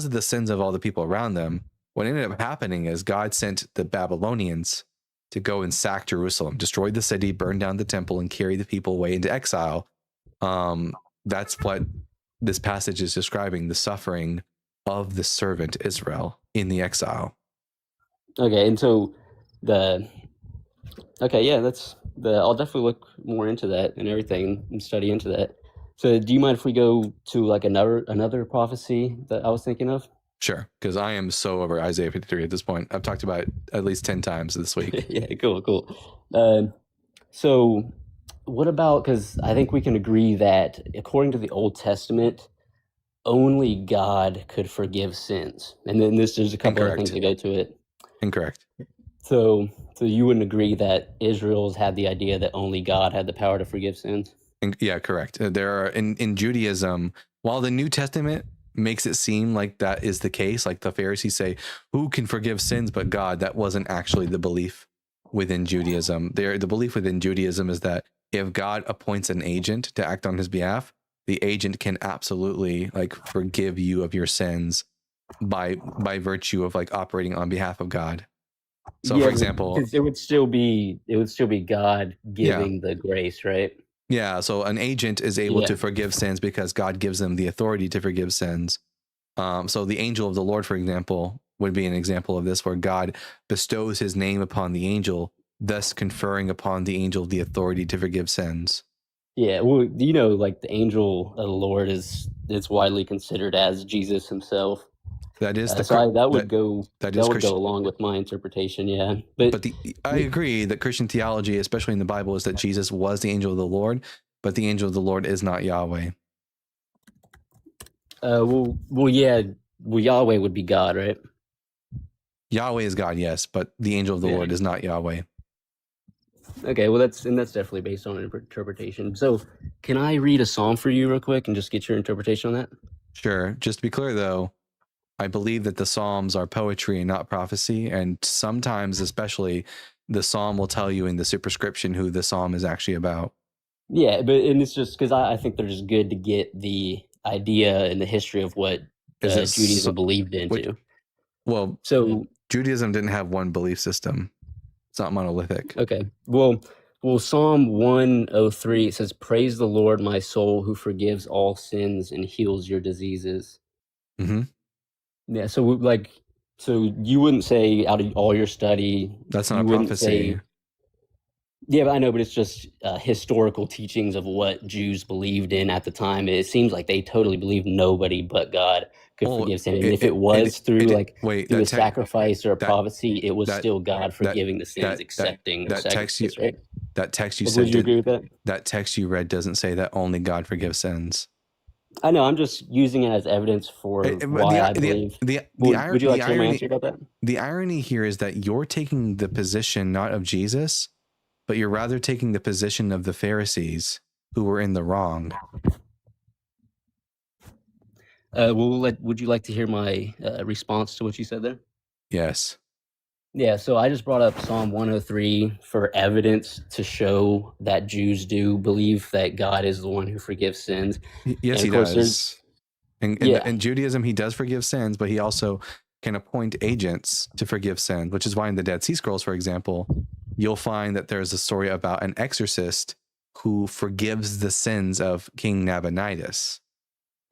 A: of the sins of all the people around them, what ended up happening is God sent the Babylonians to go and sack Jerusalem, destroy the city, burn down the temple, and carry the people away into exile. That's what this passage is describing, the suffering of the servant Israel in the exile.
Q: Okay, and so I'll definitely look more into that and everything and study into that. So do you mind if we go to like another prophecy that I was thinking of?
A: Sure, because I am so over Isaiah 53 at this point. I've talked about it at least 10 times this week.
Q: Yeah, cool. So what about, because I think we can agree that according to the Old Testament, only God could forgive sins. And then there's a couple of things that go to it.
A: Incorrect.
Q: So you wouldn't agree that Israel's had the idea that only God had the power to forgive sins?
A: Yeah, correct. There are in Judaism, while the New Testament makes it seem like that is the case, like the Pharisees say, who can forgive sins but God? That wasn't actually the belief within Judaism. The belief within Judaism is that if God appoints an agent to act on his behalf, the agent can absolutely like forgive you of your sins by virtue of like operating on behalf of God. So, for example,
Q: because it would still be God giving the grace, right?
A: Yeah, so an agent is able
Q: Yeah.
A: to forgive sins because God gives them the authority to forgive sins. So the angel of the Lord, for example, would be an example of this, where God bestows his name upon the angel, thus conferring upon the angel the authority to forgive sins.
Q: Yeah, well, you know, like the angel of the Lord is widely considered as Jesus himself.
A: That is
Q: that would go
A: Christian.
Q: along with my interpretation, yeah.
A: But I agree that Christian theology, especially in the Bible, is that Jesus was the angel of the Lord, but the angel of the Lord is not Yahweh.
Q: Yeah, Yahweh would be God, right?
A: Yahweh is God, yes, but the angel of the Lord is not Yahweh.
Q: Okay, well that's definitely based on interpretation. So, can I read a psalm for you real quick and just get your interpretation on that?
A: Sure. Just to be clear, though, I believe that the Psalms are poetry and not prophecy, and sometimes, especially, the psalm will tell you in the superscription who the psalm is actually about.
Q: Yeah, and it's just because I think they're just good to get the idea and the history of what Judaism believed into.
A: So Judaism didn't have one belief system. It's not monolithic.
Q: Okay. Well, Psalm 103, it says, "Praise the Lord, my soul, who forgives all sins and heals your diseases."
A: Mm-hmm.
Q: Yeah. So you wouldn't say out of all your study,
A: that's not
Q: you
A: a
Q: wouldn't
A: prophecy.
Q: say. Yeah, but I know, but it's just historical teachings of what Jews believed in at the time. It seems like they totally believed nobody but God could forgive sin. And if it was through a sacrifice or a prophecy, it was still God forgiving the sins, accepting the sacrifice, right?
A: That text you
Q: Would
A: said.
Q: you agree with that?
A: That text you read doesn't say that only God forgives sins.
Q: I know. I'm just using it as evidence for why I believe. Would you like to hear my answer about that?
A: The irony here is that you're taking the position not of Jesus, but you're rather taking the position of the Pharisees, who were in the wrong.
Q: Would you like to hear my response to what you said there?
A: Yes.
Q: Yeah, so I just brought up Psalm 103 for evidence to show that Jews do believe that God is the one who forgives sins.
A: Yes, he does. In Judaism, he does forgive sins, but he also can appoint agents to forgive sins, which is why in the Dead Sea Scrolls, for example, you'll find that there's a story about an exorcist who forgives the sins of King Nabonidus.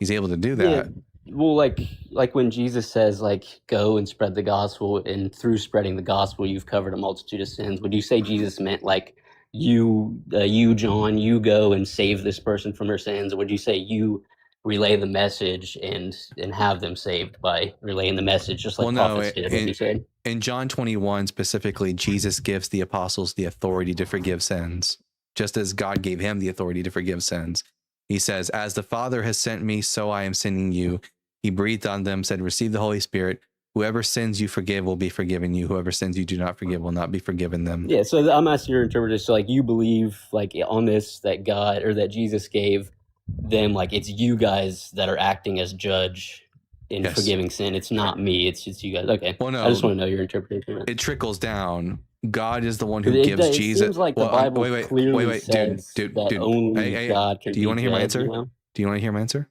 A: He's able to do that.
Q: Yeah. Well, like when Jesus says, go and spread the gospel, and through spreading the gospel, you've covered a multitude of sins. Would you say Jesus meant you, John, you go and save this person from her sins? Or would you say you relay the message and have them saved by relaying the message, just like prophets did? What you said
A: in John 21 specifically, Jesus gives the apostles the authority to forgive sins, just as God gave him the authority to forgive sins. He says, "As the Father has sent me, so I am sending you." He breathed on them, said, "Receive the Holy Spirit. Whoever sins you forgive will be forgiven you. Whoever sins you do not forgive will not be forgiven them."
Q: Yeah, so I'm asking your interpretation. So, you believe, on this, that God or that Jesus gave them, it's you guys that are acting as judge in forgiving sin. It's not me. It's just you guys. Okay.
A: Well, no,
Q: I just want to know your interpretation.
A: It trickles down. God is the one who gives Jesus.
Q: It seems like the Bible clearly says
A: dude,
Q: that only God can.
A: Do you want to hear my
Q: judged,
A: answer?
Q: you know?
A: Do you want to hear my answer?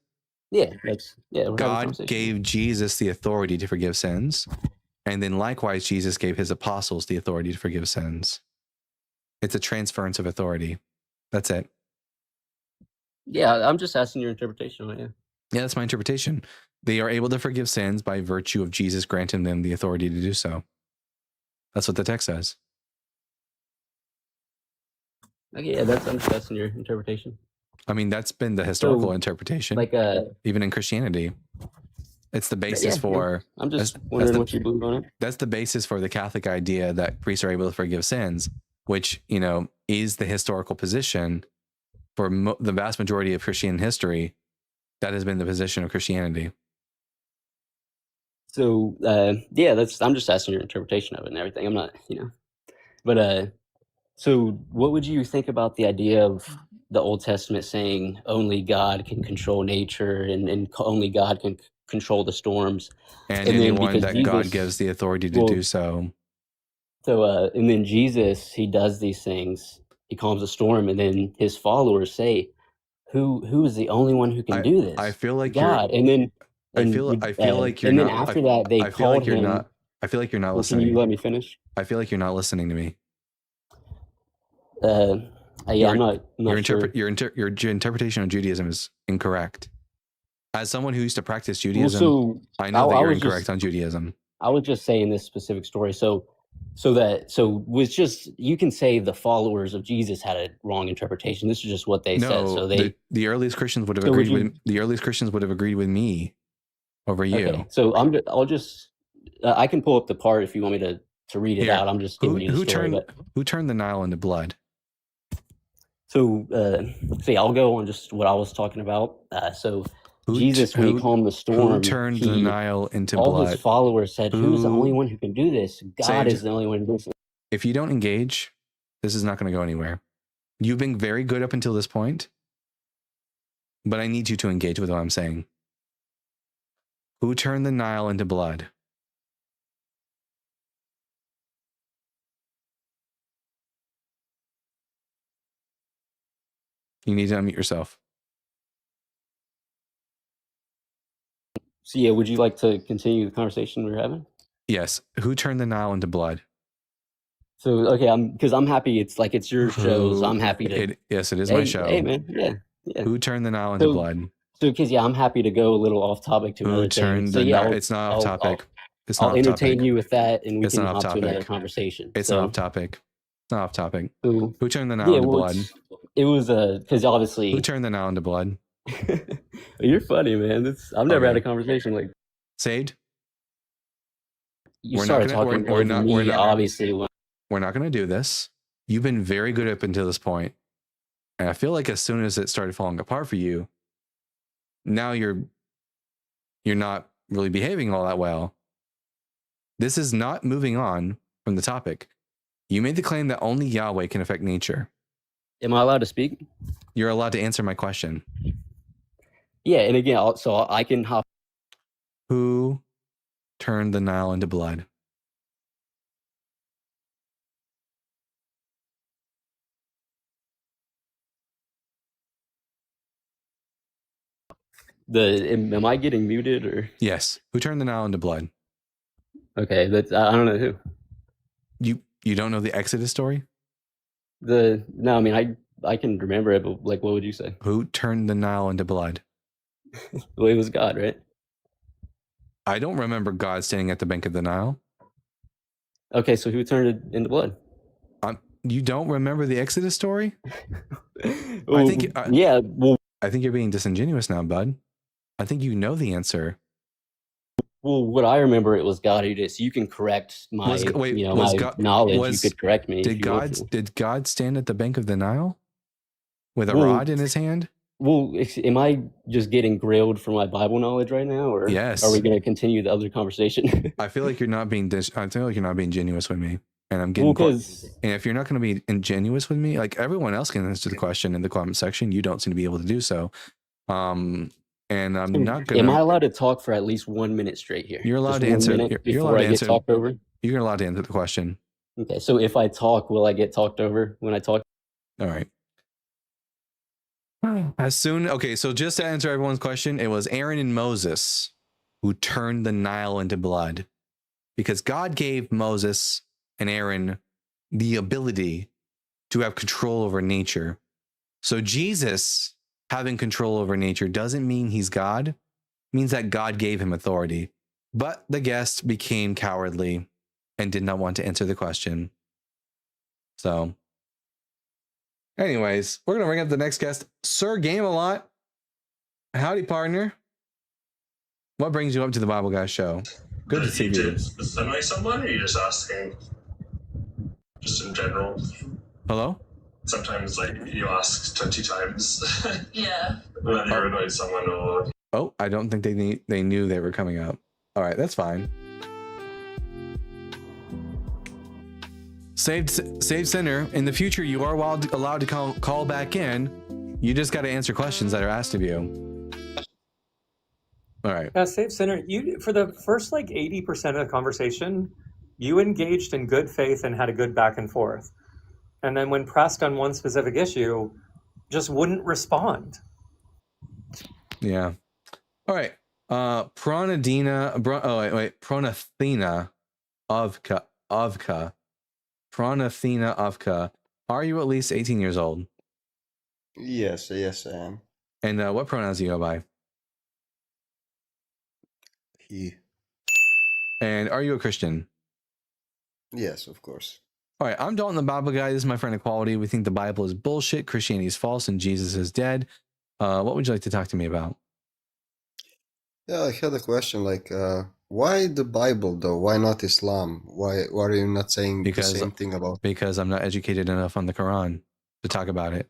Q: Yeah, we're having a
A: God
Q: conversation.
A: gave Jesus the authority to forgive sins, and then likewise, Jesus gave his apostles the authority to forgive sins. It's a transference of authority. That's it.
Q: Yeah, I'm just asking your interpretation on it.
A: Yeah, that's my interpretation. They are able to forgive sins by virtue of Jesus granting them the authority to do so. That's what the text says.
Q: Okay, yeah, I'm just asking your interpretation.
A: I mean, that's been the historical interpretation. Even in Christianity, it's the basis for.
Q: I'm just wondering what you believe on it.
A: That's the basis for the Catholic idea that priests are able to forgive sins, which is the historical position for the vast majority of Christian history. That has been the position of Christianity.
Q: So I'm just asking your interpretation of it and everything. I'm not, but so what would you think about the idea of the Old Testament saying only God can control nature and only God can control the storms,
A: and anyone that God gives the authority to do so.
Q: So and then Jesus, he does these things. He calms a storm, and then his followers say, "Who is the only one who can do this?"
A: I feel like
Q: God. And then
A: I feel like you're
Q: and then
A: not.
Q: after that, they called him.
A: I feel like you're not
Q: Well, can
A: listening.
Q: you let me finish?
A: I feel like you're not listening to me.
Q: Yeah, I'm not sure.
A: Your interpretation of Judaism is incorrect. As someone who used to practice
Q: Well,
A: Judaism,
Q: so
A: I know that
Q: I
A: you're
Q: was
A: incorrect
Q: just
A: on Judaism.
Q: I was just saying this specific story. So was just, you can say the followers of Jesus had a wrong interpretation. This is just what they said. So
A: No, the earliest Christians would have
Q: So would
A: agreed
Q: you-
A: with the earliest Christians would have agreed with me over you.
Q: okay. So I'll just I can pull up the part if you want me to read it
A: Here,
Q: out. I'm just giving you the story.
A: who turned the Nile into blood?
Q: So, see, I'll go on just what I was talking about. So, Jesus, when he calmed the storm,
A: Who turned the Nile into
Q: all
A: blood?
Q: his followers said, "Who's the
A: Who-
Q: only one who can do this? God
A: Sage,
Q: is the only one who can do this."
A: If you don't engage, this is not going to go anywhere. You've been very good up until this point, but I need you to engage with what I'm saying. Who turned the Nile into blood? You need to unmute yourself.
Q: So, yeah, would you like to continue the conversation we were having?
A: Yes. Who turned the Nile into blood?
Q: So, okay, because I'm happy. It's like it's your show, so I'm happy to.
A: Yes, it is my
Q: Hey,
A: show.
Q: Hey, man, yeah.
A: Who turned the Nile into
Q: So-
A: blood?
Q: So, because I'm happy to go a little off topic to
A: Who
Q: another
A: turned
Q: thing. So,
A: the
Q: yeah,
A: Nile? It's not off topic. It's
Q: I'll
A: not off
Q: entertain
A: topic.
Q: you with that, and we
A: It's
Q: can
A: not off
Q: hop to another
A: topic.
Q: conversation.
A: It's
Q: So,
A: not off topic. It's not off topic.
Q: Who
A: turned the Nile into blood?
Q: It was because obviously.
A: Who turned the Nile into blood?
Q: You're funny, man. I've never had
A: Okay.
Q: a conversation like.
A: Saved?
Q: You
A: We're
Q: started
A: not gonna-
Q: talking
A: we're
Q: over
A: not-
Q: me,
A: we're not-
Q: obviously.
A: We're not going to do this. You've been very good up until this point, and I feel like as soon as it started falling apart for you, now you're not really behaving all that well. This is not moving on from the topic. You made the claim that only Yahweh can affect nature.
Q: Am I allowed to speak?
A: You're allowed to answer my question.
Q: Yeah, and again, so I can hop.
A: Who turned the Nile into blood?
Q: Am I getting muted or?
A: Yes. Who turned the Nile into blood?
Q: Okay, I don't know who.
A: You don't know the Exodus story?
Q: No, I mean I can remember it, but like, what would you say?
A: Who turned the Nile into blood?
Q: Well, it was God, right?
A: I don't remember God standing at the bank of the Nile.
Q: Okay, so who turned it into blood?
A: You don't remember the Exodus story?
Q: Well, yeah. Well,
A: I think you're being disingenuous now, bud. I think you know the answer.
Q: Well, what I remember, it was God who did. So you can correct my,
A: Was
Q: my
A: God-
Q: knowledge.
A: was-
Q: You could correct me. if
A: Did
Q: you want
A: God
Q: to.
A: did God stand at the bank of the Nile with a
Q: Well,
A: rod in his hand?
Q: Well, am I just getting grilled for my Bible knowledge right now, or
A: Yes.
Q: are we going to continue the other conversation?
A: I feel like you're not being I feel like you're not being genuous with me, and I'm getting.
Q: Well, 'cause-
A: and if you're not going to be ingenuous with me, like everyone else can answer the question in the comment section, you don't seem to be able to do so. And I'm not going.
Q: Am I allowed to talk for at least 1 minute straight here?
A: You're allowed
Q: Just
A: to
Q: 1
A: answer.
Q: minute
A: You're
Q: before
A: allowed
Q: I
A: to
Q: get
A: answer.
Q: talked over.
A: You're allowed to answer the question.
Q: Okay, so if I talk, will I get talked over when I talk?
A: All right. Okay, so just to answer everyone's question, it was Aaron and Moses who turned the Nile into blood because God gave Moses and Aaron the ability to have control over nature. So Jesus having control over nature doesn't mean he's God, it means that God gave him authority. But the guest became cowardly and did not want to answer the question. So anyways, we're going to bring up the next guest, Sir Game-A-Lot. Howdy, partner. What brings you up to the Bible Guys show? Good to see you.
R: Did specifically someone, or are you just asking just in general?
A: Hello?
R: Sometimes, like, you ask 20 times.
K: Yeah.
R: Whether you annoyed someone or...
A: Oh, I don't think they knew they were coming up. All right, that's fine. Saved Sinner, in the future, you are allowed to call back in. You just got to answer questions that are asked of you. All right.
H: Save Center, you for the first like 80% of the conversation, you engaged in good faith and had a good back and forth. And then when pressed on one specific issue, just wouldn't respond.
A: Yeah. All right. Pronathena Avka. Pronathina Avka. Are you at least 18 years old?
S: Yes, yes, I am.
A: And what pronouns do you go by?
S: He.
A: And are you a Christian?
S: Yes, of course.
A: All right, I'm Dalton the Bible Guy. This is my friend Equality. We think the Bible is bullshit, Christianity is false, and Jesus is dead. What would you like to talk to me about?
S: Yeah, I had a question like, why the Bible though? Why not Islam? Why are you not saying the same thing about?
A: Because I'm not educated enough on the Quran to talk about it.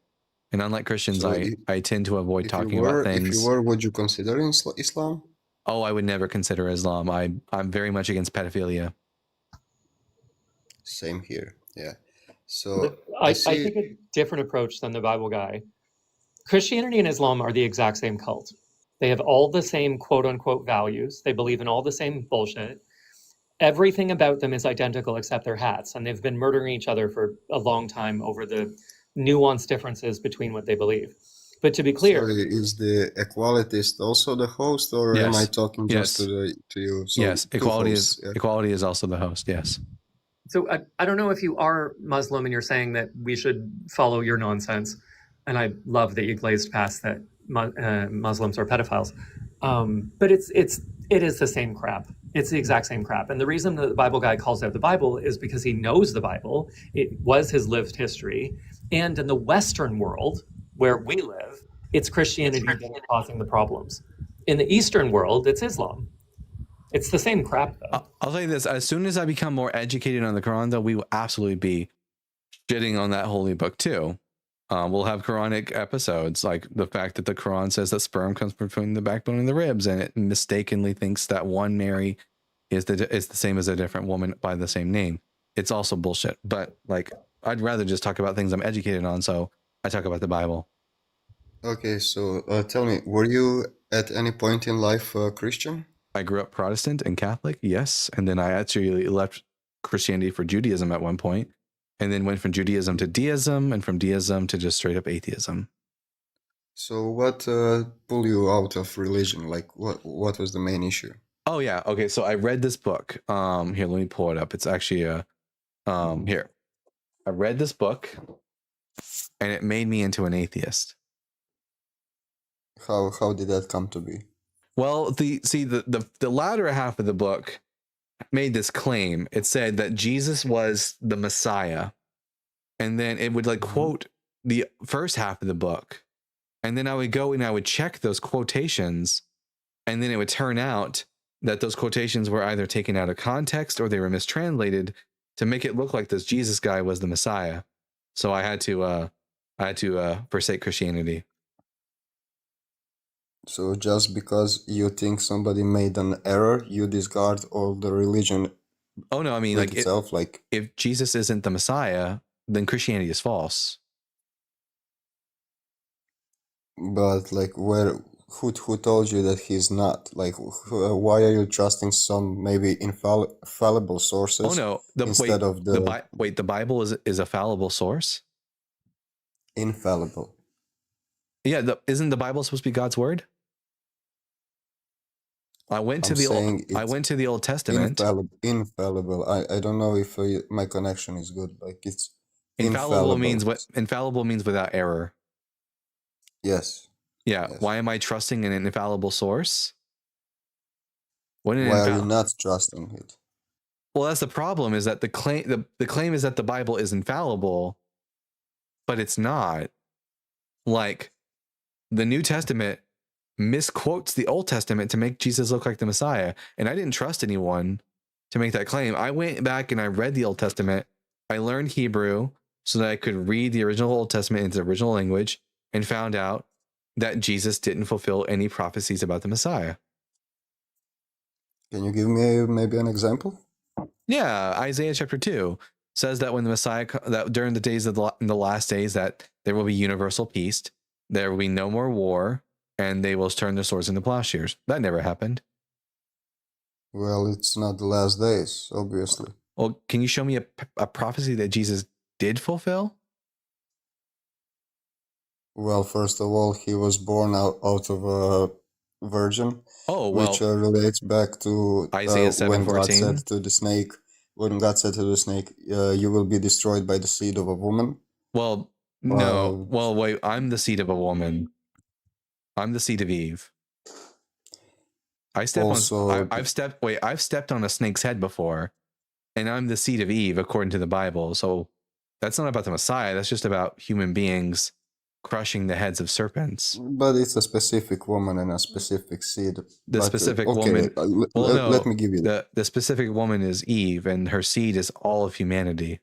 A: And unlike Christians,
S: So
A: I tend to avoid
S: if
A: talking
S: you were,
A: about
S: if
A: things.
S: you were, would you consider Islam?
A: Oh, I would never consider Islam. I'm very much against pedophilia.
S: Same here. Yeah. So
H: I
S: see.
H: take a different approach than the Bible guy. Christianity and Islam are the exact same cult. They have all the same quote unquote values. They believe in all the same bullshit. Everything about them is identical except their hats. And they've been murdering each other for a long time over the nuanced differences between what they believe. But to be clear,
S: Sorry, is the Equalitist also the host, or am I
A: Yes.
S: talking just to you? So
A: Yes.
S: two
A: Equality
S: hosts,
A: is
S: yeah.
A: Equality is also the host. Yes.
H: so I don't know if you are Muslim and you're saying that we should follow your nonsense. And I love that you glazed past that Muslims are pedophiles. But it is the same crap. It's the exact same crap. And the reason that the Bible guy calls out the Bible is because he knows the Bible. It was his lived history. And in the Western world, where we live, it's Christianity that is causing the problems. In the Eastern world, it's Islam. It's the same crap, though.
A: I'll tell you this: as soon as I become more educated on the Quran, though, we will absolutely be shitting on that holy book too. We'll have Quranic episodes, like the fact that the Quran says that sperm comes between the backbone and the ribs, and it mistakenly thinks that one Mary is the same as a different woman by the same name. It's also bullshit. But like, I'd rather just talk about things I'm educated on, so I talk about the Bible.
S: Okay, so tell me, were you at any point in life Christian?
A: I grew up Protestant and Catholic, yes, and then I actually left Christianity for Judaism at one point, and then went from Judaism to deism, and from deism to just straight up atheism.
S: So what pulled you out of religion? Like, what was the main issue?
A: Oh yeah, okay. So I read this book. Here, let me pull it up. It's actually here. I read this book, and it made me into an atheist.
S: How did that come to be?
A: Well, the latter half of the book made this claim. It said that Jesus was the Messiah, and then it would like quote the first half of the book, and then I would go and I would check those quotations, and then it would turn out that those quotations were either taken out of context or they were mistranslated to make it look like this Jesus guy was the Messiah. So I had to forsake Christianity.
S: So just because you think somebody made an error, you discard all the religion?
A: Oh no, I mean like
S: itself,
A: if Jesus isn't the Messiah, then Christianity is false.
S: But like, who told you that he's not? Like, why are you trusting some maybe infallible sources?
A: Oh no,
S: instead of
A: the Bible is a fallible source.
S: Infallible.
A: Yeah, isn't the Bible supposed to be God's word? I went to the Old Testament.
S: Infallible. I don't know if my connection is good. Like, it's
A: infallible means what? Infallible means without error.
S: Yes.
A: Yeah. Yes. Why am I trusting in an infallible source?
S: Why are you not trusting it?
A: Well, that's the problem. Is that the claim is that the Bible is infallible, but it's not. Like, the New Testament misquotes the Old Testament to make Jesus look like the Messiah. And I didn't trust anyone to make that claim. I went back and I read the Old Testament. I learned Hebrew so that I could read the original Old Testament in the original language, and found out that Jesus didn't fulfill any prophecies about the Messiah.
S: Can you give me maybe an example?
A: Yeah, Isaiah chapter 2 says that when the Messiah, that during the days of in the last days, that there will be universal peace, there will be no more war, and they will turn their swords into plowshares. That never happened.
S: Well, it's not the last days, obviously.
A: Well, can you show me a prophecy that Jesus did fulfill?
S: Well, first of all, he was born out of a virgin.
A: Oh, well,
S: which relates back to
A: Isaiah
S: when God
A: 7:14.
S: said to the snake, when God said to the snake, "You will be destroyed by the seed of a woman."
A: Well, no. Well, wait. I'm the seed of a woman. I'm the seed of Eve. I've stepped on a snake's head before, and I'm the seed of Eve according to the Bible. So that's not about the Messiah. That's just about human beings crushing the heads of serpents.
S: But it's a specific woman and a specific seed.
A: The specific
S: okay,
A: woman.
S: let me give you
A: the specific woman is Eve, and her seed is all of humanity.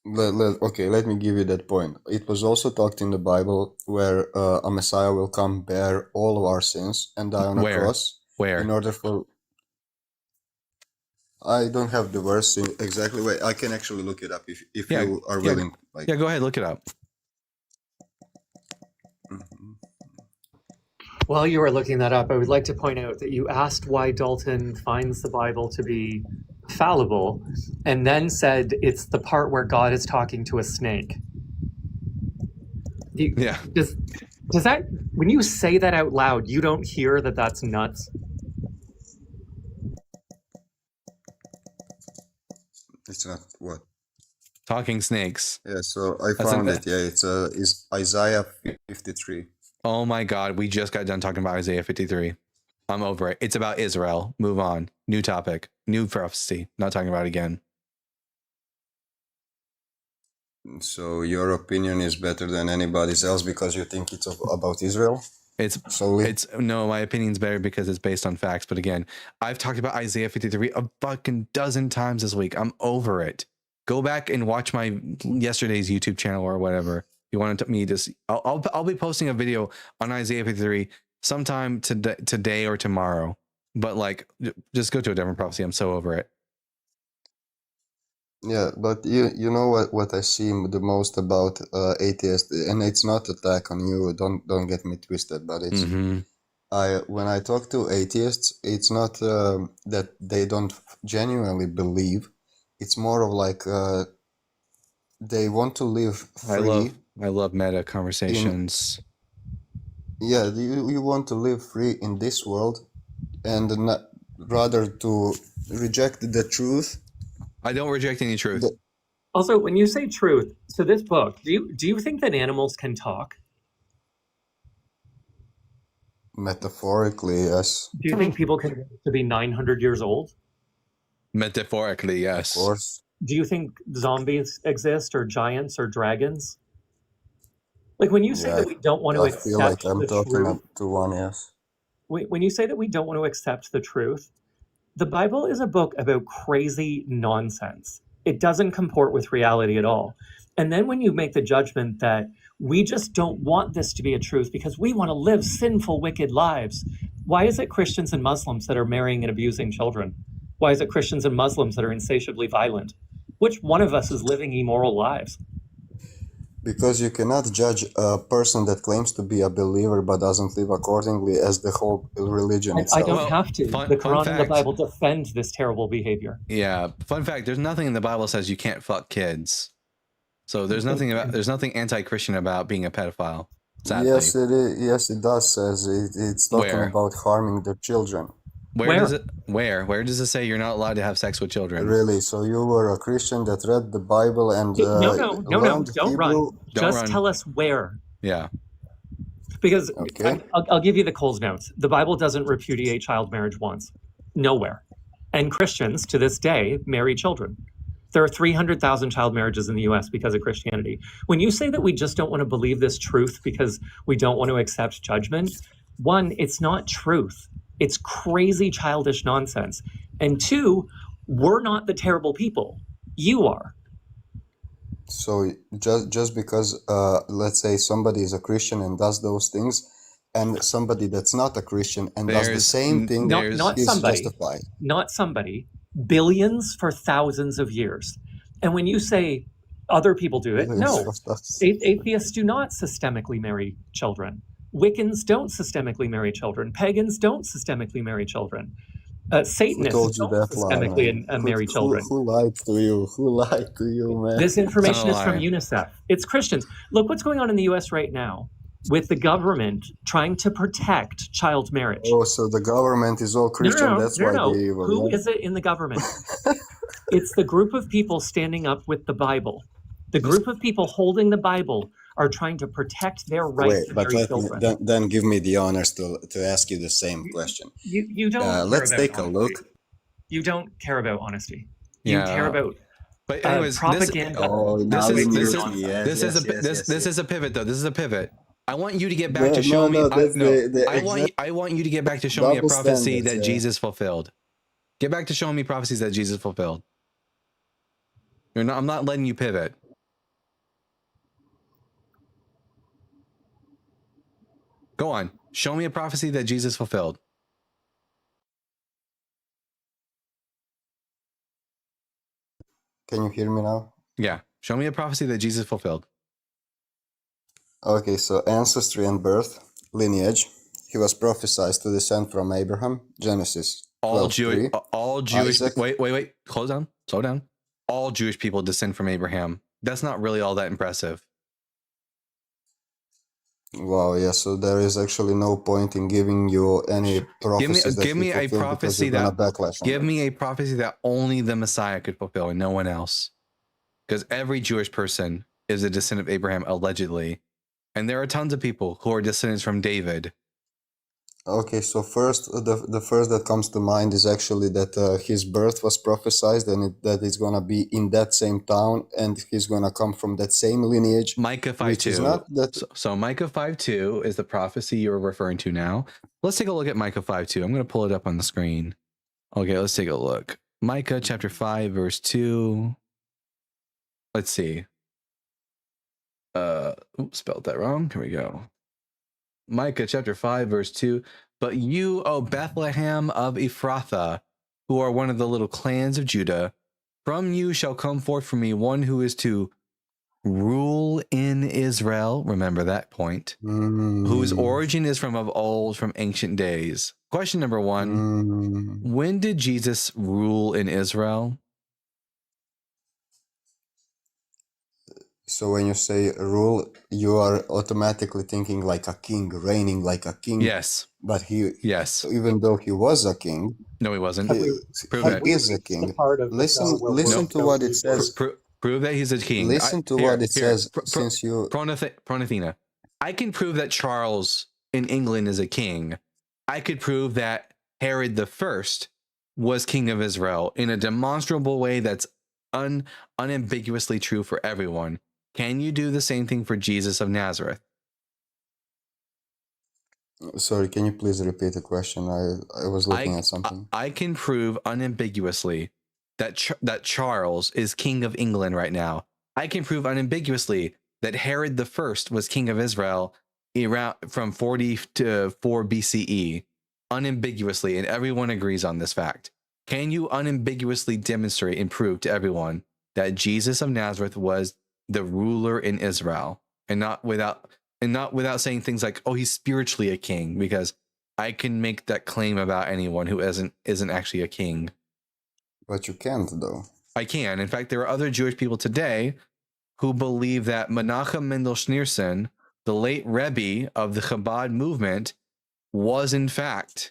S: Let me give you that point. It was also talked in the Bible where a Messiah will come, bear all of our sins, and die on a cross.
A: Where?
S: In order for... I don't have the verse exactly. Wait, I can actually look it up if you are willing.
A: Yeah, go ahead, look it up.
H: While you are looking that up, I would like to point out that you asked why Dalton finds the Bible to be fallible, and then said it's the part where God is talking to a snake. Does that, when you say that out loud, you don't hear that that's nuts?
S: It's not what?
A: Talking snakes.
S: Yeah, so I found it. Yeah, it's Isaiah 53.
A: Oh my God, we just got done talking about Isaiah 53. I'm over it. It's about Israel. Move on. New topic. New prophecy. Not talking about it again.
S: So your opinion is better than anybody's else because you think it's about Israel?
A: No, my opinion's better because it's based on facts. But again, I've talked about Isaiah 53 a fucking dozen times this week. I'm over it. Go back and watch my yesterday's YouTube channel or whatever. You wanted me to? I'll be posting a video on Isaiah 53 sometime today or tomorrow. But like, just go to a different prophecy. I'm so over it.
S: Yeah, but you know what I see the most about atheists, and it's not attack on you. Don't get me twisted, but it's when I talk to atheists, it's not that they don't genuinely believe. It's more of like they want to live free.
A: I love meta conversations.
S: You want to live free in this world, and not, rather to reject the truth.
A: I don't reject any truth.
H: Also, when you say truth, so this book, do you think that animals can talk?
S: Metaphorically, yes.
H: Do you think people can live to be 900 years old?
A: Metaphorically, yes.
S: Of course.
H: Do you think zombies exist, or giants, or dragons? Like when you say that we don't want to accept
S: I feel like I'm
H: the
S: talking
H: truth,
S: to one, yes.
H: when you say that we don't want to accept the truth, the Bible is a book about crazy nonsense. It doesn't comport with reality at all. And then when you make the judgment that we just don't want this to be a truth because we want to live sinful, wicked lives, why is it Christians and Muslims that are marrying and abusing children? Why is it Christians and Muslims that are insatiably violent? Which one of us is living immoral lives?
S: Because you cannot judge a person that claims to be a believer but doesn't live accordingly as the whole religion itself.
H: I don't have to. The Quran and the Bible defend this terrible behavior.
A: Yeah. Fun fact, there's nothing in the Bible says you can't fuck kids. So there's nothing anti-Christian about being a pedophile. Sadly.
S: Yes, it is. Yes, it does says it's talking about harming the children.
A: Where does it say you're not allowed to have sex with children?
S: Really? So you were a Christian that read the Bible and
H: no, don't
S: Hebrew?
H: run. Just tell us where.
A: Yeah.
H: Because I'll give you the Coles notes. The Bible doesn't repudiate child marriage once. Nowhere. And Christians to this day marry children. There are 300,000 child marriages in the US because of Christianity. When you say that we just don't want to believe this truth because we don't want to accept judgment, one, it's not truth. It's crazy, childish nonsense. And two, we're not the terrible people. You are.
S: So just because, let's say somebody is a Christian and does those things, and somebody that's not a Christian and does the same thing,
H: not
S: is
H: somebody,
S: justified.
H: Not somebody. Billions for thousands of years. And when you say other people do it, no. Atheists do not systemically marry children. Wiccans don't systemically marry children. Pagans don't systemically marry children. Satanists don't systemically marry children.
S: Who lied to you? Who lied to you, man?
H: This information is from UNICEF. It's Christians. Look what's going on in the US right now. with the government trying to protect child marriage.
S: Oh, so the government is all Christian. That's why they're evil.
H: Who
S: Yeah?
H: is it in the government? It's the group of people standing up with the Bible. The group of people holding the Bible are trying to protect their right
S: Wait,
H: to
S: but
H: marry
S: let me,
H: children.
S: then give me the honors to ask you the same question.
H: You don't care
S: Let's
H: about
S: take a
H: honesty.
S: look.
H: You don't care about honesty. You care
A: Yeah.
H: about
A: But anyways,
H: propaganda.
A: This is a pivot though. This is a pivot. I want you to get back to
S: No,
A: showing
S: no,
A: me.
S: that's the
A: I want you to get back to showing me a
S: double
A: prophecy
S: standards,
A: that
S: yeah.
A: Jesus fulfilled. Get back to showing me prophecies that Jesus fulfilled. I'm not letting you pivot. Go on. Show me a prophecy that Jesus fulfilled.
S: Can you hear me now?
A: Yeah. Show me a prophecy that Jesus fulfilled.
S: Okay, so ancestry and birth, lineage. He was prophesied to descend from Abraham. Genesis.
A: All
S: 12:3.
A: Jewish.
S: Isaac.
A: Wait. Slow down. All Jewish people descend from Abraham. That's not really all that impressive.
S: Wow, yeah. So there is actually no point in giving you any prophecies that
A: Give me
S: he
A: a
S: fulfilled because
A: prophecy
S: you're gonna
A: that
S: backlash on
A: give
S: that.
A: me a prophecy that only the Messiah could fulfill and no one else. Because every Jewish person is a descendant of Abraham, allegedly. And there are tons of people who are descendants from David.
S: Okay, so first, the first that comes to mind is actually that his birth was prophesied, and that he's gonna be in that same town, and he's gonna come from that same lineage.
A: Micah
S: which is
A: 5:2.
S: not that.
A: So Micah 5:2 is the prophecy you're referring to now. Let's take a look at Micah 5:2. I'm going to pull it up on the screen. Okay, let's take a look. Micah chapter 5, verse 2. Let's see. Oops, spelled that wrong. Here we go. Micah chapter 5, verse 2. But you, O Bethlehem of Ephrathah, who are one of the little clans of Judah, from you shall come forth for me one who is to rule in Israel. Remember that point. Whose origin is from of old, from ancient days. Question number one. When did Jesus rule in Israel?
S: So when you say rule, you are automatically thinking like a king, reigning like a king.
A: Yes.
S: But
A: yes,
S: even though he was a king,
A: no, he wasn't.
S: Prove it. He is a king. Listen to what it says.
A: Prove that he's a king.
S: Listen to what it says. Since you
A: Pronathina, I can prove that Charles in England is a king. I could prove that Herod the First was king of Israel in a demonstrable way that's unambiguously true for everyone. Can you do the same thing for Jesus of Nazareth?
S: Sorry, can you please repeat the question? I was looking at something.
A: I can prove unambiguously that Charles is king of England right now. I can prove unambiguously that Herod the First was king of Israel around from 40 to 4 BCE. Unambiguously, and everyone agrees on this fact. Can you unambiguously demonstrate and prove to everyone that Jesus of Nazareth was the ruler in Israel, and not without saying things like, "Oh, he's spiritually a king"? Because I can make that claim about anyone who isn't actually a king.
S: But you can't, though.
A: I can. In fact, there are other Jewish people today who believe that Menachem Mendel Schneerson, the late Rebbe of the Chabad movement, was in fact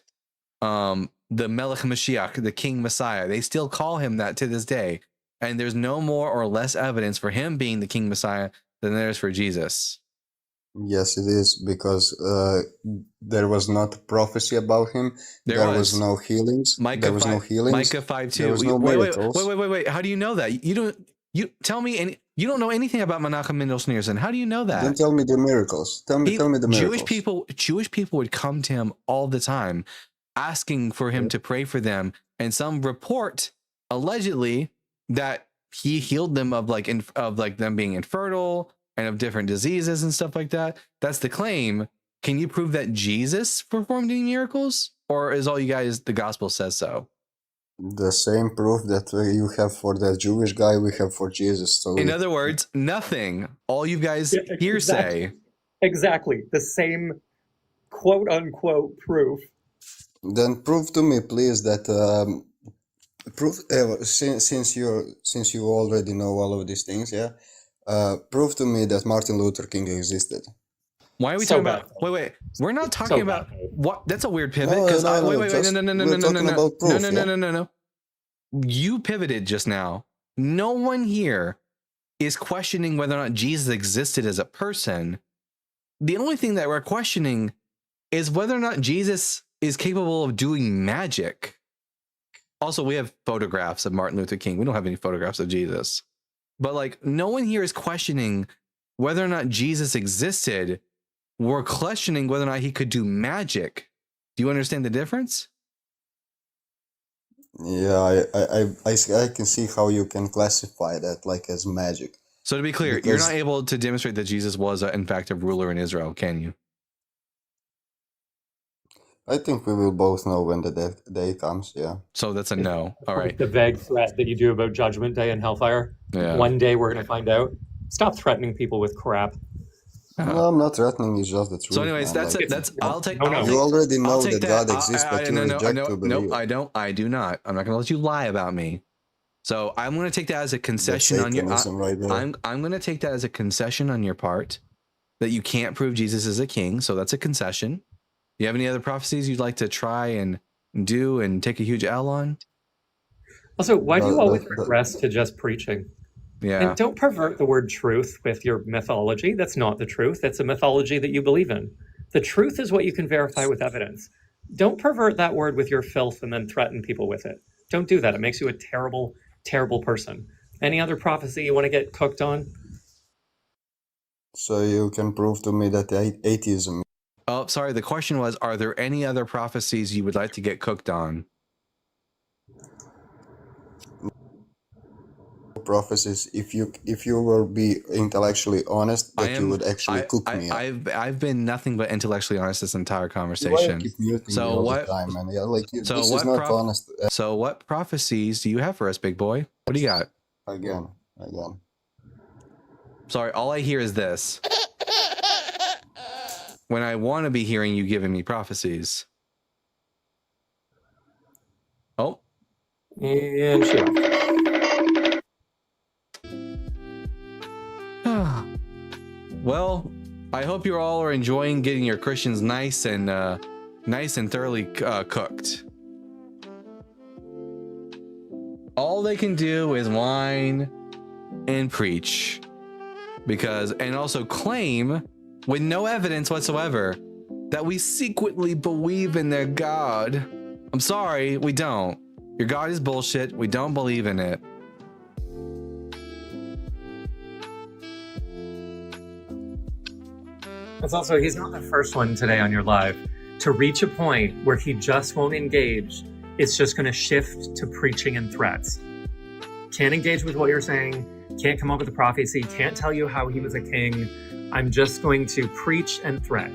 A: the Melech Mashiach, the King Messiah. They still call him that to this day. And there's no more or less evidence for him being the King Messiah than there is for Jesus.
S: Yes, it is, because there was not prophecy about him. There was no healings. There was no healings.
A: Micah 5:2.
S: There was no miracles.
A: Wait. How do you know that? You tell me you don't know anything about Menachem Mendel Schneerson. How do you know that?
S: Then tell me the miracles. Tell me the miracles.
A: Jewish people would come to him all the time, asking for him to pray for them, and some report allegedly that he healed them of them being infertile and of different diseases and stuff like that. That's the claim. Can you prove that Jesus performed any miracles, or is all you guys the gospel says so?
S: The same proof that you have for that Jewish guy, we have for Jesus. So
A: in other words, nothing. All you guys hearsay.
H: Exactly. The same quote unquote proof.
S: Then prove to me, please, that since you already know all of these things, prove to me that Martin Luther King existed.
A: Why are we
H: So
A: talking
H: bad.
A: about? Wait. We're not
H: So
A: talking
H: bad.
A: about what? That's a weird pivot.
S: No,
A: Because
S: no, no,
A: wait,
S: just
A: no.
S: we're talking about proof,
A: No. You pivoted just now. No one here is questioning whether or not Jesus existed as a person. The only thing that we're questioning is whether or not Jesus is capable of doing magic. Also, we have photographs of Martin Luther King. We don't have any photographs of Jesus. But like, no one here is questioning whether or not Jesus existed. We're questioning whether or not he could do magic. Do you understand the difference?
S: Yeah, I can see how you can classify that like as magic.
A: So to be clear, you're
S: Because
A: not able to demonstrate that Jesus was, in fact, a ruler in Israel, can you?
S: I think we will both know when the day comes. Yeah.
A: So that's a no. All right.
H: The vague threat that you do about Judgment Day and Hellfire.
A: Yeah.
H: One day we're going to find out. Stop threatening people with crap.
S: No, I'm not threatening. It's just the truth.
A: So, anyways,
S: man.
A: that's
S: Like,
A: it. That's I'll take.
S: You already know
A: I'll take
S: that God exists, but you reject to believe.
A: No, I don't. I do not. I'm not going to let you lie about me. So I'm going to take that as a concession on your.
S: Satanism right there.
A: I'm going to take that as a concession on your part that you can't prove Jesus is a king. So that's a concession. You have any other prophecies you'd like to try and do and take a huge L on?
H: Also, why do you always regress to just preaching?
A: Yeah.
H: And don't pervert the word truth with your mythology. That's not the truth. That's a mythology that you believe in. The truth is what you can verify with evidence. Don't pervert that word with your filth and then threaten people with it. Don't do that. It makes you a terrible, terrible person. Any other prophecy you want to get cooked on?
S: So you can prove to me that atheism.
A: Oh, sorry. The question was, are there any other prophecies you would like to get cooked on?
S: Prophecies. If you will be intellectually honest, that you would actually cook me up.
A: I've been nothing but intellectually honest this entire
S: Why you
A: conversation.
S: keep muting me
A: So
S: all
A: what?
S: the time, man? Yeah, like
A: So
S: this
A: what?
S: is not honest.
A: So what prophecies do you have for us, big boy? What do you got?
S: Again.
A: Sorry, all I hear is this. When I want to be hearing you giving me prophecies. Oh.
H: And shit.
A: Well, I hope you all are enjoying getting your Christians nice and thoroughly cooked. All they can do is whine and preach, and also claim with no evidence whatsoever that we secretly believe in their God. I'm sorry, we don't. Your God is bullshit. We don't believe in it.
H: It's also, he's not the first one today on your live to reach a point where he just won't engage. It's just going to shift to preaching and threats. Can't engage with what you're saying, can't come up with a prophecy, can't tell you how he was a king. I'm just going to preach and threat.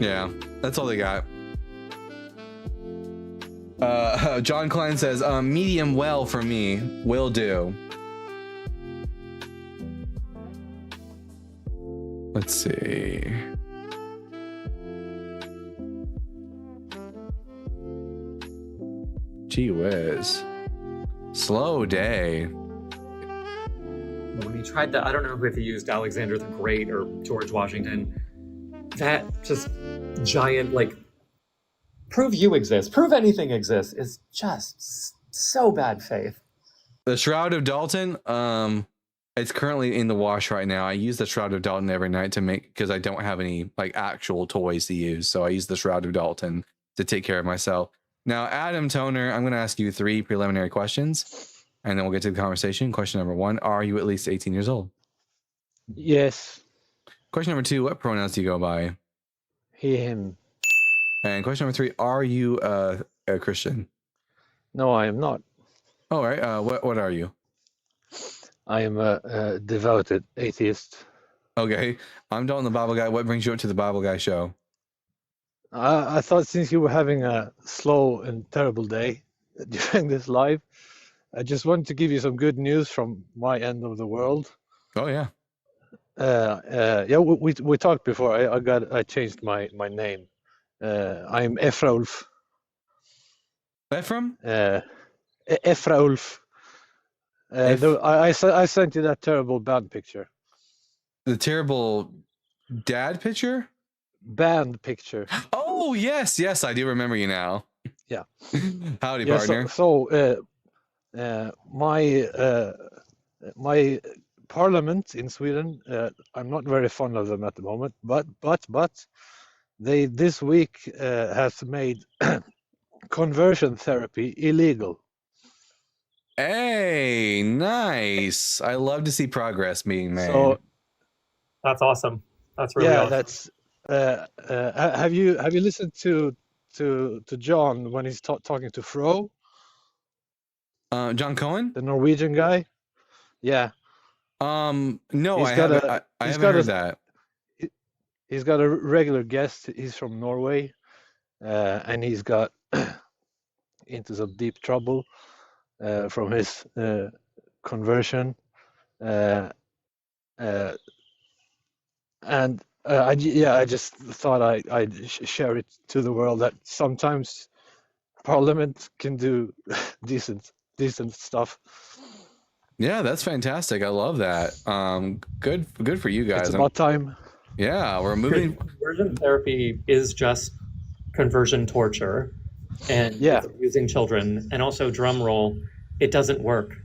A: Yeah, that's all they got. John Klein says, medium well for me, will do. Let's see. Gee whiz. Slow day.
H: When he tried that, I don't know if he used Alexander the Great or George Washington. That just giant, like, prove you exist, prove anything exists is just so bad faith.
A: The Shroud of Dalton, it's currently in the wash right now. I use the Shroud of Dalton every night because I don't have any like actual toys to use. So I use the Shroud of Dalton to take care of myself. Now, Adam Toner, I'm going to ask you 3 preliminary questions and then we'll get to the conversation. Question number 1, are you at least 18 years old?
N: Yes.
A: Question number 2, what pronouns do you go by?
N: He, him.
A: And question number 3, are you a Christian?
N: No, I am not.
A: All right. What are you?
N: I am a devoted atheist.
A: Okay. I'm Dalton the Bible Guy. What brings you up to the Bible Guy show?
N: I thought since you were having a slow and terrible day during this live, I just wanted to give you some good news from my end of the world.
A: Oh, yeah.
N: Yeah, we talked before. I changed my name. I'm Efraulf.
A: Ephraim?
N: Efraulf. I sent you that terrible band picture.
A: the terrible dad picture?
N: Band picture.
A: Oh yes, yes, I do remember you now.
N: Yeah.
A: Howdy,
N: Yeah.
A: partner.
N: My parliament in Sweden, I'm not very fond of them at the moment, but they this week has made conversion therapy illegal.
A: Hey, nice. I love to see progress being made.
N: So
H: That's awesome. That's really
N: yeah,
H: awesome.
N: that's. Have you listened to John when he's talking to Fro?
A: John Cohen,
N: the Norwegian guy. Yeah.
A: No,
N: He's
A: I
N: got
A: haven't.
N: a-
A: I
N: he's
A: haven't
N: got
A: heard
N: a-
A: that.
N: He's got a regular guest. He's from Norway, and he's got into some deep trouble from his conversion. And I just thought I'd share it to the world that sometimes Parliament can do decent stuff.
A: Yeah, that's fantastic. I love that. Good for you guys.
N: It's about time.
A: Yeah, we're moving.
H: Conversion therapy is just conversion torture, and
N: Yeah.
H: it's abusing children. And also, drum roll, it doesn't work.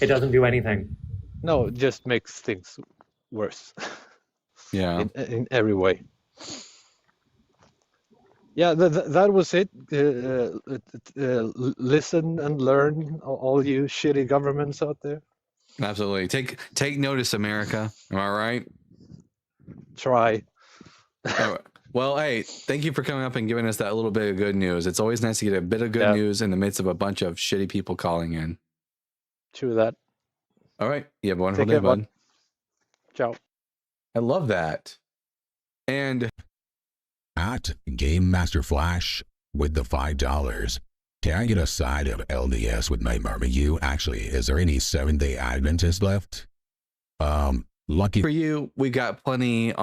H: It doesn't do anything.
N: No, it just makes things worse.
A: Yeah.
N: In every way. Yeah, that was it. Listen and learn, all you shitty governments out there.
A: Absolutely. Take notice, America. Am I right?
N: Try.
A: Oh, well, hey, thank you for coming up and giving us that little bit of good news. It's always nice to get a bit of good news in the midst of a bunch of shitty people calling in.
N: True that.
A: All right. You have a wonderful
N: Take
A: day,
N: care,
A: bud.
N: bud. Ciao.
A: I love that. And
G: at Game Master Flash with the $5. Can I get a side of LDS with my barbecue? Actually, is there any Seventh-day Adventist left? Lucky
A: for you, we got plenty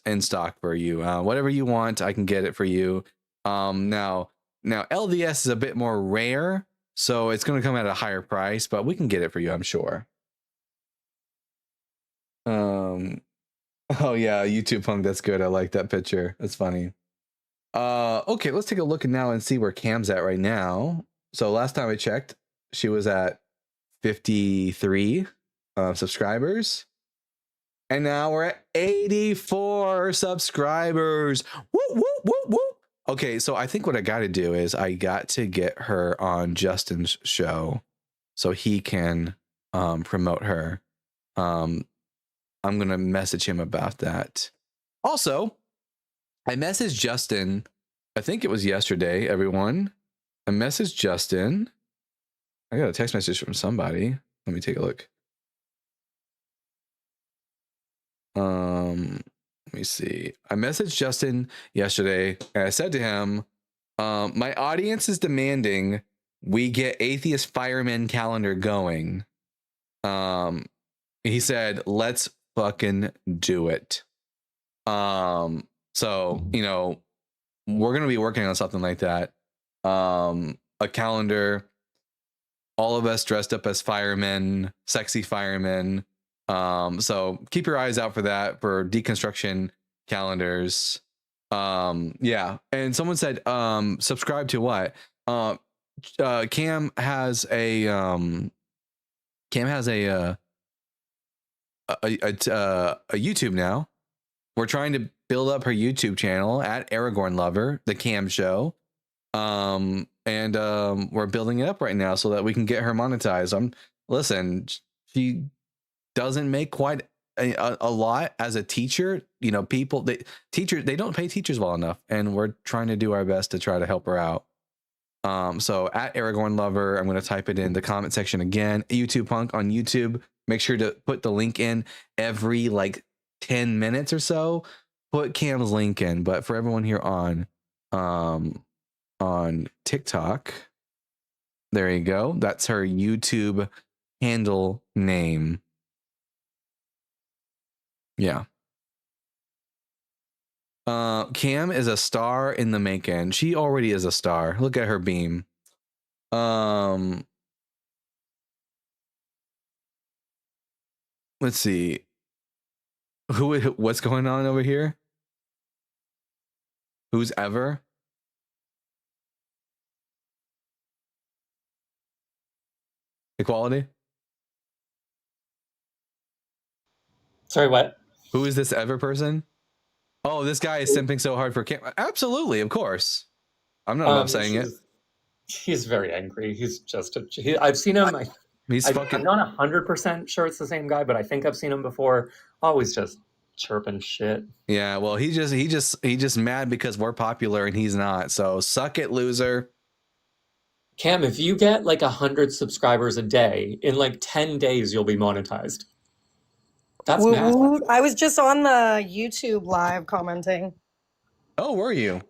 A: in stock for you. Whatever you want, I can get it for you. Now LDS is a bit more rare, so it's going to come at a higher price, but we can get it for you, I'm sure. Oh yeah, YouTube Punk, that's good. I like that picture. That's funny. Okay, let's take a look now and see where Cam's at right now. So last time I checked, she was at 53 subscribers. And now we're at 84 subscribers. Woo, woo, woo, woo. Okay, so I think what I got to do is I got to get her on Justin's show so he can promote her. I'm going to message him about that. Also, I messaged Justin, I think it was yesterday, everyone. I messaged Justin. I got a text message from somebody. Let me take a look. Let me see. I messaged Justin yesterday and I said to him, my audience is demanding we get Atheist Fireman calendar going. He said, let's fucking do it. So, you know, we're going to be working on something like that. A calendar, all of us dressed up as firemen, sexy firemen. So keep your eyes out for that, for deconstruction calendars. Yeah. And someone said, subscribe to what? Cam has a YouTube now. We're trying to build up her YouTube channel at Aragorn Lover, the Cam Show. And we're building it up right now so that we can get her monetized. Listen, she doesn't make quite a lot as a teacher. You know, they don't pay teachers well enough, and we're trying to do our best to try to help her out. So at Aragorn Lover, I'm going to type it in the comment section again. YouTube Punk on YouTube. Make sure to put the link in every like 10 minutes or so. Put Cam's link in, but for everyone here on TikTok, there you go. That's her YouTube handle name. Yeah. Cam is a star in the making. She already is a star. Look at her beam. Let's see. What's going on over here? Who's ever? Equality?
H: Sorry, what?
A: Who is this ever person? Oh, this guy is simping so hard for Cam. Absolutely, of course. I'm not above saying it.
H: He's very angry. He's just I've seen him. I'm not 100% sure it's the same guy, but I think I've seen him before. Always just chirping shit.
A: Yeah, well, he just mad because we're popular and he's not. So suck it, loser.
H: Cam, if you get like 100 subscribers a day, in like 10 days you'll be monetized. That's
F: Woot
H: massive.
F: woot. I was just on the YouTube live commenting.
A: Oh, were you?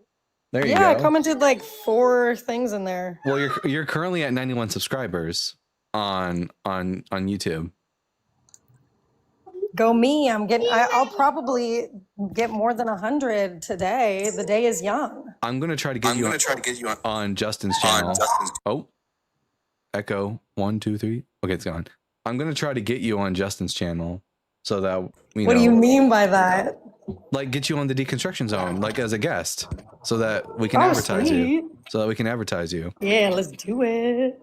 A: There you
F: Yeah, I
A: go.
F: commented like 4 things in there.
A: Well, you're currently at 91 subscribers on YouTube.
F: Go me. I'll probably get more than 100 today. The day is young.
A: I'm gonna try to get you on Justin's channel. Oh, echo 1, 2, 3. Okay, it's gone. I'm gonna try to get you on Justin's channel so that
F: What do you mean by that?
A: Like get you on the Deconstruction Zone, like as a guest, so that we can
F: Oh,
A: advertise
F: sweet.
A: you. So that we can advertise you.
F: Yeah, let's do it.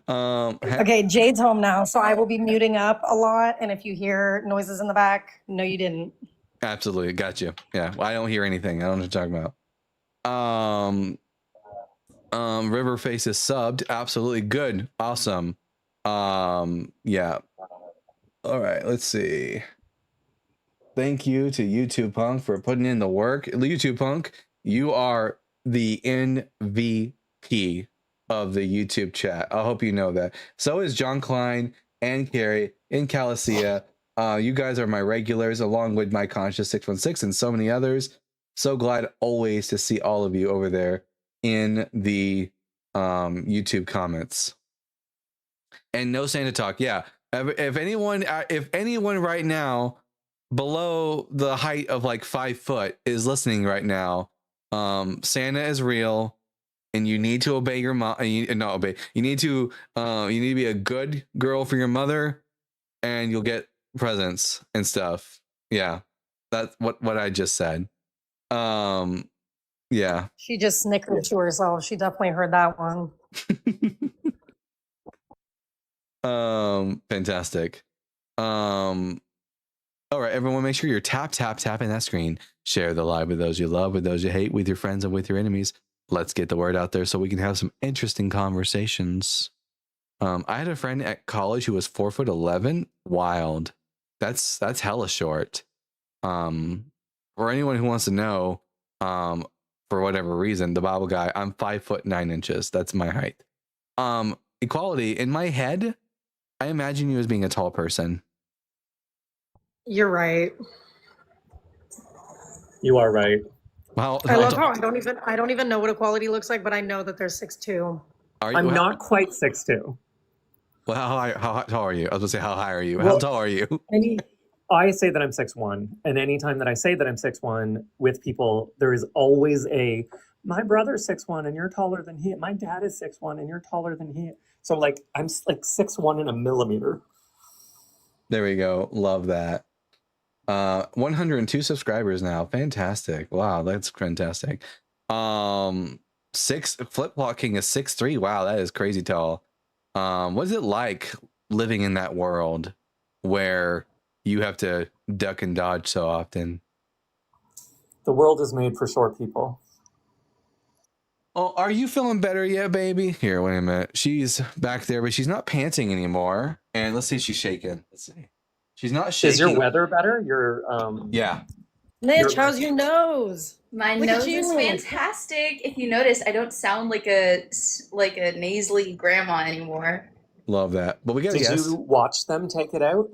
A: Ha-
F: Okay, Jade's home now, so I will be muting up a lot. And if you hear noises in the back, no, you didn't.
A: Absolutely, got you. Yeah, well, I don't hear anything. I don't know what you're talking about. Riverface is subbed. Absolutely good. Awesome. Yeah. All right, let's see. Thank you to YouTube Punk for putting in the work. YouTube Punk, you are the MVP of the YouTube chat. I hope you know that. So is John Klein and Carrie in Calicia. You guys are my regulars, along with my Conscious 616 and so many others. So glad always to see all of you over there in the YouTube comments. And no Santa talk. Yeah, if anyone right now below the height of like 5 foot is listening right now, Santa is real, and you need to obey your mom. You need to be a good girl for your mother, and you'll get presents and stuff. Yeah, that's what I just said. Yeah.
F: She just snickered to herself. She definitely heard that one.
A: Fantastic. All right, everyone, make sure you're tapping that screen. Share the live with those you love, with those you hate, with your friends and with your enemies. Let's get the word out there so we can have some interesting conversations. I had a friend at college who was 4'11". Wild. That's hella short. For anyone who wants to know, for whatever reason, the Bible guy, I'm 5'9". That's my height. Equality, in my head, I imagine you as being a tall person.
F: You're right.
H: You are right.
A: Well,
F: I love how I don't even know what equality looks like, but I know that they're 6'2".
H: I'm not quite 6'2".
A: Well, how tall are you? I was gonna say, how high are you? How
H: Well,
A: tall are you?
H: I say that I'm 6'1", and anytime that I say that I'm 6'1" with people, there is always my brother's 6'1" and you're taller than he. My dad is 6'1" and you're taller than he. So like I'm like 6'1" and a millimeter.
A: There we go. Love that. 102 subscribers now. Fantastic. Wow, that's fantastic. Flip-Flop King is 6'3". Wow, that is crazy tall. What is it like living in that world where you have to duck and dodge so often?
H: The world is made for short people.
A: Oh, are you feeling better yet, baby? Here, wait a minute. She's back there, but she's not panting anymore. And let's see if she's shaking. Let's see. She's not shaking.
H: Is your weather better? Your
A: Yeah.
F: Mitch, how's your nose?
T: My
F: Look at
T: nose is
F: you.
T: fantastic. If you notice, I don't sound like a nasally grandma anymore.
A: Love that. But we got a
H: Did
A: guess.
H: you watch them take it out?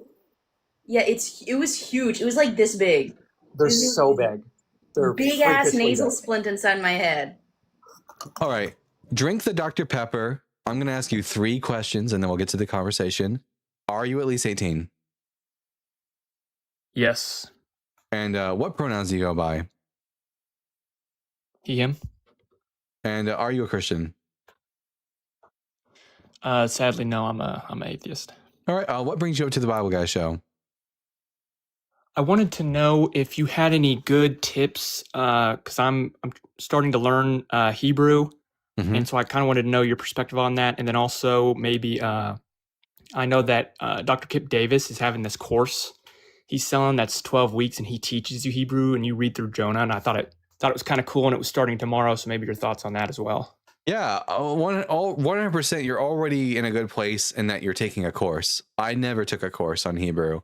T: Yeah, it was huge. It was like this big.
H: They're so big. They're
T: Big ass
H: freakishly
T: nasal
H: big.
T: splint inside my head.
A: All right. Drink the Dr. Pepper. I'm going to ask you 3 questions and then we'll get to the conversation. Are you at least 18?
H: Yes.
A: And what pronouns do you go by?
U: He, him.
A: And are you a Christian?
U: Sadly, no. I'm an atheist.
A: All right. What brings you up to the Bible Guy show?
U: I wanted to know if you had any good tips, because I'm starting to learn Hebrew, and so I kind of wanted to know your perspective on that, and then also maybe I know that Dr. Kip Davis is having this course he's selling that's 12 weeks, and he teaches you Hebrew, and you read through Jonah, and I thought it was kind of cool, and it was starting tomorrow, so maybe your thoughts on that as well.
A: Yeah, 100%. You're already in a good place in that you're taking a course. I never took a course on Hebrew.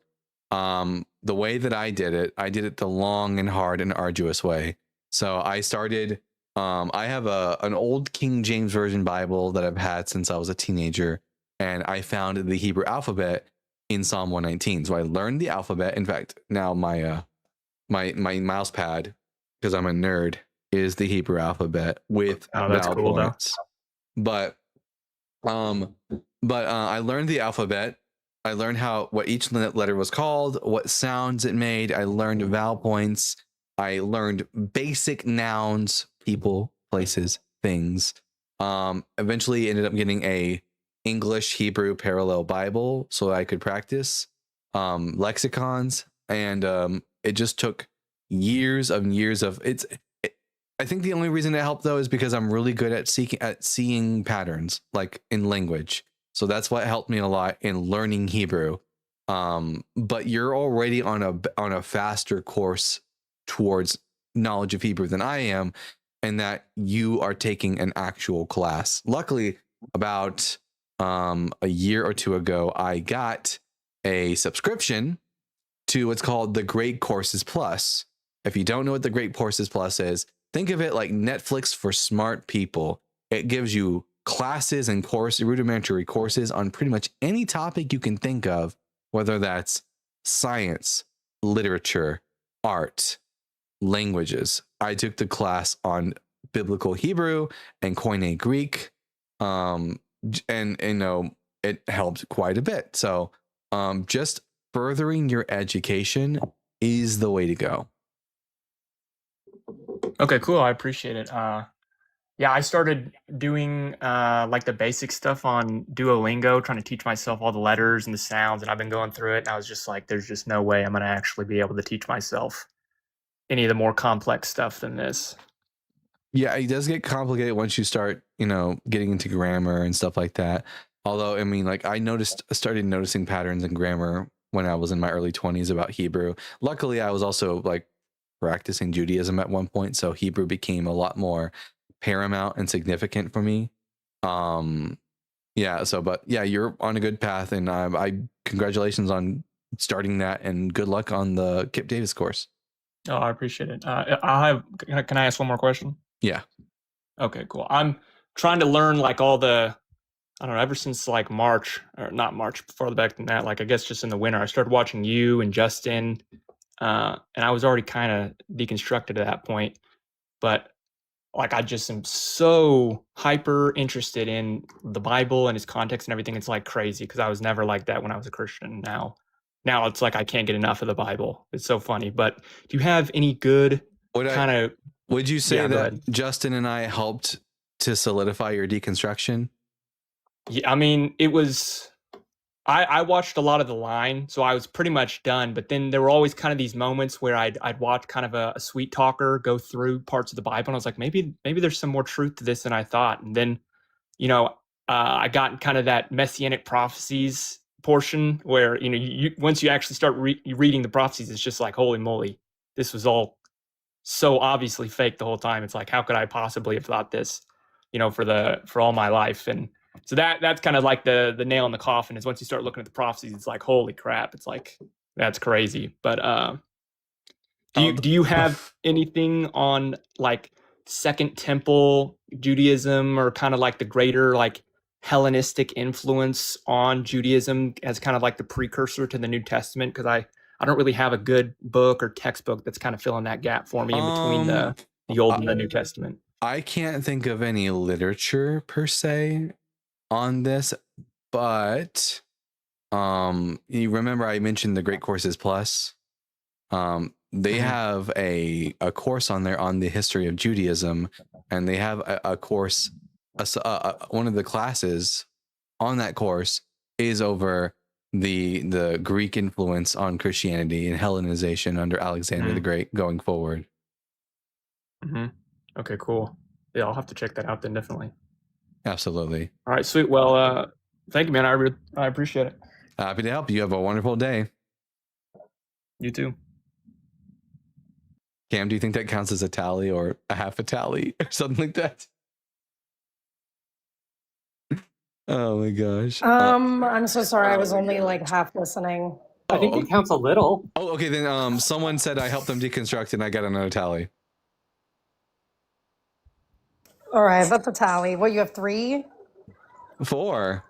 A: The way that I did it the long and hard and arduous way. So I started. I have an old King James Version Bible that I've had since I was a teenager, and I found the Hebrew alphabet in Psalm 119. So I learned the alphabet. In fact, now my mouse pad, because I'm a nerd, is the Hebrew alphabet with vowel
U: cool,
A: points. But I learned the alphabet. I learned what each letter was called, what sounds it made. I learned vowel points. I learned basic nouns, people, places, things. Eventually ended up getting a English Hebrew parallel Bible so I could practice lexicons, and it just took years of it. I think the only reason it helped though is because I'm really good at seeing patterns, like in language. So that's what helped me a lot in learning Hebrew. But you're already on a faster course towards knowledge of Hebrew than I am, and that you are taking an actual class. Luckily, about a year or two ago, I got a subscription to what's called the Great Courses Plus. If you don't know what the Great Courses Plus is, think of it like Netflix for smart people. It gives you classes and rudimentary courses on pretty much any topic you can think of, whether that's science, literature, art, languages. I took the class on biblical Hebrew and Koine Greek, and it helped quite a bit. So just furthering your education is the way to go.
U: Okay, cool. I appreciate it. Yeah, I started doing like the basic stuff on Duolingo, trying to teach myself all the letters and the sounds, and I've been going through it, and I was just like, there's just no way I'm going to actually be able to teach myself any of the more complex stuff than this.
A: Yeah, it does get complicated once you start, getting into grammar and stuff like that. Although, I mean, like I started noticing patterns in grammar when I was in my early 20s about Hebrew. Luckily, I was also like practicing Judaism at one point, so Hebrew became a lot more paramount and significant for me. But you're on a good path, and I congratulations on starting that, and good luck on the Kip Davis course.
U: Oh, I appreciate it. Can I ask one more question?
A: Yeah.
U: Okay, cool. I'm trying to learn like all the, I don't know, ever since like March, or not March, farther back than that, like I guess just in the winter, I started watching you and Justin, and I was already kind of deconstructed at that point, but like I just am so hyper interested in the Bible and its context and everything. It's like crazy because I was never like that when I was a Christian. Now it's like I can't get enough of the Bible. It's so funny. But do you have any good
A: would you say that
U: ahead.
A: Justin and I helped to solidify your deconstruction?
U: Yeah, I mean, it was, I watched a lot of The Line, so I was pretty much done. But then there were always kind of these moments where I'd watch kind of a sweet talker go through parts of the Bible, and I was like, maybe there's some more truth to this than I thought. And then, I got kind of that messianic prophecies portion where you once you actually start reading the prophecies, it's just like, holy moly, this was all so obviously fake the whole time. It's like, how could I possibly have thought this, for all my life? And so that's kind of like the nail in the coffin, is once you start looking at the prophecies, it's like, holy crap, it's like, that's crazy. But do you have anything on like Second Temple Judaism, or kind of like the greater like Hellenistic influence on Judaism as kind of like the precursor to the New Testament? Because I don't really have a good book or textbook that's kind of filling that gap for me in between the Old and the New Testament.
A: I can't think of any literature per se on this, but you remember I mentioned the Great Courses Plus. They have a course on there on the history of Judaism, and they have a course, one of the classes on that course is over the Greek influence on Christianity and Hellenization under Alexander the Great going forward.
U: Okay, cool. Yeah, I'll have to check that out then, definitely.
A: Absolutely.
U: All right, sweet. Well, thank you, man. I appreciate it.
A: Happy to help. You have a wonderful day.
U: You too.
A: Cam, do you think that counts as a tally or a half a tally or something like that? Oh my gosh.
F: I'm so sorry. I was only like half listening.
H: I think it counts a little.
A: Oh, okay. Then someone said I helped them deconstruct and I got another tally.
F: All right, that's a tally. What, you have 3?
A: 4.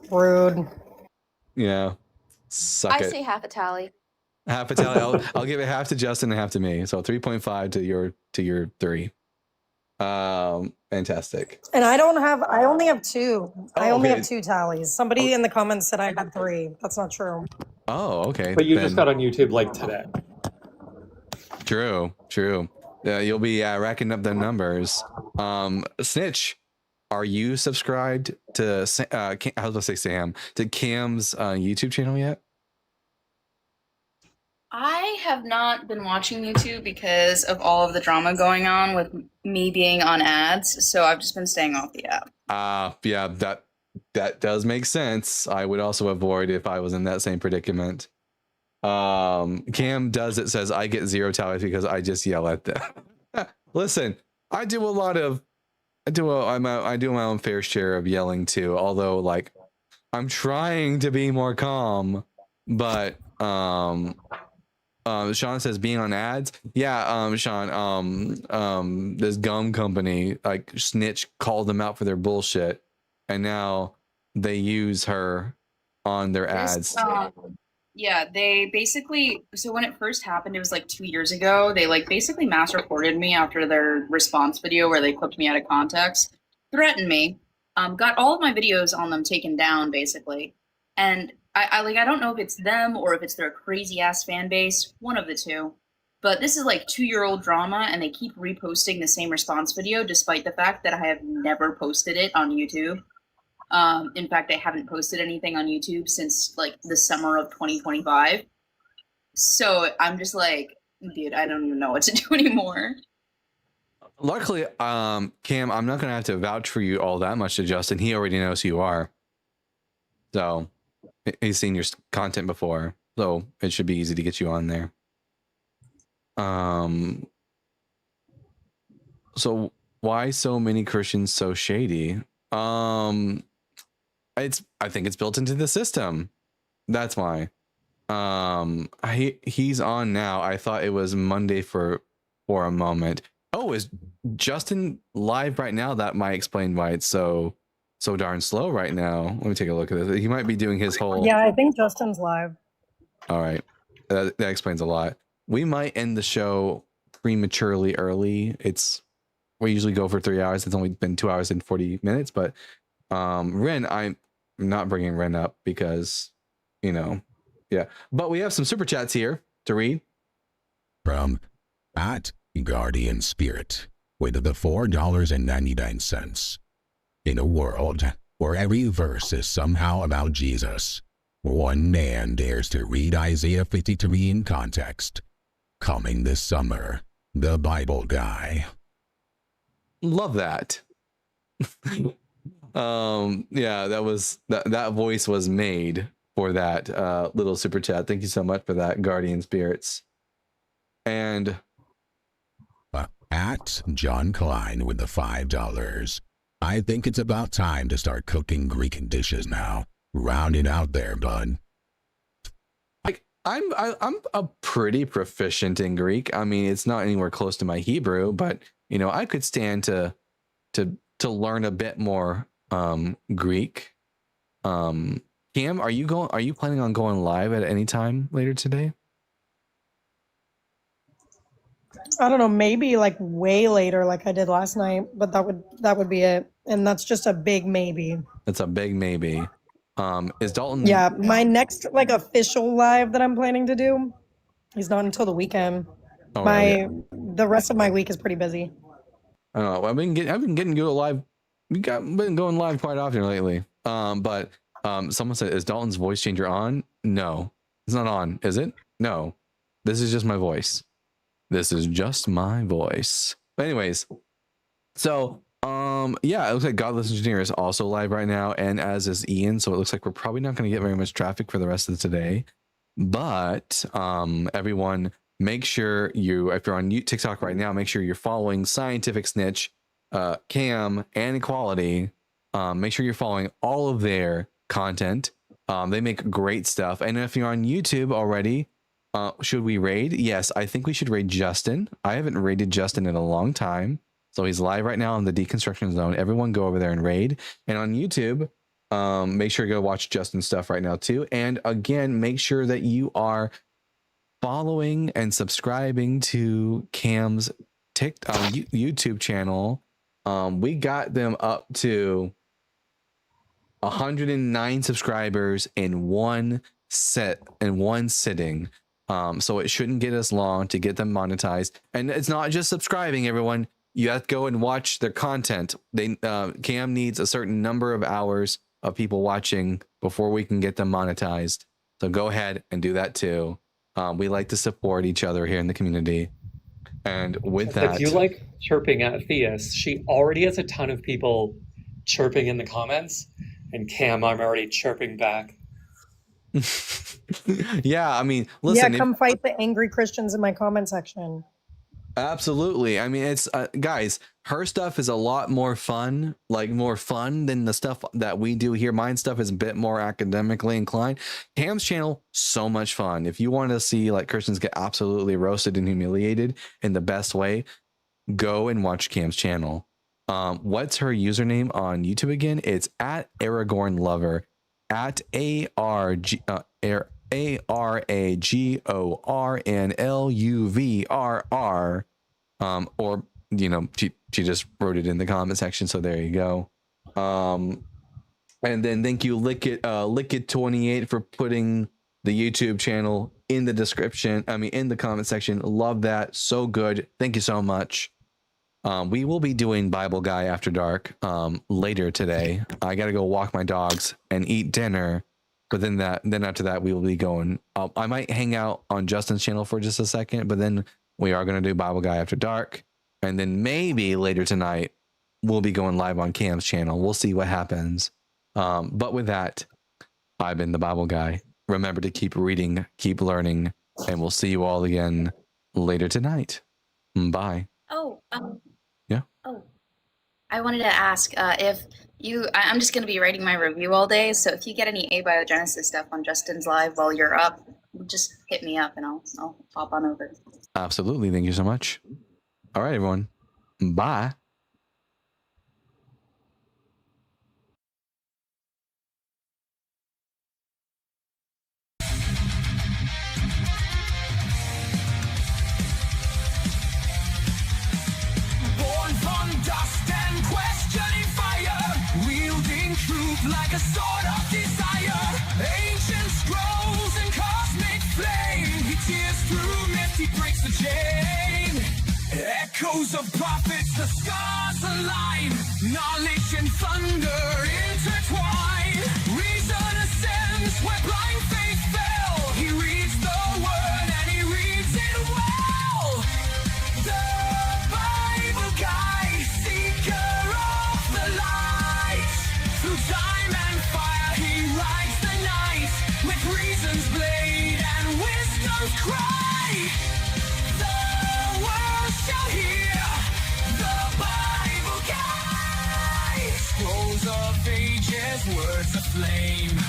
F: Rude.
A: Yeah. Suck
T: I
A: it.
T: say half a tally.
A: Half a tally. I'll give it half to Justin and half to me. So 3.5 to your 3. Fantastic.
F: And I only have 2. I only
A: okay.
F: have 2 tallies. Somebody in the comments said I had 3. That's not true.
A: Oh, okay.
H: But you just got on YouTube like today.
A: True. You'll be racking up the numbers. Snitch, are you subscribed to I was about to say Sam, to Cam's YouTube channel yet?
T: I have not been watching YouTube because of all of the drama going on with me being on ads, so I've just been staying off the app.
A: Yeah, that does make sense. I would also avoid if I was in that same predicament. Cam says I get 0 tallies because I just yell at them. Listen, I do my own fair share of yelling too, although like I'm trying to be more calm, but Sean says being on ads. Yeah, Sean, this gum company, like Snitch, called them out for their bullshit, and now they use her on their ads.
T: Yeah, they basically, so when it first happened, it was like 2 years ago. They like basically mass reported me after their response video where they clipped me out of context, threatened me, got all of my videos on them taken down basically. And I don't know if it's them or if it's their crazy ass fan base, one of the two. But this is like 2-year-old drama and they keep reposting the same response video despite the fact that I have never posted it on YouTube. In fact, I haven't posted anything on YouTube since like the summer of 2025. So I'm just like, dude, I don't even know what to do anymore.
A: Luckily, Cam, I'm not gonna have to vouch for you all that much to Justin. He already knows who you are, so he's seen your content before, so it should be easy to get you on there. So why so many Christians so shady? I think it's built into the system. That's why. He's on now. I thought it was Monday for a moment. Oh, is Justin live right now? That might explain why it's so darn slow right now. Let me take a look at this. He might be doing his whole.
F: Yeah, I think Justin's live.
A: All right, that explains a lot. We might end the show prematurely early. We usually go for 3 hours. It's only been 2 hours and 40 minutes, but Ren, I'm not bringing Ren up because, yeah. But we have some super chats here to read.
G: From @Guardian Spirit with the $4.99. In a world where every verse is somehow about Jesus, one man dares to read Isaiah 53 in context. Coming this summer, the Bible Guy.
A: Love that. Yeah, that voice was made for that little super chat. Thank you so much for that, Guardian Spirits. And
G: @John Klein with the $5. I think it's about time to start cooking Greek dishes now. Round it out there, bud.
A: Like I'm a pretty proficient in Greek. I mean, it's not anywhere close to my Hebrew, but I could stand to learn a bit more Greek. Cam, are you planning on going live at any time later today?
F: I don't know, maybe like way later, like I did last night, but that would be it, and that's just a big maybe.
A: That's a big maybe. Is Dalton?
F: Yeah, my next like official live that I'm planning to do is not until the weekend.
A: Oh,
F: The rest of my week is pretty busy.
A: I don't know. I've been getting go live. Been going live quite often lately. But Someone said, is Dalton's voice changer on? No, it's not on. Is it? No, this is just my voice. This is just my voice. But anyways, so yeah, it looks like Godless Engineer is also live right now, and as is Ian. So it looks like we're probably not going to get very much traffic for the rest of today. But everyone, make sure if you're on TikTok right now, make sure you're following Scientific Snitch, Cam, and Equality. Make sure you're following all of their content. They make great stuff. And if you're on YouTube already, should we raid? Yes, I think we should raid Justin. I haven't raided Justin in a long time. So he's live right now in the Deconstruction Zone. Everyone go over there and raid. And on YouTube, make sure you go watch Justin's stuff right now too. And again, make sure that you are following and subscribing to Cam's YouTube channel. We got them up to 109 subscribers in one sitting. So it shouldn't get us long to get them monetized. And it's not just subscribing, everyone. You have to go and watch their content. Cam needs a certain number of hours of people watching before we can get them monetized. So go ahead and do that too. We like to support each other here in the community. And with that,
H: if you like chirping at Theus, she already has a ton of people chirping in the comments, and Cam, I'm already chirping back.
A: Yeah, I mean, listen.
F: Yeah, come fight the angry Christians in my comment section.
A: Absolutely. I mean, it's guys, her stuff is a lot more fun, than the stuff that we do here. Mine stuff is a bit more academically inclined. Cam's channel, so much fun. If you want to see like Christians get absolutely roasted and humiliated in the best way, go and watch Cam's channel. What's her username on YouTube again? It's at Aragorn Lover, at ARAGORNLUVRR. Or she just wrote it in the comment section, so there you go. And then thank you Lickit28 for putting the YouTube channel in the description, in the comment section. Love that, so good. Thank you so much. We will be doing Bible Guy After Dark later today. I gotta go walk my dogs and eat dinner. But then after that, we will be going. I might hang out on Justin's channel for just a second, but then we are going to do Bible Guy After Dark. And then maybe later tonight, we'll be going live on Cam's channel. We'll see what happens. But with that, I've been the Bible Guy. Remember to keep reading, keep learning, and we'll see you all again later tonight. Bye. Yeah.
T: Oh, I wanted to ask if I'm just going to be writing my review all day, so if you get any abiogenesis stuff on Justin's live while you're up, just hit me up and I'll hop on over.
A: Absolutely. Thank you so much. All right, everyone. Bye.
B: Like a sword of desire, ancient scrolls and cosmic flame. He tears through myth, he breaks the chain. Echoes of prophets, the scars align. Knowledge and thunder intertwine. Reason ascends where blind faith fell. He reads the word and he reads it well. The Bible Guy, seeker of the light. Through time and fire he rides the night, with reason's blade and wisdom's cry. The world shall hear the Bible Guy. Scrolls of ages, words aflame.